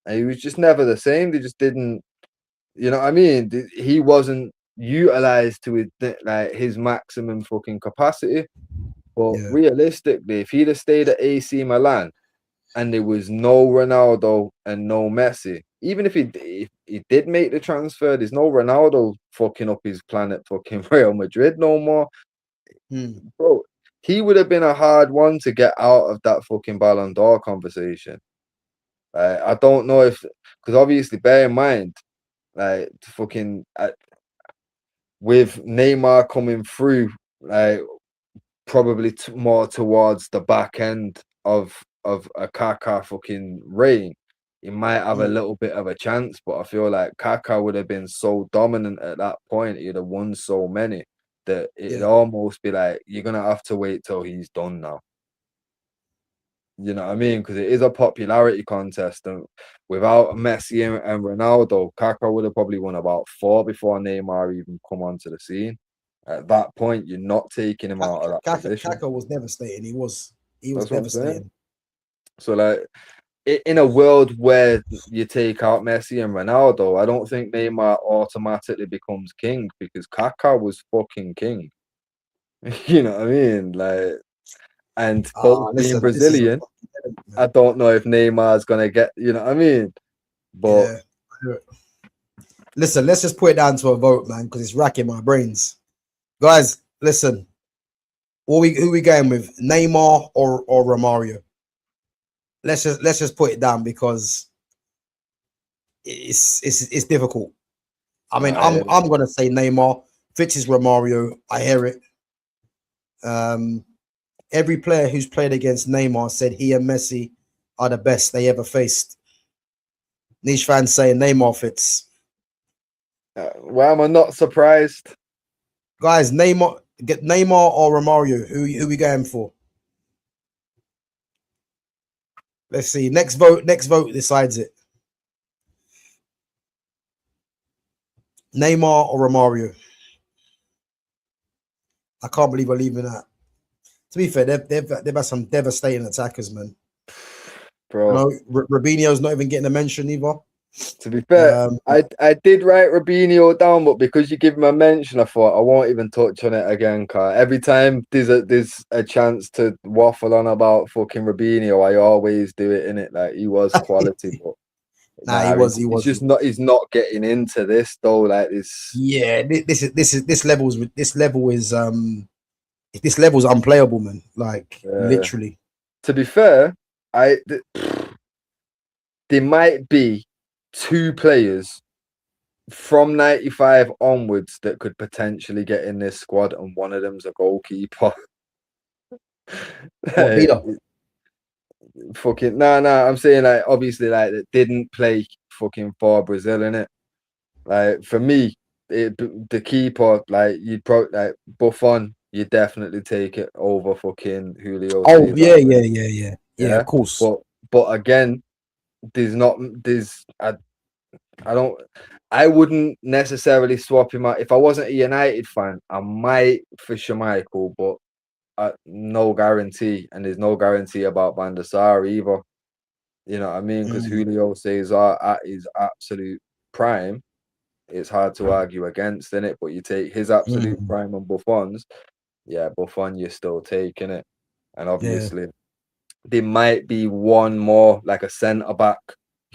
And he was just never the same. They just didn't, you know what I mean? He wasn't utilized to his maximum fucking capacity. But realistically, if he'd have stayed at AC Milan and there was no Ronaldo and no Messi, even if he did make the transfer, there's no Ronaldo fucking up his planet fucking Real Madrid no more. Bro, he would have been a hard one to get out of that fucking Ballon d'Or conversation. I don't know if, because obviously, bear in mind, like fucking with Neymar coming through, like probably more towards the back end of a Kaká fucking reign, he might have a little bit of a chance. But I feel like Kaká would have been so dominant at that point, he'd have won so many that it'd almost be like you're gonna have to wait till he's done now. You know what I mean? Because it is a popularity contest, and without Messi and Ronaldo, Kaká would have probably won about 4 before Neymar even come onto the scene. At that point, you're not taking him out of that position. Kaká was devastating. He was devastating. So, like, in a world where you take out Messi and Ronaldo, I don't think Neymar automatically becomes king because Kaká was fucking king. You know what I mean? Like. And both being Brazilian, I don't know if Neymar's gonna get, you know what I mean? But Listen, let's just put it down to a vote, man, because it's racking my brains. Guys, listen. Who we going with? Neymar or Romario? Let's just put it down because it's difficult. I mean, I'm gonna say Neymar. Fitz is Romario. I hear it. Every player who's played against Neymar said he and Messi are the best they ever faced. Niche fans saying Neymar Fitz. Why am I not surprised? Guys, Neymar or Romario. Who we going for? Let's see. Next vote decides it. Neymar or Romario? I can't believe we're leaving that. To be fair, they've had some devastating attackers, man. Bro, Robinho's not even getting a mention either. To be fair, I did write Robinho down, but because you give him a mention, I thought I won't even touch on it again. Cause every time there's a chance to waffle on about fucking Robinho, I always do it in it. Like he was quality, but he was. Just not. He's not getting into this though. Like this. Yeah, this level is unplayable, man. Like literally. To be fair, there might be 2 players from 95 onwards that could potentially get in this squad, and one of them's a goalkeeper. Fucking I'm saying like obviously like that didn't play fucking for Brazil, innit? Like for me, the keeper, like you'd probably like Buffon, you definitely take it over fucking Julio. Oh yeah, of course. But again, I wouldn't necessarily swap him out. If I wasn't a United fan, I might for Schmeichel, but no guarantee. And there's no guarantee about Van der Sar either. You know what I mean? Because Julio Cesar at his absolute prime, it's hard to argue against, innit? But you take his absolute prime and Buffon's, Buffon, you're still taking it. And obviously, there might be one more, like a centre back.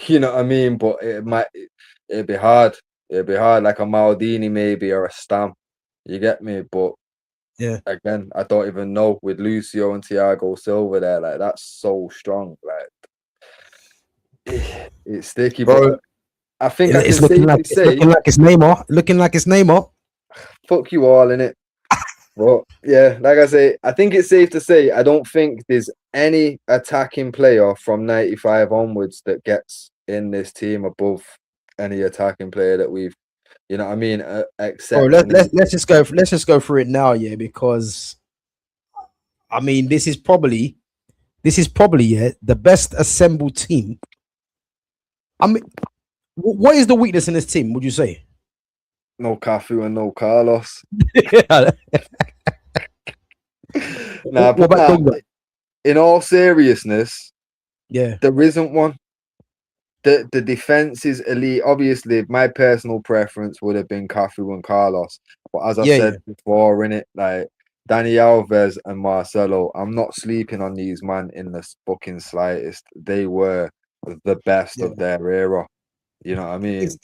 You know what I mean? But it'd be hard. It'd be hard, like a Maldini maybe or a Stam. You get me? But again, I don't even know with Lucio and Thiago Silva there. Like that's so strong. Like it's sticky, bro. But I think it's looking like it's Neymar. Looking like it's Neymar. Fuck you all, innit? But yeah, like I say, I think it's safe to say I don't think there's any attacking player from 95 onwards that gets in this team above any attacking player that we've, you know what I mean, except let's just go through it now, because I mean this is probably the best assembled team. I mean, what is the weakness in this team, would you say? No Cafu and no Carlos. In all seriousness, there isn't one. The defense is elite. Obviously, my personal preference would have been Cafu and Carlos, but as I said before, in it, like Dani Alves and Marcelo, I'm not sleeping on these man in the fucking slightest. They were the best of their era. You know what I mean? It's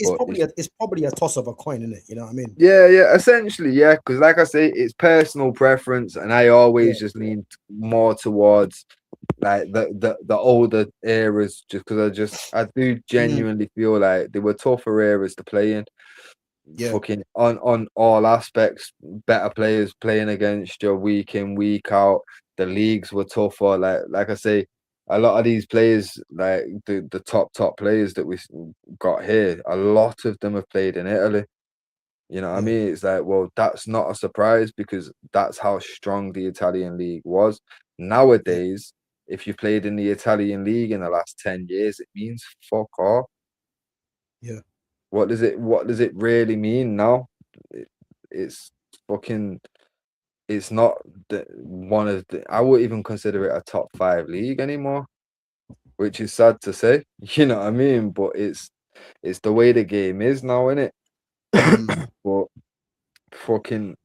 probably a toss of a coin, isn't it? You know what I mean? Yeah, essentially, yeah. Because like I say, it's personal preference, and I always just lean more towards like the older eras, just because I do genuinely feel like they were tougher eras to play in. Fucking on all aspects, better players playing against you week in, week out. The leagues were tougher. Like I say, a lot of these players, like the top players that we got here, a lot of them have played in Italy. You know what I mean? It's like, well, that's not a surprise because that's how strong the Italian league was. Nowadays, if you played in the Italian league in the last 10 years, it means fuck off. Yeah. What does it really mean now? It's fucking. It's not one of the. I wouldn't even consider it a top 5 league anymore, which is sad to say. You know what I mean? But it's the way the game is now, isn't it? But fucking,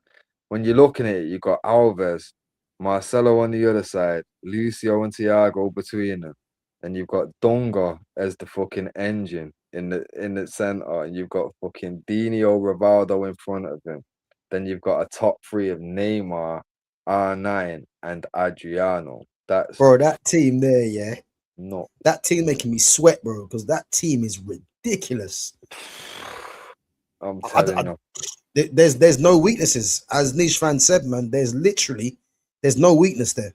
when you're looking at it, you got Alves, Marcelo on the other side, Lucio and Thiago between them, and you've got Dunga as the fucking engine. in the center, and you've got fucking Dino, Rivaldo in front of him. Then you've got a top three of Neymar, R9, and Adriano. That's Bro, that team there, yeah. not. That team making me sweat, bro, because that team is ridiculous. I'm telling you. There's no weaknesses. As Niche fan said, man, there's no weakness there.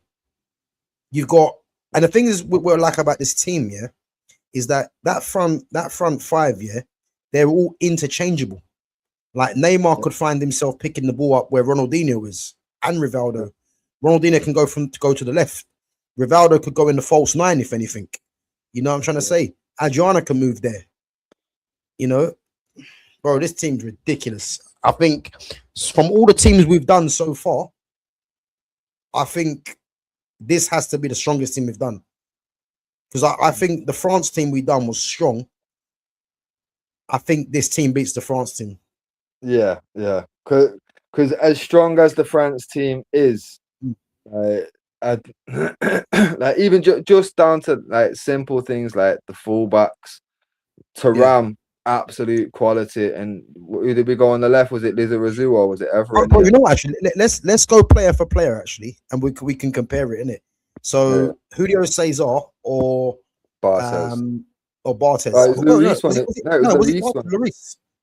You've got, and the thing is what I like about this team, yeah, is that front five, yeah, they're all interchangeable. Like Neymar could find himself picking the ball up where Ronaldinho is, and Rivaldo. Ronaldinho can go to the left. Rivaldo could go in the false nine, if anything. You know what I'm trying to say? Adriana can move there. You know, bro, this team's ridiculous. I think from all the teams we've done so far, I think this has to be the strongest team we've done. Because I think the France team we done was strong. I think this team beats the France team. Yeah. Because as strong as the France team is, like even just down to like simple things like the fullbacks, Thuram, absolute quality. And who did we go on the left? Was it Lizarazu or was it Everett? Oh, you know what, actually, let's go player for player actually, and we can compare it, innit? So Julio Cesar or Bartes. Or Bartes. Oh, it was Lloris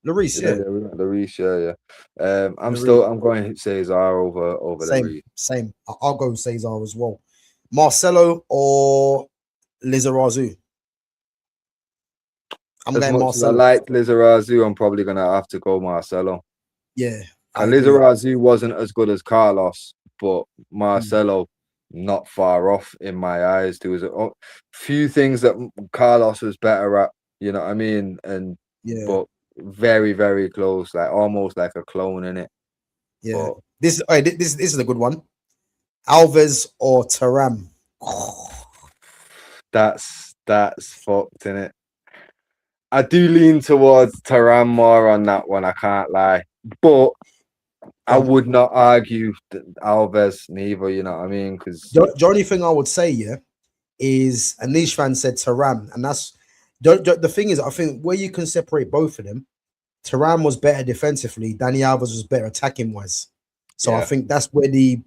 Lloris, yeah. Lloris, yeah. I'm going Cesar over Lloris. Same. I'll go Cesar as well. Marcelo or Lizarazu. I'm going Marcelo. I like Lizarazu. I'm probably gonna have to go Marcelo. Yeah. Lizarazu wasn't as good as Carlos, but Marcelo not far off in my eyes. There was a few things that Carlos was better at, you know what I mean? And but very, very close, like almost like a clone in it. Yeah. But this is a good one. Alves or Thuram. That's fucked, in it. I do lean towards Thuram more on that one, I can't lie. But I would not argue Alves neither, you know what I mean? Because the only thing I would say, yeah, is a niche fan said Thuram, and that's the thing is, I think where you can separate both of them, Thuram was better defensively, Dani Alves was better attacking wise. So I think that's where the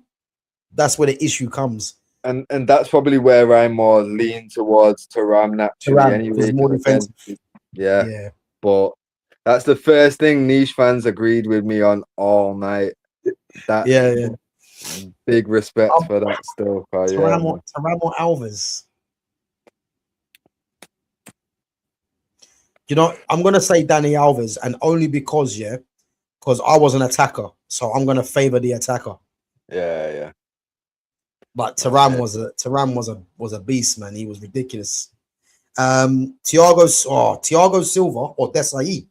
issue comes. And that's probably where I more lean towards Thuram naturally anyway. More defensive. Yeah. But that's the first thing niche fans agreed with me on all night. Big respect for that still. Thuram or Alves. You know, I'm gonna say Dani Alves, and only because I was an attacker, so I'm gonna favor the attacker. Yeah. But Thuram was a beast, man. He was ridiculous. Thiago Silva or Desai.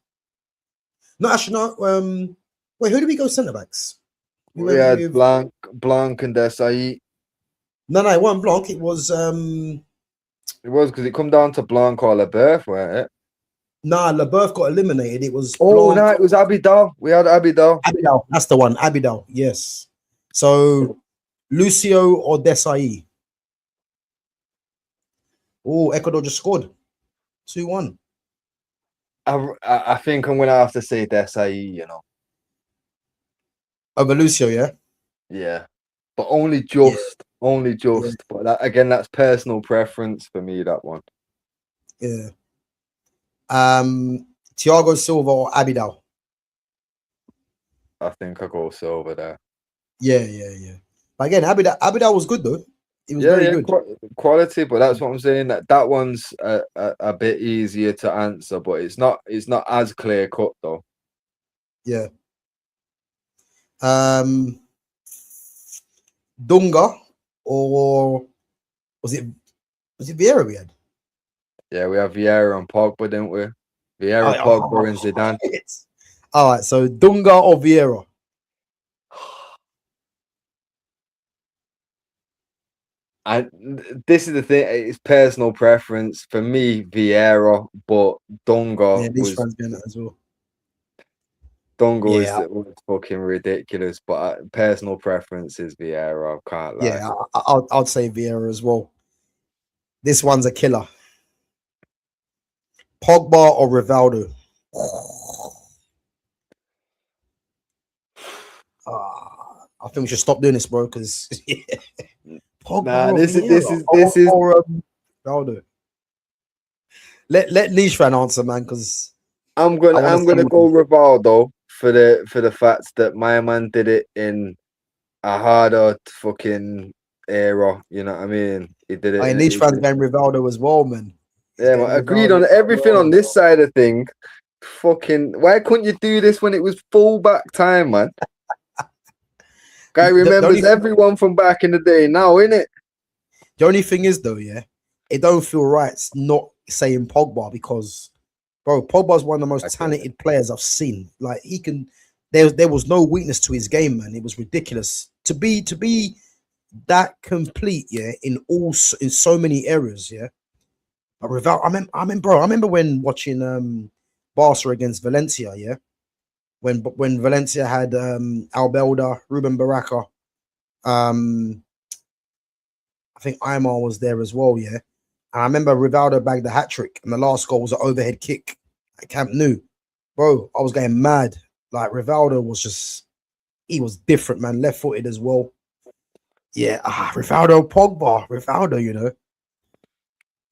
No, actually, no. Wait, who did we go centre backs? We had Blanc and Desai. No, it wasn't Blanc. It was It was because it come down to Blanc or Leboeuf, weren't it? Nah, Leboeuf got eliminated. It was it was Abidal. We had Abidal. Abidal, that's the one. Abidal, yes. So Lucio or Desai. Oh, Ecuador just scored 2-1. I think I'm gonna have to say Desai, you know. Over Lucio, yeah? Yeah. But only just. Yeah. But that's personal preference for me, that one. Yeah. Thiago Silva or Abidal? I think I go Silva there. Yeah. But again, Abidal was good though. It was very good. Quality, but that's what I'm saying. That one's a bit easier to answer, but it's not as clear cut though. Yeah. Dunga or was it Vieira we had? Yeah, we have Vieira and Pogba, didn't we? Vieira, Pogba, and Zidane. All right, so Dunga or Vieira? This is the thing, it's personal preference. For me, Vieira, but Dunga as well. Dunga was fucking ridiculous, but personal preference is Vieira. I can't lie. Yeah, I'd say Vieira as well. This one's a killer. Pogba or Rivaldo? I think we should stop doing this, bro. Because Pogba Nah, or this is this Vieira is this is. or Rivaldo. Let Niche fan answer, man, because I want to I'm see. gonna go Rivaldo for the fact that my man did it in a harder fucking era. You know what I mean? He did it. I Niche fans going Rivaldo as well, man. He's Yeah, going man. Agreed Rivaldo on as everything on well. this side of thing. Fucking, why couldn't you do this when it was full back time, man? Guy The remembers everyone from back in the day now, innit? the only thing is though, yeah, it don't feel right not saying Pogba because, bro, Pogba's one of the most Okay. talented players I've seen. Like he can, there was no weakness to his game, man. It was ridiculous to be that complete, yeah, in so many areas, yeah. But without, I remember when watching Barca against Valencia, yeah, when Valencia had Albelda, Ruben Baraka, um, I think Aymar was there as well, yeah. And I remember Rivaldo bagged the hat trick, and the last goal was an overhead kick at Camp Nou. Bro, I was getting mad. Like Rivaldo was just, he was different, man. Left footed as well. Yeah, Rivaldo, Pogba, Rivaldo, you know,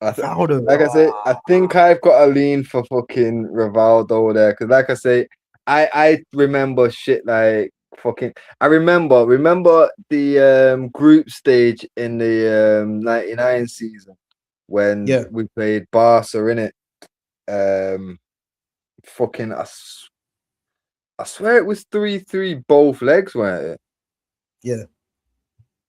Rivaldo. Like I say, I think I've got a lean for fucking Rivaldo there because, like I say, I remember shit like fucking. I remember the group stage in the '99 season when Yeah, we played Barca in it. Fucking, I swear it was 3-3 both legs, weren't it? yeah,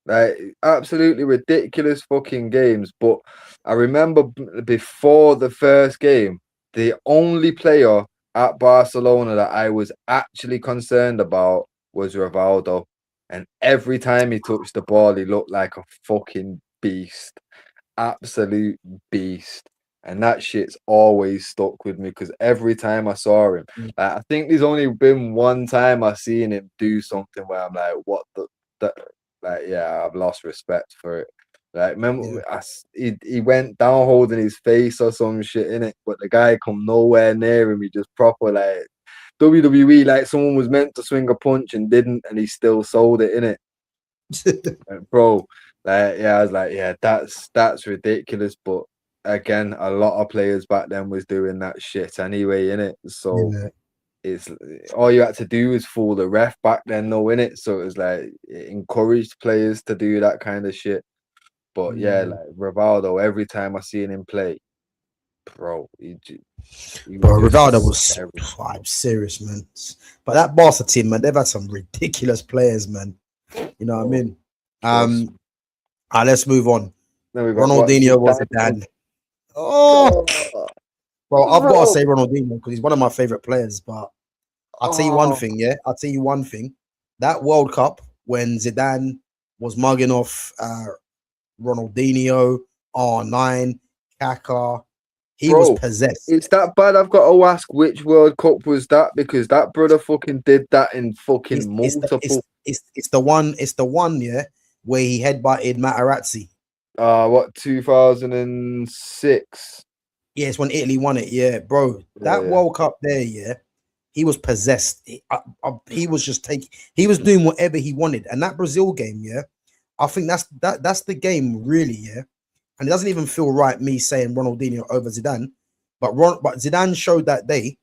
Like absolutely ridiculous fucking games. But I remember before the first game, the only player at Barcelona that I was actually concerned about was Rivaldo. And every time he touched the ball, he looked like a fucking beast. Absolute beast. And that shit's always stuck with me because every time I saw him, mm, like, I think there's only been one time I've seen him do something where I'm like, what the like, yeah, I've lost respect for it. Like, yeah. remember, he went down holding his face or some shit in it, but the guy come nowhere near him. He just proper like WWE, like someone was meant to swing a punch and didn't, and he still sold it in it, bro. Like, yeah, I was like, yeah, that's ridiculous. But again, a lot of players back then was doing that shit anyway, in it. So Yeah. it's all you had to do was fool the ref back then, though, in it. So it was like it encouraged players to do that kind of shit. But yeah, Mm. like Rivaldo, every time I seen him play, bro, he was Bro, Rivaldo just was, scary. I'm serious, man. But that Barca team, man, they've had some ridiculous players, man. You know what I Bro, mean? trust. Let's move on. Then we got what Ronaldinho was a Zidane. dad. Oh, Oh, bro, I've got to bro, say Ronaldinho because he's one of my favorite players. But I'll tell you one oh, thing, yeah. I'll tell you one thing. That World Cup when Zidane was mugging off Ronaldinho, R9, Kaká, he was bro. possessed. It's that bad. I've got to ask which World Cup was that because that brother fucking did that in fucking multiple. It's the one, yeah, where he headbutted Materazzi. What 2006? Yeah, it's when Italy won it. Yeah, bro, Yeah, that yeah. World Cup there, yeah, he was possessed. He was just taking. He was doing whatever he wanted, and that Brazil game, yeah, I think that's the game, really, yeah. And it doesn't even feel right me saying Ronaldinho over Zidane, but Zidane showed that day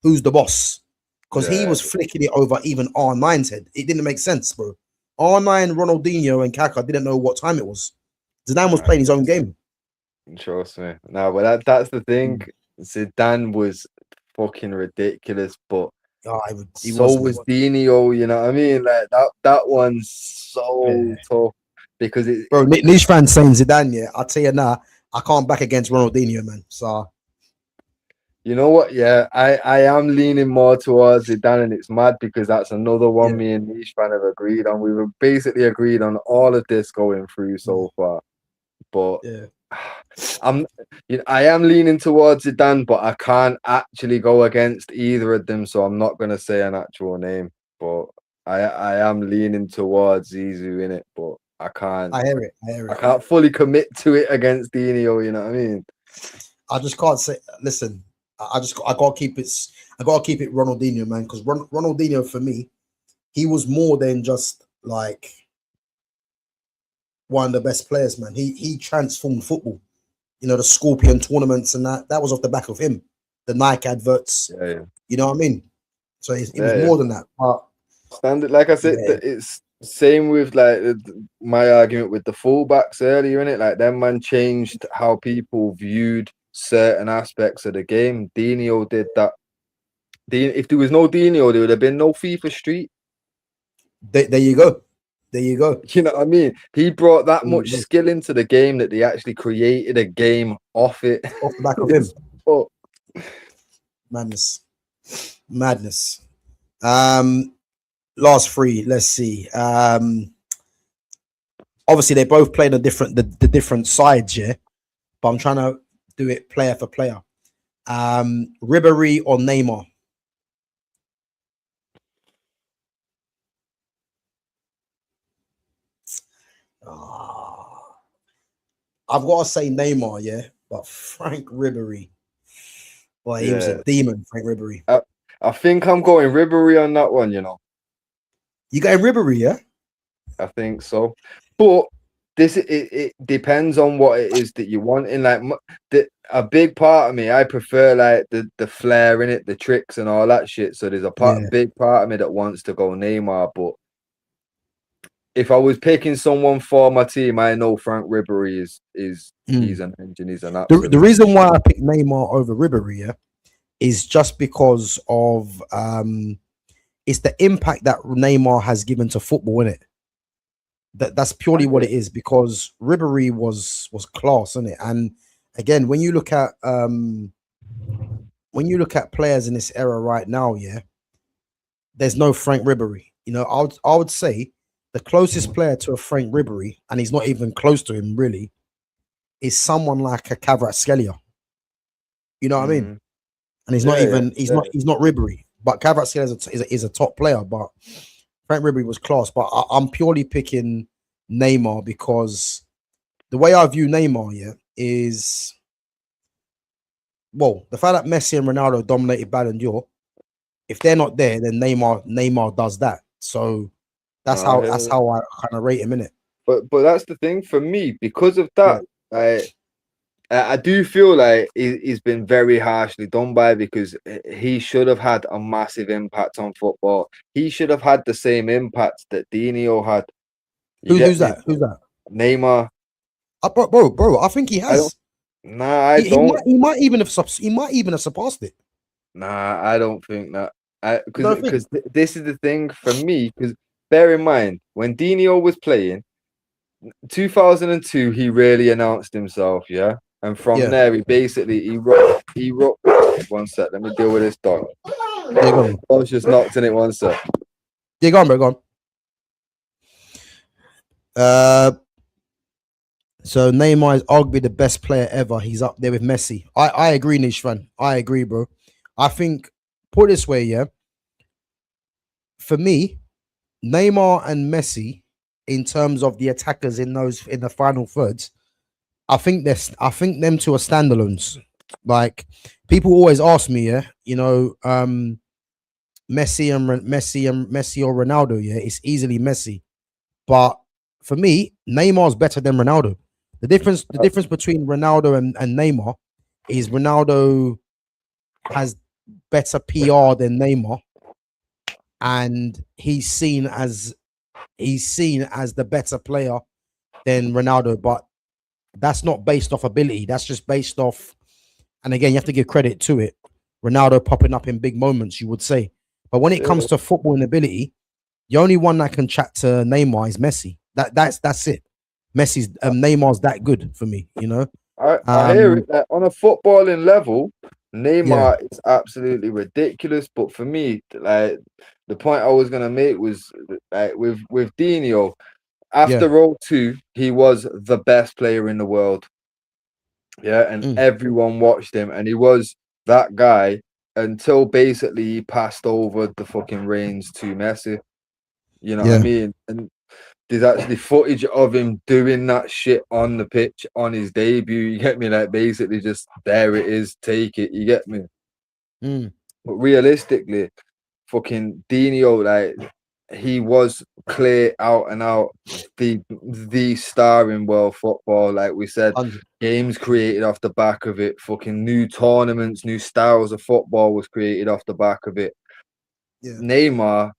who's the boss because he Yeah, was flicking it over even R9's head. It didn't make sense, bro. R9, Ronaldinho, and Kaká didn't know what time it was. Zidane was nah, playing his own game. trust me. No, but that's the thing. Mm. Zidane was fucking ridiculous, but Oh, he so was, man. was Dino. You know what I mean? Like that one's so Yeah. tough because it. Bro, Niche fan saying Zidane, yeah. I'll tell you now, I can't back against Ronaldinho, man. So You know what? Yeah, I am leaning more towards Zidane, and it's mad because that's another one yeah, me and Niche fan have agreed on. We were basically agreed on all of this going through yeah, so far, but yeah. I'm, I am leaning towards Zidane, but I can't actually go against either of them, so I'm not gonna say an actual name, but I am leaning towards Zizou in it, but I can't I hear it. I hear I it. can't fully commit to it against Dino. You know what I mean? I just can't say. Listen, I gotta keep it. I gotta keep it Ronaldinho, man, because Ronaldinho for me, he was more than just like one of the best players, man. He transformed football. You know, the Scorpion tournaments and that was off the back of him. The Nike adverts. Yeah, yeah. You know what I mean? So it was Yeah, more than that. But standard, like I said, yeah, it's same with like my argument with the fullbacks earlier in it. Like them man changed how people viewed certain aspects of the game. Dino did that. If there was no Dino, there would have been no FIFA Street. there you go. There you go. You know what I mean? He brought that There you much go. skill into the game that they actually created a game off it. Off the back of him. Oh, Madness. Madness. Last three, let's see. Obviously they both play the different sides, yeah. But I'm trying to do it player for player. Ribéry or Neymar? I've got to say Neymar, yeah. But Frank Ribéry, well, he was a demon, Frank Ribéry. I think I'm going Ribéry on that one, you know. You got Ribéry, yeah? I think so. But it depends on what it is that you want. In like a big part of me, I prefer like the flair in it, the tricks and all that shit. So there's a big part of me that wants to go Neymar. But if I was picking someone for my team, I know Frank Ribéry is he's an engine. He's an absolute. The reason why I picked Neymar over Ribéry, yeah, is just because of it's the impact that Neymar has given to football, in it. That's purely what it is, because Ribéry was class, isn't it? And again, when you look at players in this era right now, yeah, there's no Frank Ribéry. You know, I would say the closest player to a Frank Ribéry, and he's not even close to him really, is someone like a Kvaratskhelia. You know what I mean? And he's not Ribéry, but Kvaratskhelia is a top player, but Frank Ribéry was class. But I'm purely picking Neymar because the way I view Neymar, yeah, is, well, the fact that Messi and Ronaldo dominated Ballon d'Or, if they're not there, then Neymar does that. So that's how I kind of rate him, in it. But that's the thing for me, because of that. Yeah. I do feel like he's been very harshly done by, because he should have had a massive impact on football. He should have had the same impact that Dino had. Who's that? Who's that? Neymar. Bro, I think he has. I don't. He might even have surpassed it. Nah, I don't think that. Because this is the thing for me. Because bear in mind, when Dino was playing, 2002, he really announced himself, yeah. And from there, he rocked. One sec, let me deal with this dog. I was just knocked in it. One sec. Yeah, go on, bro. Go on. So Neymar is arguably the best player ever. He's up there with Messi. I agree, Nishvan. I agree, bro. I think, put it this way, yeah. For me, Neymar and Messi, in terms of the attackers in the final thirds, I think them two are standalones. Like, people always ask me, yeah, you know, Messi or Ronaldo, yeah, it's easily Messi. But for me, Neymar's better than Ronaldo. The difference between Ronaldo and Neymar is Ronaldo has better PR than Neymar, and he's seen as the better player than Ronaldo. But that's not based off ability. That's just based off, and again, you have to give credit to it, Ronaldo popping up in big moments, you would say. But when it comes to football and ability, the only one that can chat to Neymar is Messi. That's it. Neymar's that good for me, you know. I hear it. On a footballing level, Neymar is absolutely ridiculous. But for me, like, the point I was gonna make was, like, with Dino, after 2002, he was the best player in the world. Yeah, and everyone watched him, and he was that guy until basically he passed over the fucking reins to Messi. You know what I mean? And there's actually footage of him doing that shit on the pitch on his debut. You get me? Like basically just there it is, take it. You get me? Mm. But realistically, fucking Dino, like he was clear out and out the star in world football. Like we said, 100. games created off the back of it. Fucking new tournaments, new styles of football was created off the back of it. Yeah. Neymar,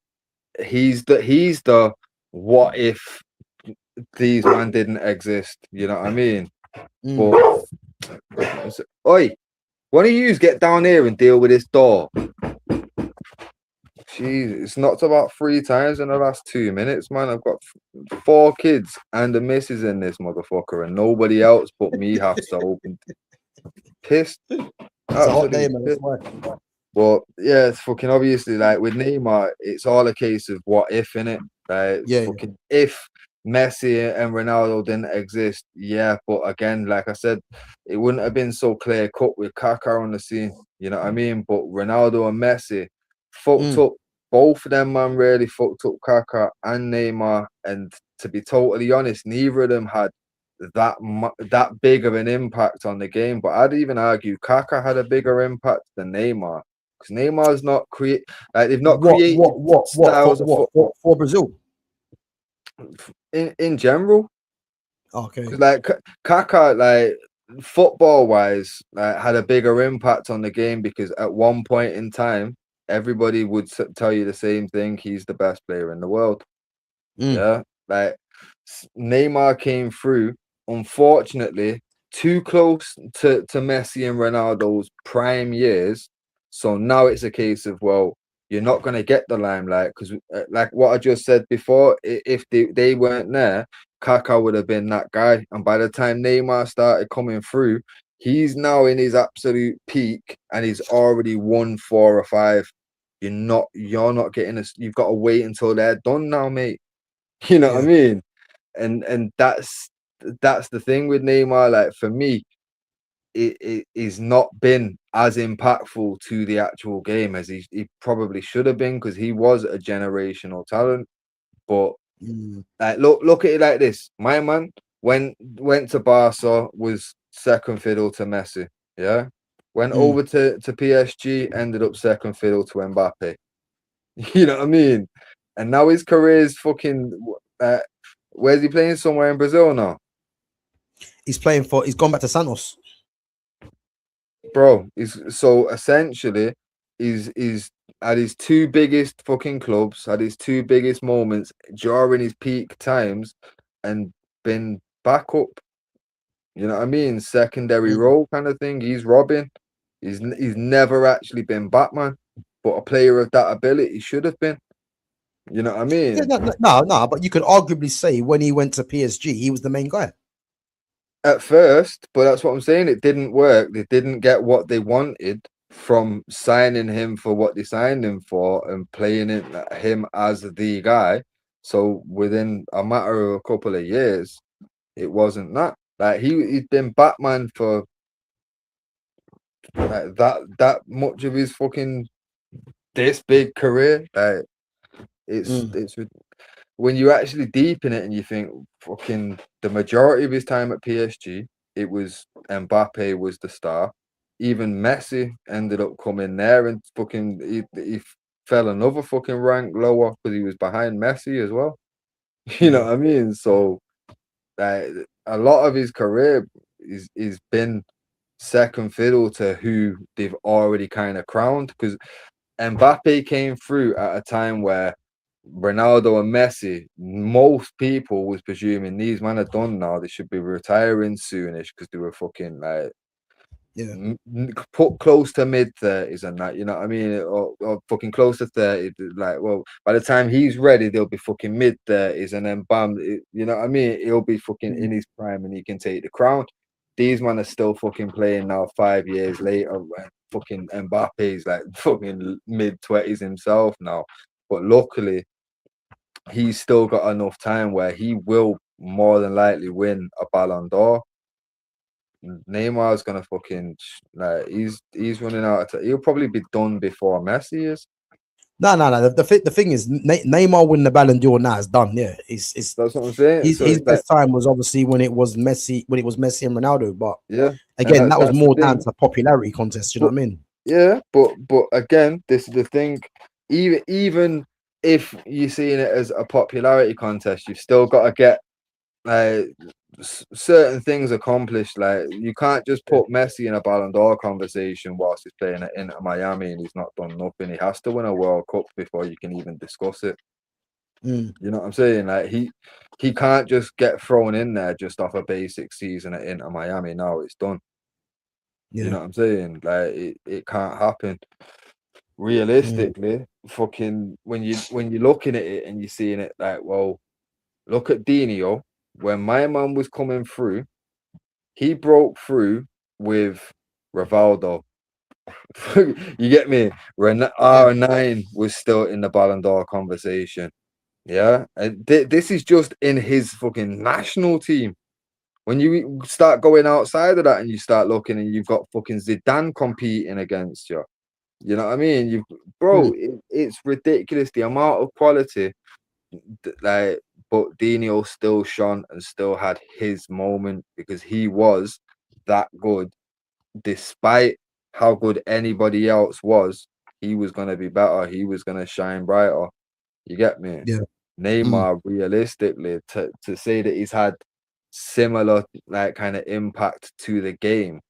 he's the what if these man didn't exist? You know what I mean? Mm. But oi, why don't you get down here and deal with this door? Jeez, it's knocked about 3 times in the last 2 minutes, man. I've got 4 kids and a missus in this motherfucker, and nobody else but me has to open. Pissed. It's a hot day, Absolutely man. pissed. That's why. But yeah, it's fucking obviously like with Neymar, it's all a case of what if in it. Like Yeah. fucking if Messi and Ronaldo didn't exist, yeah. But again, like I said, it wouldn't have been so clear cut with Kaká on the scene. You know what I mean? But Ronaldo and Messi fucked Mm. up. Both of them, man, really fucked up Kaká and Neymar. And to be totally honest, neither of them had that big of an impact on the game. But I'd even argue Kaká had a bigger impact than Neymar. Because Neymar's not they've not created styles of football for Brazil? in general. Okay. Because like Kaká, like football wise, had a bigger impact on the game because at one point in time, everybody would tell you the same thing. He's the best player in the world. Mm. Yeah, like Neymar came through, unfortunately, too close to Messi and Ronaldo's prime years. So now it's a case of, well, you're not going to get the limelight because, like what I just said before, if they weren't there, Kaká would have been that guy. And by the time Neymar started coming through, he's now in his absolute peak and he's already won 4 or 5. You're not getting this. You've got to wait until they're done now, mate. You know what I mean? And that's the thing with Neymar. Like for me, it is not been as impactful to the actual game as he probably should have been because he was a generational talent. But like look at it like this: my man went to Barca, was second fiddle to Messi. Yeah, went over to PSG, ended up second fiddle to Mbappe. You know what I mean? And now his career is fucking. Where's he playing? Somewhere in Brazil now. He's gone back to Santos. Bro, so essentially he's at his 2 biggest fucking clubs, at his 2 biggest moments during his peak times, and been back up. You know what I mean? Secondary role kind of thing. He's Robin. He's never actually been Batman, but a player of that ability should have been. You know what I mean? Yeah, no. But you could arguably say when he went to PSG, he was the main guy. At first, but that's what I'm saying. It didn't work. They didn't get what they wanted from signing him for what they signed him for and playing him as the guy. So within a matter of a couple of years, it wasn't that. Like he'd been Batman for like that much of his fucking this big career. Like it's when you actually deepen it and you think fucking the majority of his time at PSG, it was Mbappe was the star. Even Messi ended up coming there and fucking he fell another fucking rank lower because he was behind Messi as well. You know what I mean? So a lot of his career is been second fiddle to who they've already kind of crowned because Mbappe came through at a time where Ronaldo and Messi, most people was presuming these men are done now. They should be retiring soonish because they were fucking like put close to mid-30s and that, you know what I mean? Or fucking close to 30. Like, well, by the time he's ready, they'll be fucking mid-30s and then bam, you know what I mean? He'll be fucking in his prime and he can take the crown. These men are still fucking playing now 5 years later when fucking Mbappe's like fucking mid-20s himself now. But luckily, he's still got enough time where he will more than likely win a Ballon d'Or. Neymar's gonna fucking like he's running out of time. He'll probably be done before Messi is. No. The thing is, Neymar winning the Ballon d'Or now is done. Yeah, it's That's what I'm saying. So his it's like, best time was obviously when it was Messi and Ronaldo. But yeah, and again, that was that's the more down thing. to popularity contest. You know But what I mean? yeah, but again, this is the thing. Even if you're seeing it as a popularity contest, you've still got to get like certain things accomplished. Like you can't just put Messi in a Ballon d'Or conversation whilst he's playing at Inter Miami and he's not done nothing. He has to win a World Cup before you can even discuss it. Mm, You know what I'm saying? Like he can't just get thrown in there just off a basic season at Inter Miami. No, it's done. You yeah. know what I'm saying? Like it can't happen. Mm, Realistically, fucking when you're looking at it and you're seeing it like, well, look at Dino. When my man was coming through, he broke through with Rivaldo. You get me? When yeah. R9 was still in the Ballon d'Or conversation. Yeah. And this is just in his fucking national team. When you start going outside of that and you start looking and you've got fucking Zidane competing against you. You know what I mean? Mm, It's ridiculous the amount of quality. Like, but Dino still shone and still had his moment because he was that good. Despite how good anybody else was, he was gonna be better. He was gonna shine brighter. You get me? yeah. Mm, Neymar, realistically, to say that he's had similar like kind of impact to the game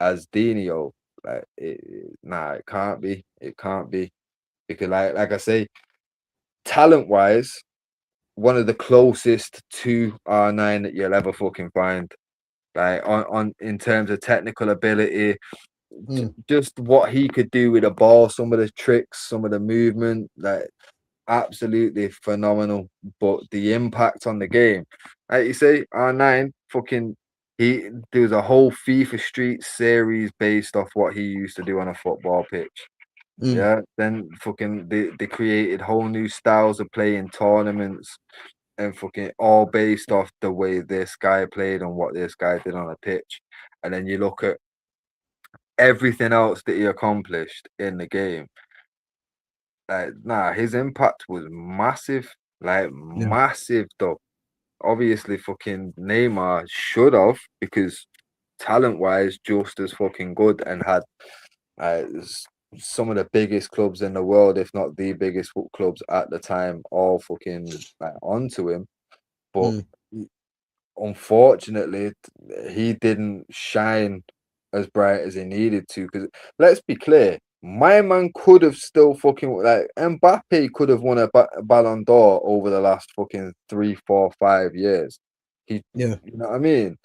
as Dino, like nah, it can't be. It can't be because like I say, talent wise, one of the closest to R9 that you'll ever fucking find. Like on in terms of technical ability, mm, just what he could do with the ball, some of the tricks, some of the movement, like absolutely phenomenal. But the impact on the game, like you say, R9 fucking there was a whole FIFA Street series based off what he used to do on a football pitch. mm, Yeah, then fucking they created whole new styles of play in tournaments and fucking all based off the way this guy played and what this guy did on a pitch. And then you look at everything else that he accomplished in the game. Like, nah, his impact was massive, like yeah. massive though. Obviously, fucking Neymar should have because talent wise, just as fucking good and had some of the biggest clubs in the world, if not the biggest clubs at the time, all fucking like onto him. But Mm, unfortunately, he didn't shine as bright as he needed to. Because let's be clear, my man could have still fucking like Mbappe could have won a Ballon d'Or over the last fucking 3, 4, 5 years. yeah. You know what I mean?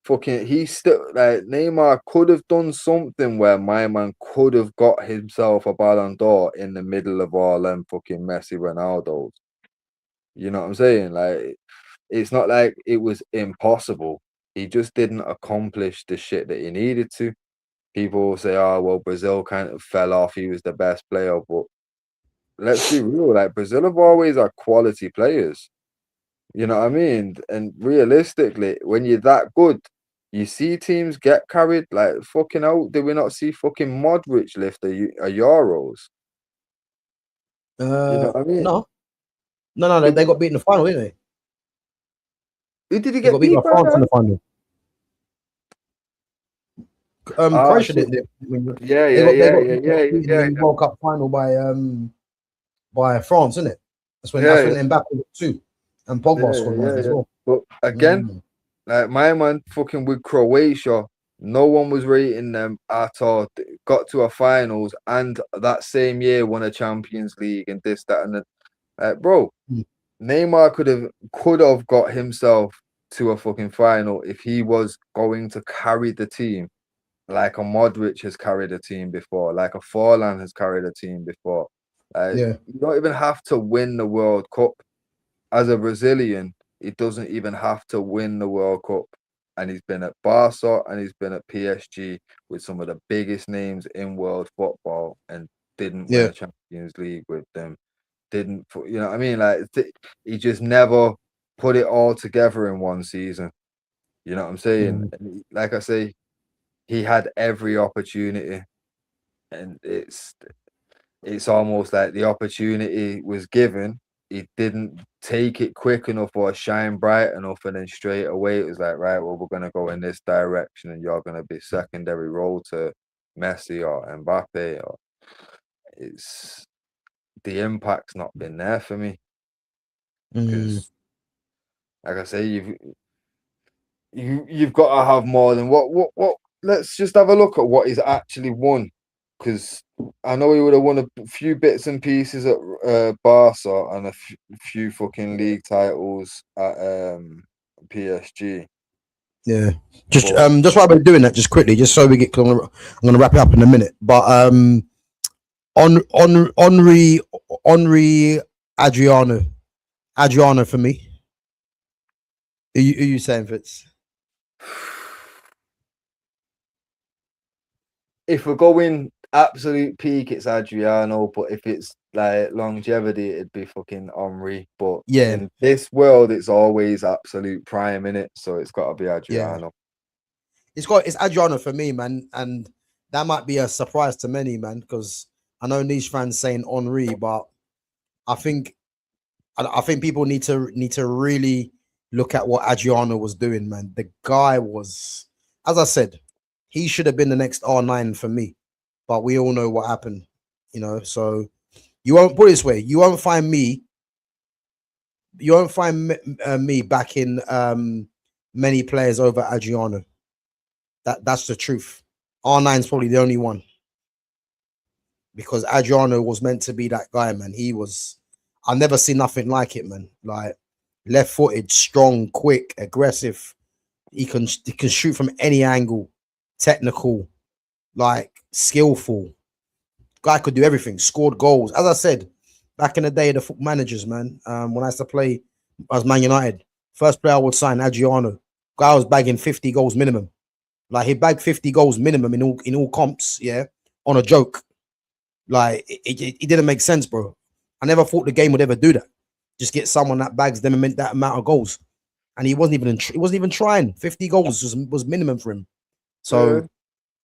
Fucking, he still like Neymar could have done something where my man could have got himself a Ballon d'Or in the middle of all them fucking Messi Ronaldos. You know what I'm saying? Like, it's not like it was impossible. He just didn't accomplish the shit that he needed to. People will say, oh, well, Brazil kind of fell off. He was the best player. But let's be real, like, Brazil have always had quality players. You know what I mean? And realistically, when you're that good, you see teams get carried. Like, fucking out. Did we not see fucking Modric lift a Euros? You know what I mean? No, no. They, Did we they got not? beat in the final, didn't they? Who did he They got get beat by beat by France in that? the final. Ah, Croatia shit. didn't. Yeah, They yeah, got they yeah, got yeah, they yeah, got beaten yeah, in the World Cup final by France, isn't it? That's yeah, when yeah. Mbappe got two, and Yeah, Pogba yeah, scored one yeah, as yeah. well. But again, Mm, like my man fucking with Croatia, no one was rating them at all. Got to a finals and that same year won a Champions League and this, that, and that. Like, bro, mm, Neymar could have got himself to a fucking final if he was going to carry the team like a Modric has carried a team before, like a Forlan has carried a team before. yeah, You don't even have to win the World Cup as a Brazilian, he doesn't even have to win the World Cup. And he's been at Barca and he's been at PSG with some of the biggest names in world football and didn't win yeah. a Champions League with them. You know what I mean? Like, he just never put it all together in one season. You know what I'm saying? Mm, And like I say, he had every opportunity. And it's almost like the opportunity was given. He didn't take it quick enough or shine bright enough, and then straight away it was like, right, well, we're gonna go in this direction, and you're gonna be secondary role to Messi or Mbappe. Or it's the impact's not been there for me because, like I say, you've got to have more than what. Let's just have a look at what he's actually won, because I know he would have won a few bits and pieces at Barca and a few fucking league titles at PSG. Yeah, just But just while we're doing that, just quickly, just so we get. I'm gonna wrap it up in a minute, but Henri, Adriano for me. Who you saying, Fitz? if we're going absolute peak, it's Adriano. But if it's like longevity, it'd be fucking Henri. But Yeah, in this world, it's always absolute prime in it, so it's got to be yeah. Adriano. It's Adriano for me, man, and that might be a surprise to many, man, because I know niche fans saying Henri, but I think people need to really look at what Adriano was doing, man. The guy was, as I said, he should have been the next R9 for me, but we all know what happened, you know. So you won't put it this way, you won't find me backing many players over Adriano. That's the truth. R9 is probably the only one, because Adriano was meant to be that guy, man. He was. I've never seen nothing like it, man. Like left-footed, strong, quick, aggressive. He can shoot from any angle, technical, like skillful. Guy could do everything. Scored goals. As I said, back in the day, the football managers, man. When I used to play as Man United, first player I would sign, Adriano. Guy was bagging 50 goals minimum. Like he bagged 50 goals minimum in all comps, yeah, on a joke. Like it didn't make sense, bro. I never thought the game would ever do that. Just get someone that bags them and that amount of goals, and he wasn't even trying. 50 goals was minimum for him. So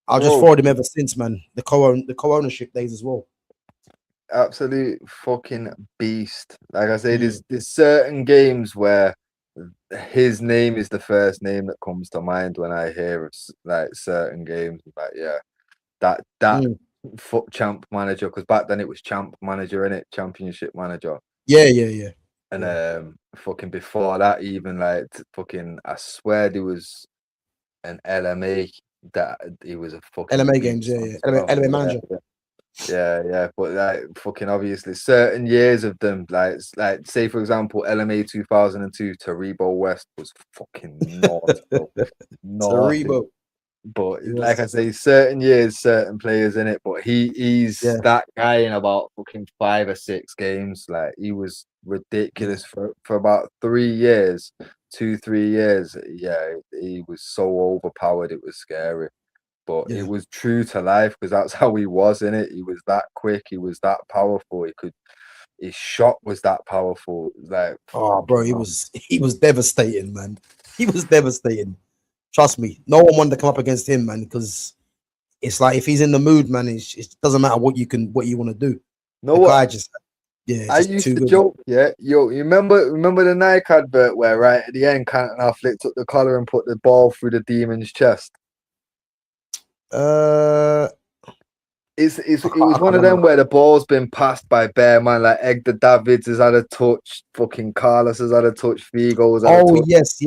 I just followed him ever since, man. The co-ownership days as well. Absolute fucking beast. Like I say, there's certain games where his name is the first name that comes to mind when I hear of like certain games. Like, yeah, that foot champ manager, because back then it was champ manager, in it, championship manager. Yeah. And fucking before that, even like fucking, I swear there was an LMA that he was a fucking LMA games, yeah. LMA manager. Yeah, but like fucking obviously certain years of them, like say for example LMA 2002, Taribo West was fucking naughty, naughty. Taribo. But like I say, certain years, certain players in it, but he's that guy in about fucking 5 or 6 games. Like he was ridiculous for about 3 years, 2-3 years. Yeah, he was so overpowered, it was scary. But it was true to life, because that's how he was in it. He was that quick, he was that powerful. His shot was that powerful. Like, oh, bro, he was devastating, man. He was devastating. Trust me, no one wanted to come up against him, man, because it's like if he's in the mood, man, it doesn't matter what you want to do. No, the what? Guy just, I used to joke, yo, you remember the Nike advert where right at the end, Cantona flicked up the collar and put the ball through the demon's chest? It was one of them where the ball's been passed by bare man, like Edgar Davids has had a touch, fucking Carlos has had a touch, Figo's had a touch. Yes.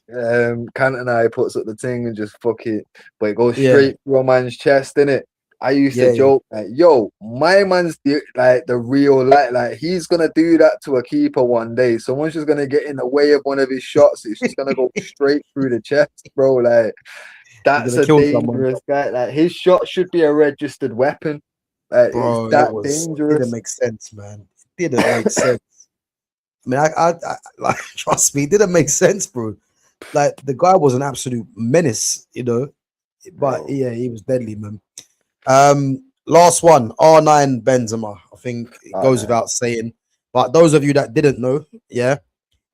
Cantona puts up the thing and just fuck it, but it goes straight through a man's chest, innit? I used to joke like, yo, my man's the real like he's gonna do that to a keeper one day. Someone's just gonna get in the way of one of his shots. It's just gonna go straight through the chest, bro. Like, that's a dangerous guy. Like, his shot should be a registered weapon. Like, bro, it's that dangerous. It didn't make sense, man. It didn't make sense. I mean, I like, trust me, it didn't make sense, bro. Like, the guy was an absolute menace, you know. But yeah, he was deadly, man. Last one, R9 Benzema. I think it goes without saying. But those of you that didn't know,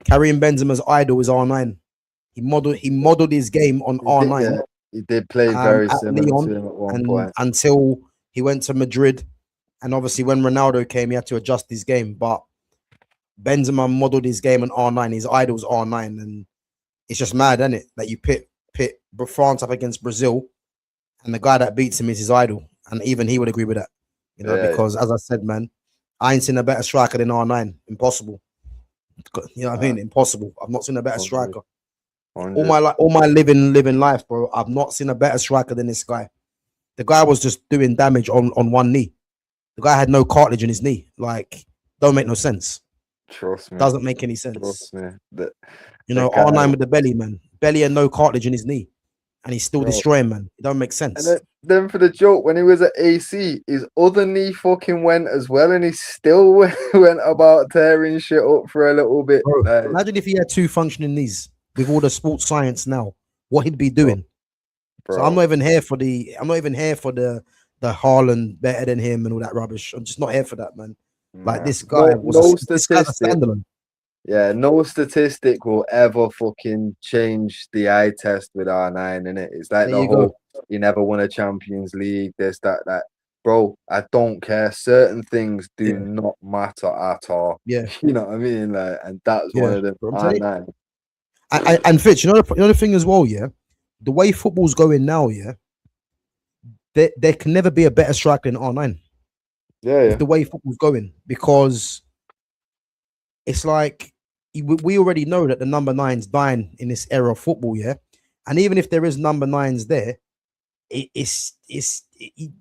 Karim Benzema's idol is R9. He modeled his game on R9. He did play very similar to him at one point until he went to Madrid, And obviously, when Ronaldo came, he had to adjust his game. But Benzema modeled his game on R9. His idol's R9, and it's just mad, isn't it? That you pit France up against Brazil, and the guy that beats him is his idol, and even he would agree with that. You know, because as I said, man, I ain't seen a better striker than R9. Impossible. You know what I mean? Impossible. I've not seen a better striker. 100. All my living life, bro. I've not seen a better striker than this guy. The guy was just doing damage on one knee. The guy had no cartilage in his knee. Like, don't make no sense. Trust me. Doesn't make any sense. Trust me. You know, R9 with the belly, man. Belly and no cartilage in his knee. And he's still destroying, man. It don't make sense. And then for the joke, when he was at AC, his other knee fucking went as well, and he still went about tearing shit up for a little bit. Bro, like, imagine if he had 2 functioning knees with all the sports science now, what he'd be doing. bro. So I'm not even here for the Haaland better than him and all that rubbish. I'm just not here for that, man. Like, this guy this guy's a standalone. Yeah, no statistic will ever fucking change the eye test with R9, innit? It's like There the you whole go. you never won a Champions League, this, that. Bro, I don't care. Certain things do not matter at all. Yeah. You know what I mean? Like, and that's one of them. Bro, I'm telling you. R9. And Fitz, you know the thing as well, yeah. The way football's going now, yeah, there can never be a better striker than R9. Yeah. The way football's going, because it's like we already know that the number 9's dying in this era of football, yeah. And even if there is number 9's there, they're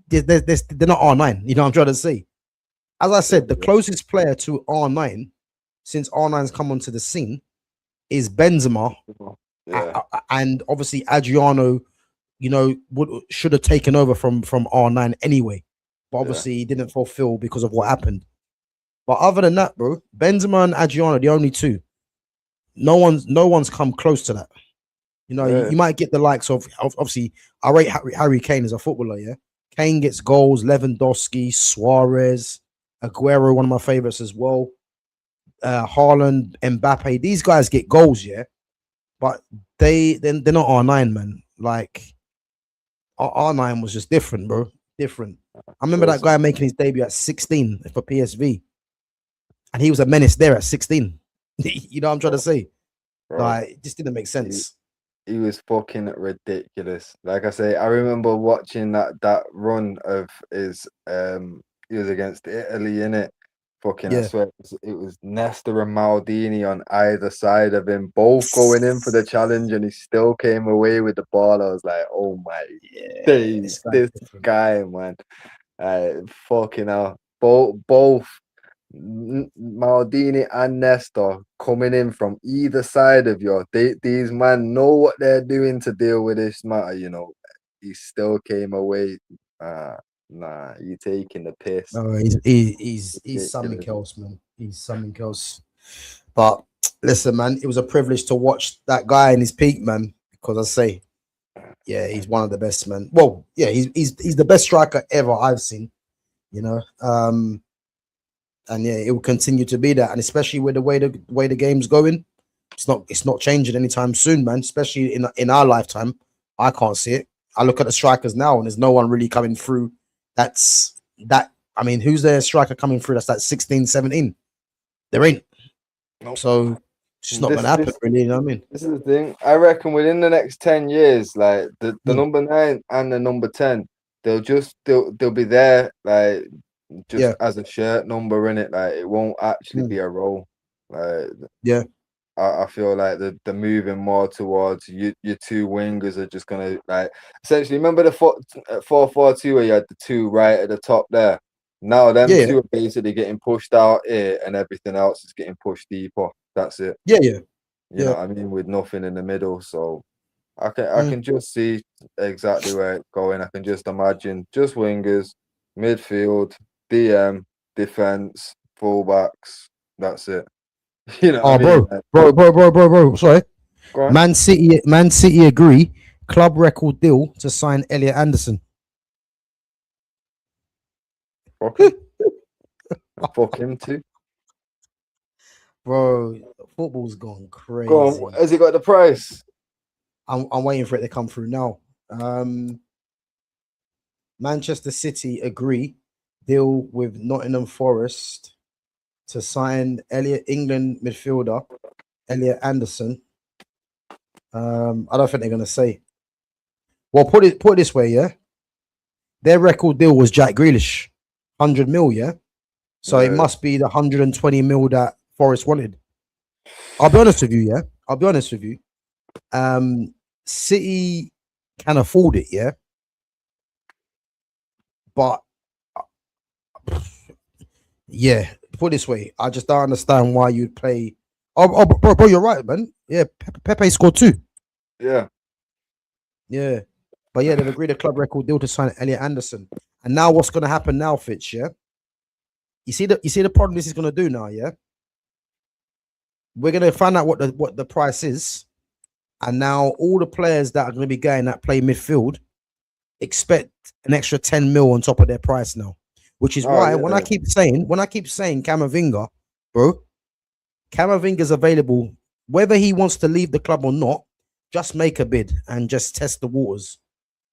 not R9. You know what I'm trying to say? As I said, the closest player to R9 since R9's come onto the scene is Benzema. Yeah. And obviously Adriano, you know, should have taken over from R9 anyway, but obviously he didn't fulfill because of what happened. But other than that, bro, Benzema and Adriano are the only two. No one's come close to that. You know, you might get the likes of obviously I rate Harry Kane as a footballer. Yeah, Kane gets goals. Lewandowski, Suarez, Aguero, one of my favorites as well. Haaland, Mbappe, these guys get goals. Yeah, but they're not R9, man. Like R9 was just different, bro. Different. I remember that guy making his debut at 16 for PSV, and he was a menace there at 16. You know what I'm trying to say? Bro, like, it just didn't make sense. He was fucking ridiculous. Like I say, I remember watching that run of his he was against Italy in it. Fucking I swear it was Nesta and Maldini on either side of him, both going in for the challenge, and he still came away with the ball. I was like, oh my days, this guy, man. Fucking hell. Both Maldini and Nesta coming in from either side of you. These men know what they're doing to deal with this matter, you know. He still came away. Nah, you taking the piss. No, he's something else, man. He's something else. But listen, man, it was a privilege to watch that guy in his peak, man. Because I say, yeah, he's one of the best, man. Well, yeah, he's the best striker ever I've seen. You know, and yeah, it will continue to be that, and especially with the way the game's going, it's not changing anytime soon, man. Especially in our lifetime, I can't see it. I look at the strikers now, and there's no one really coming through. I mean, who's the striker coming through? That's that 16, 17. There ain't. Nope. So it's just not gonna happen, really. You know what I mean? This is the thing. I reckon within the next 10 years, like the number 9 and the number 10, they'll be there, like just as a shirt number in it. Like it won't actually be a role. Like I feel like they're moving more towards your 2 wingers are just gonna, like, essentially, remember the 4-4-2 where you had the 2 right at the top there. Now them 2 are basically getting pushed out here, and everything else is getting pushed deeper. That's it. You know what I mean, with nothing in the middle. So I can just see exactly where it's going. I can just imagine just wingers, midfield, DM, defense, fullbacks. That's it. You know, bro. Sorry, Man City agree. Club record deal to sign Elliott Anderson. Fuck him too, bro. Football's gone crazy. Go on, has he got the price? I'm waiting for it to come through now. Manchester City agree deal with Nottingham Forest to sign England midfielder Elliott Anderson. I don't think they're gonna say. Well, put it this way, yeah. Their record deal was Jack Grealish, 100 mil, yeah. So it must be the 120 mil that Forest wanted. I'll be honest with you, yeah. I'll be honest with you. City can afford it, yeah. But yeah, put it this way, I just don't understand why you'd play. Oh, bro, you're right, man. Yeah, Pepe scored 2. Yeah. But yeah, they've agreed a club record deal to sign Elliott Anderson. And now what's gonna happen now, Fitch? Yeah. You see the problem this is gonna do now, yeah? We're gonna find out what the price is. And now all the players that are gonna be going that play midfield expect an extra 10 mil on top of their price now. Which is why when I keep saying Camavinga, bro, Camavinga's available, whether he wants to leave the club or not, just make a bid and just test the waters.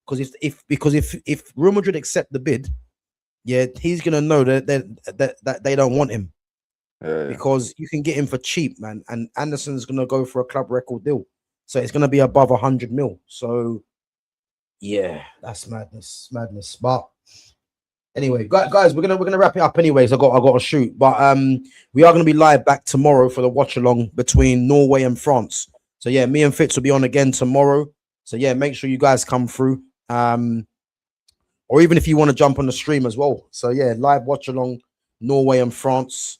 Because if Real Madrid accept the bid, yeah, he's gonna know that they don't want him. Because you can get him for cheap, man. And Anderson's gonna go for a club record deal. So it's gonna be above 100 mil. So yeah, that's madness. But anyway, guys, we're gonna wrap it up anyways. I got to shoot. But we are gonna be live back tomorrow for the watch along between Norway and France. So yeah, me and Fitz will be on again tomorrow. So yeah, make sure you guys come through. Or even if you want to jump on the stream as well. So yeah, live watch along Norway and France.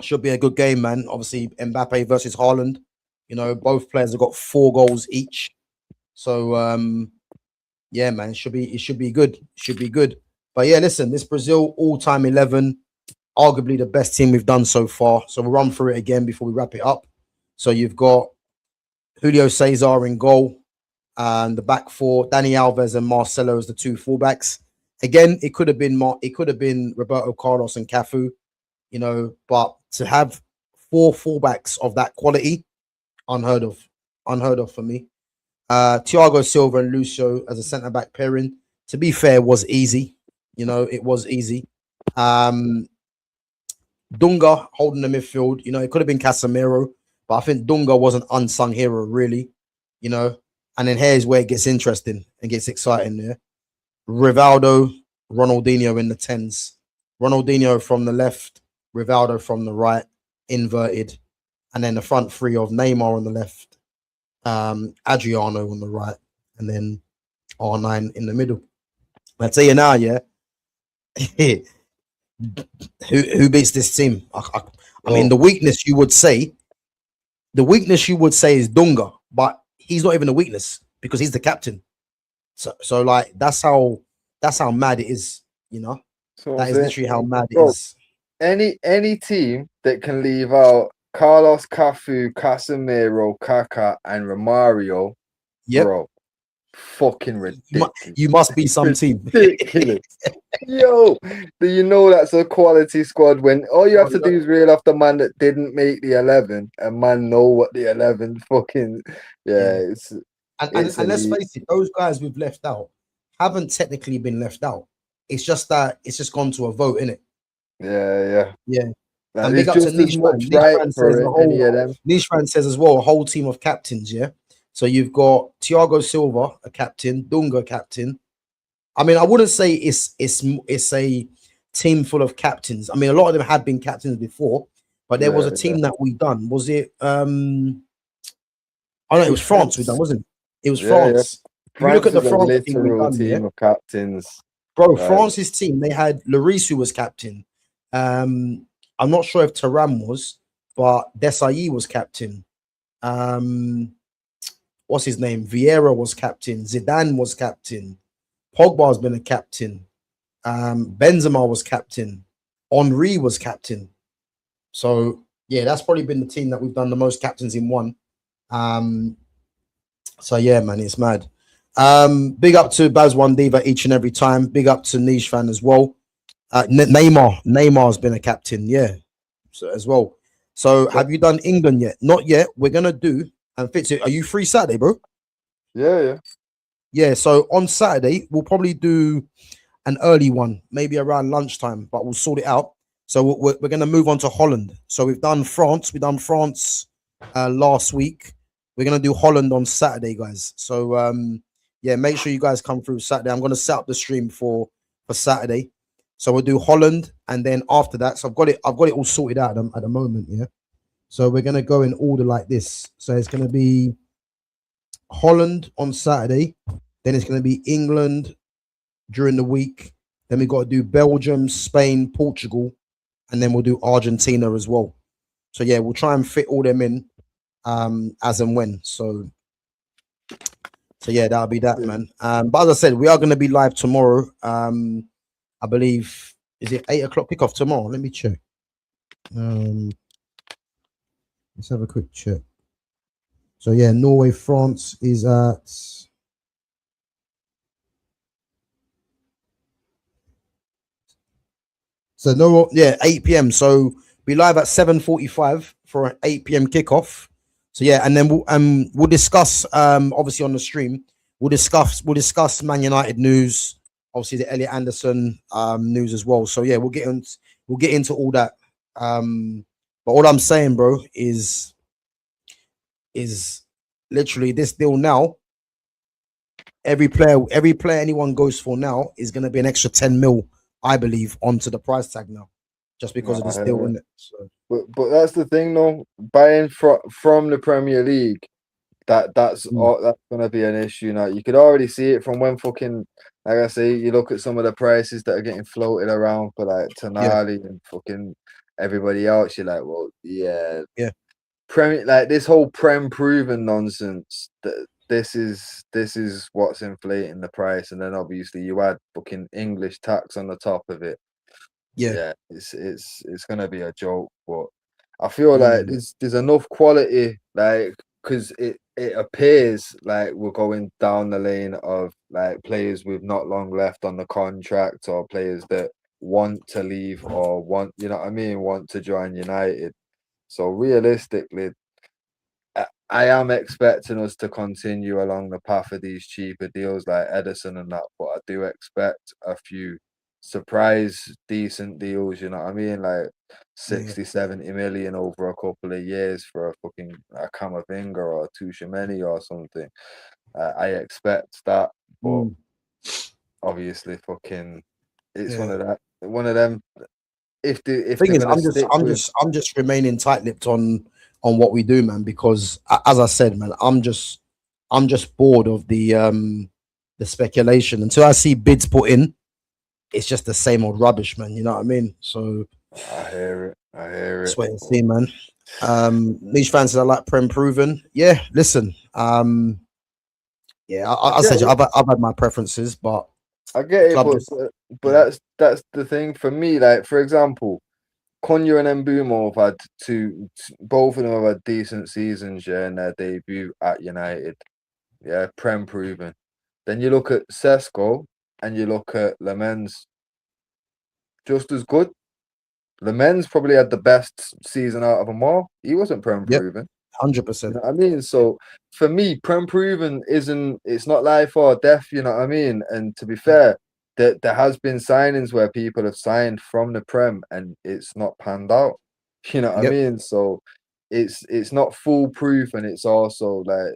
Should be a good game, man. Obviously, Mbappe versus Haaland. You know, both players have got 4 goals each. So yeah, man, it should be good. Should be good. But yeah, listen, this Brazil all-time 11, arguably the best team we've done so far. So we'll run through it again before we wrap it up. So you've got Julio Cesar in goal, and the back 4, Dani Alves and Marcelo as the 2 fullbacks. Again, it could have been Roberto Carlos and Cafu, you know, but to have 4 fullbacks of that quality, unheard of for me. Thiago Silva and Lucio as a centre back pairing, to be fair, was easy. You know, it was easy. Dunga holding the midfield, you know, it could have been Casemiro, but I think Dunga was an unsung hero, really, you know. And then here's where it gets interesting and gets exciting. Yeah, Rivaldo, Ronaldinho in the 10s. Ronaldinho from the left, Rivaldo from the right, inverted, and then the front 3 of Neymar on the left, Adriano on the right, and then R9 in the middle. I tell you now, yeah, who beats this team? I mean, the weakness you would say is Dunga, but he's not even a weakness because he's the captain. So like that's how mad it is, you know. So that is literally how mad it is. Any team that can leave out Carlos, Cafu, Casemiro, Kaká, and Romario, bro, fucking ridiculous. You must be some team. Ridiculous. Yo, do you know that's a quality squad when all you have to do is reel off the man that didn't make the 11 and man know what the 11 fucking it's and let's face it, those guys we've left out haven't technically been left out. It's just that it's just gone to a vote, innit? Yeah. Like, and big up to Nishran says as well, a whole team of captains, yeah. So you've got Thiago Silva, a captain, Dunga, captain. I mean, I wouldn't say it's a team full of captains. I mean, a lot of them had been captains before, but there was a team that we done. Was it? Oh no, it was France we done, wasn't it? It was France. If you look at the France team we done, of captains, bro. France's team, they had Lloris who was captain. I'm not sure if Thuram was, but Desailly was captain. What's his name? Vieira was captain. Zidane was captain. Pogba's been a captain. Benzema was captain. Henry was captain. So yeah, that's probably been the team that we've done the most captains in one. So yeah, man, it's mad. Big up to Baz One Diva each and every time. Big up to Niche fan as well. Neymar's been a captain, yeah. So as well. So have you done England yet? Not yet. We're gonna do. And Fitz, are you free Saturday, bro? Yeah. Yeah. So on Saturday we'll probably do an early one, maybe around lunchtime, but we'll sort it out. So we're going to move on to Holland. So we've done France. We've done France last week. We're going to do Holland on Saturday, guys. So yeah, make sure you guys come through Saturday. I'm going to set up the stream for Saturday. So we'll do Holland, and then after that, so I've got it all sorted out at the moment. Yeah. So we're going to go in order like this. So it's going to be Holland on Saturday. Then it's going to be England during the week. Then we got to do Belgium, Spain, Portugal, and then we'll do Argentina as well. So yeah, we'll try and fit all them in as and when. So yeah, that'll be that, man. But as I said, we are going to be live tomorrow. I believe, is it 8 o'clock kickoff tomorrow? Let me check. Let's have a quick check. So yeah, Norway, France is at so no, yeah, 8 p.m. So be live at 7:45 for an 8 p.m. kickoff. So yeah, and then we'll discuss obviously on the stream. We'll discuss Man United news, obviously the Elliott Anderson news as well. So yeah, we'll get into all that. But all I'm saying, bro, is literally this deal now. Every player anyone goes for now is going to be an extra 10 mil, I believe, onto the price tag now, just because of this deal, isn't it? So. But that's the thing, though. Buying from the Premier League, that's gonna be an issue now. You could already see it from when fucking, like I say, you look at some of the prices that are getting floated around for like Tonali and fucking everybody else. You're like, well, yeah. Premier, like this whole Prem proven nonsense. That this is what's inflating the price, and then obviously you add fucking English tax on the top of it. Yeah, it's gonna be a joke, but I feel like there's enough quality, like, because it appears like we're going down the lane of like players with not long left on the contract, or players that want to leave or want, you know what I mean, want to join United. So realistically, I am expecting us to continue along the path of these cheaper deals like Edison and that, but I do expect a few surprise decent deals, you know what I mean? Like 60, 70 million over a couple of years for a Camavinga or a Tuchemeni or something. I expect that, but obviously fucking it's one of them. If they're gonna stick with, I'm just remaining tight-lipped on what we do, man, because as I said, man, I'm just bored of the speculation. Until I see bids put in, it's just the same old rubbish, man. You know what I mean? So I hear it. Just wait and see, man. Niche fans said I like Prem proven. Yeah, listen. Yeah, I said I've had my preferences, but I get it, but that's the thing for me. Like, for example, Konya and Mbumo have had both of them have had decent seasons, yeah, in their debut at United. Yeah, Prem proven. Then you look at Sesko and you look at Lemens, just as good. Lemens probably had the best season out of them all. He wasn't Prem proven. 100%. You know what I mean? So for me, Prem proven it's not life or death, you know what I mean? And to be fair, there has been signings where people have signed from the Prem and it's not panned out. You know what I mean? So it's not foolproof, and it's also like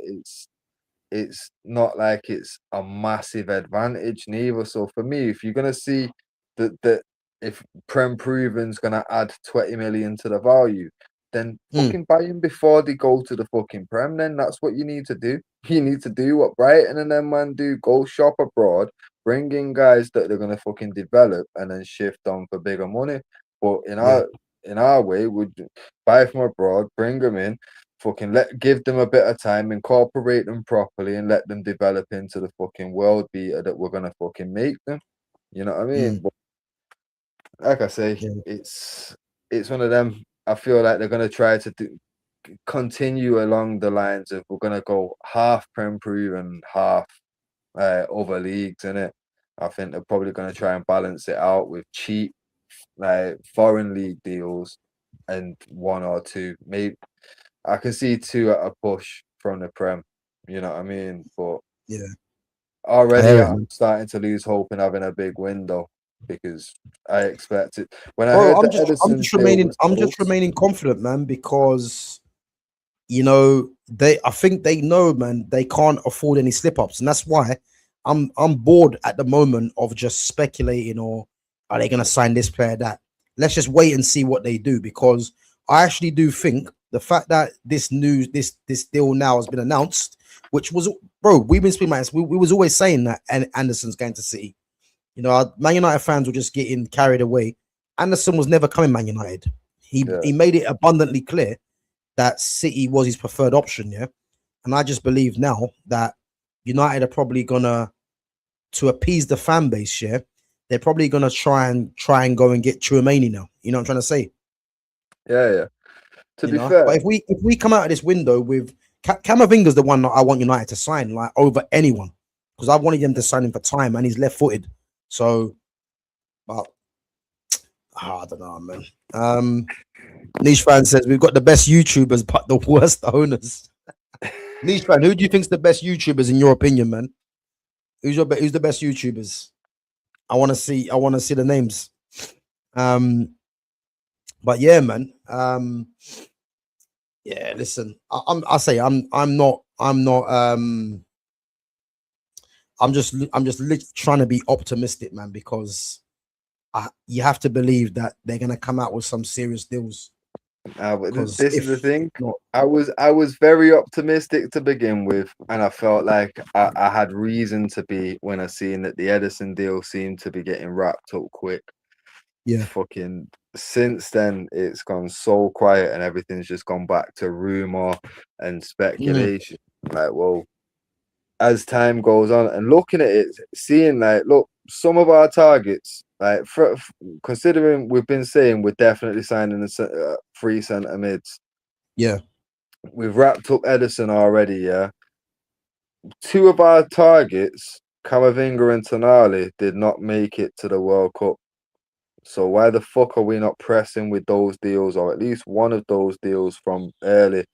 it's not like it's a massive advantage neither. So for me, if you're gonna see that if Prem Proven's gonna add 20 million to the value, then fucking buy him before they go to the fucking Prem. Then that's what you need to do. You need to do what Brighton and them man do: go shop abroad, bring in guys that they're gonna fucking develop, and then shift on for bigger money. But in our way, would buy from abroad, bring them in, fucking give them a bit of time, incorporate them properly, and let them develop into the fucking world beater that we're gonna fucking make them. You know what I mean? But like I say, it's one of them. I feel like they're gonna try to continue along the lines of we're gonna go half Prem proven, half other leagues, innit? I think they're probably gonna try and balance it out with cheap like foreign league deals and one or two, maybe. I can see two at a push from the Prem, you know what I mean? But I already hear it, I'm man. starting to lose hope in having a big window because I expect it. When I Bro, heard the Edison deal was I'm just close, remaining confident, man, because I think they know, man, they can't afford any slip ups, and that's why I'm bored at the moment of just speculating, or are they going to sign this player, that. Let's just wait and see what they do, because I actually do think the fact that this deal now has been announced, which was, bro, we've been speaking about this, we was always saying that Anderson's going to City. Our Man United fans were just getting carried away. Anderson was never coming Man United. yeah, He made it abundantly clear that City was his preferred option, yeah. And I just believe now that United are probably gonna, to appease the fan base, yeah, they're probably gonna try and go and get Chouameni now. You know what I'm trying to say? yeah. To You be know, but fair, if we come out of this window with Camavinga's the one that I want United to sign, like, over anyone, because I wanted them to sign him for time, and he's left-footed. So, but I don't know, man. Niche fan says we've got the best YouTubers, but the worst owners. Niche fan, who do you think's the best YouTubers in your opinion, man? Who's the best YouTubers? I want to see the names. Um, but yeah, man. Yeah, listen, I'm not. I'm just trying to be optimistic, man, because you have to believe that they're gonna come out with some serious deals. but Because this is the thing. I was very optimistic to begin with, and I felt like I had reason to be when I seen that the Edison deal seemed to be getting wrapped up quick. yeah, Fucking since then, it's gone so quiet, and everything's just gone back to rumor and mm, speculation. Like, well, as time goes on and looking at it, seeing like, look, some of our targets, like considering we've been saying we're definitely signing the three centre mids, yeah, we've wrapped up Edison already. Yeah, two of our targets, Camavinga and Tonali, did not make it to the World Cup. So why the fuck are we not pressing with those deals, or at least one of those deals from early?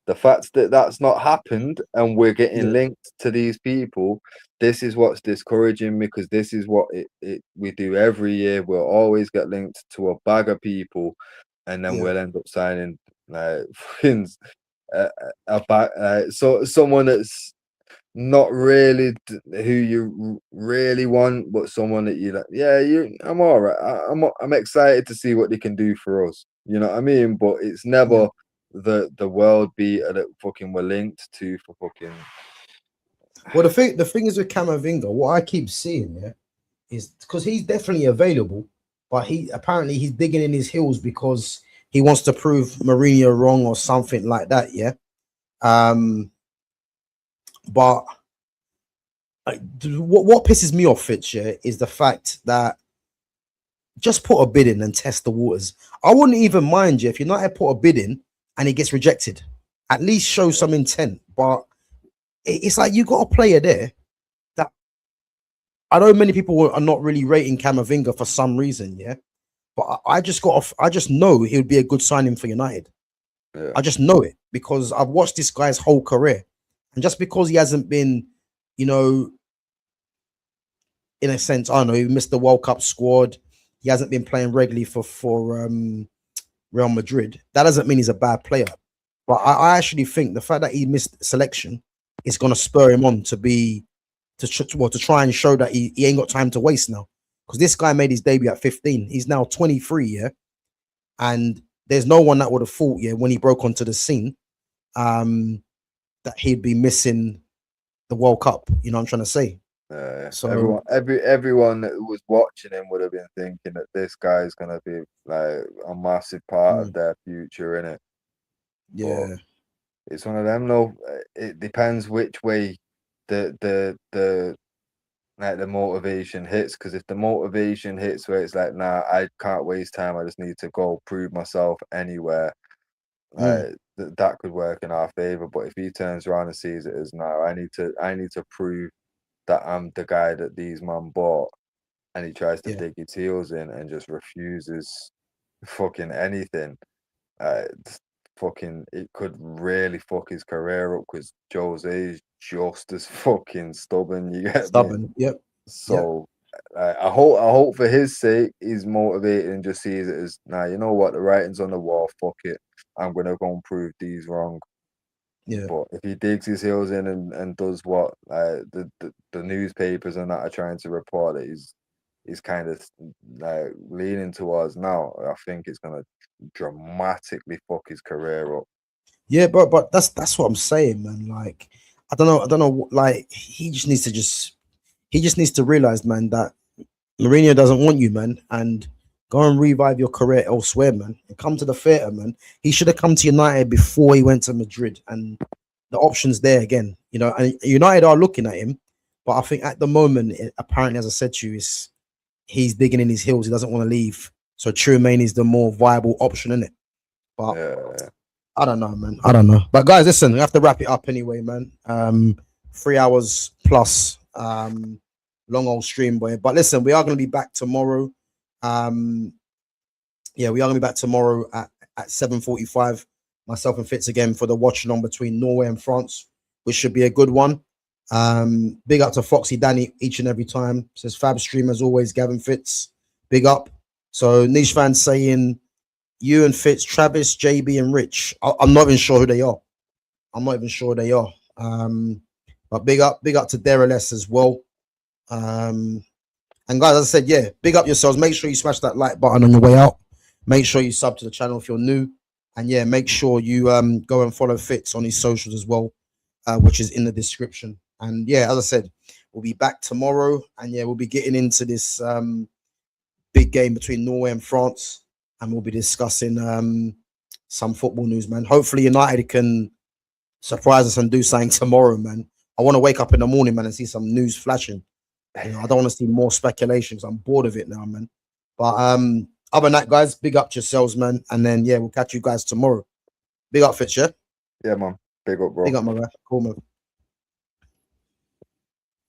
The fact that that's not happened and we're yeah, getting linked to these people, this is what's discouraging me, because this is what we do every year. We'll always get linked to a bag of people, and then yeah. we'll end up signing like a back, so someone that's not really who you really want, but someone that you like. Yeah, I'm all right. I'm excited to see what they can do for us. You know what I mean? But it's Yeah. never the world beater that fucking we're linked to for fucking. Well, the thing is with Camavinga, what I keep seeing, yeah, is because he's definitely available, but he's digging in his heels because he wants to prove Mourinho wrong or something like that. Yeah. Um, but what pisses me off, Fitch, yeah, is the fact that just put a bid in and test the waters. I wouldn't even mind you if United put a bid in and it gets rejected. At least show some intent. But it's like you got a player there that I know many people are not really rating Camavinga for some reason, yeah. But I just know he would be a good signing for United. Yeah, I just know it because I've watched this guy's whole career, and just because he hasn't been, you know, in a sense, I don't know, he missed the World Cup squad. He hasn't been playing regularly for Real Madrid. That doesn't mean he's a bad player. But I actually think the fact that he missed selection is going to spur him on to be to try and show that he ain't got time to waste now. Because this guy made his debut at 15. He's now 23, yeah. And there's no one that would have thought, yeah, when he broke onto the scene, um, that he'd be missing the World Cup. You know what I'm trying to say? So everyone that was watching him would have been thinking that this guy's gonna be like a massive part of mm, their future in it. But yeah, it's one of them. No, it depends which way the like the motivation hits, because if the motivation hits where it's like, nah, I can't waste time, I just need to go prove myself anywhere, mm, like that could work in our favor. But if he turns around and sees it as, no, I need to prove that I'm the guy that these man bought, and he tries to yeah. dig his heels in and just refuses fucking anything, uh, fucking it could really fuck his career up because Jose is just as fucking stubborn. You get me? Stubborn. Yep. So I hope for his sake he's motivated and just sees it as nah. You know what? The writing's on the wall. Fuck it. I'm gonna go and prove these wrong. Yeah. But if he digs his heels in and does what the newspapers and that are trying to report that he's kind of like leaning towards now, I think it's gonna dramatically fuck his career up. Yeah, but that's what I'm saying, man. Like, I don't know. Like, he just needs to realize, man, that Mourinho doesn't want you, man, and go and revive your career elsewhere, man. And come to the theatre, man. He should have come to United before he went to Madrid, and the options there again, you know. And United are looking at him, but I think at the moment, apparently, as I said to you, he's digging in his heels. He doesn't want to leave. So Tremaine is the more viable option, isn't it? But Yeah. I don't know, man. I don't know. But guys, listen, we have to wrap it up anyway, man. 3 hours plus. Long old stream, boy. But listen, we are going to be back tomorrow. Yeah, we are going to be back tomorrow at 7:45. Myself and Fitz again for the watch along between Norway and France, which should be a good one. Big up to Foxy Danny each and every time. Says fab stream as always, Gavin Fitz. Big up. So niche fans saying you and Fitz, Travis, JB, and Rich. I'm not even sure who they are. But big up to Darrell S as well. And guys, as I said, yeah, big up yourselves. Make sure you smash that like button on your way out. Make sure you sub to the channel if you're new. And yeah, make sure you go and follow Fitz on his socials as well, which is in the description. And yeah, as I said, we'll be back tomorrow. And yeah, we'll be getting into this big game between Norway and France. And we'll be discussing some football news, man. Hopefully United can surprise us and do something tomorrow, man. I want to wake up in the morning, man, and see some news flashing. You know, I don't want to see more speculations. I'm bored of it now, man. But other than that, guys, big up to yourselves, man. And then, yeah, we'll catch you guys tomorrow. Big up, Fitz, yeah? Yeah, man. Big up, bro. Big up, my guy. Cool, man.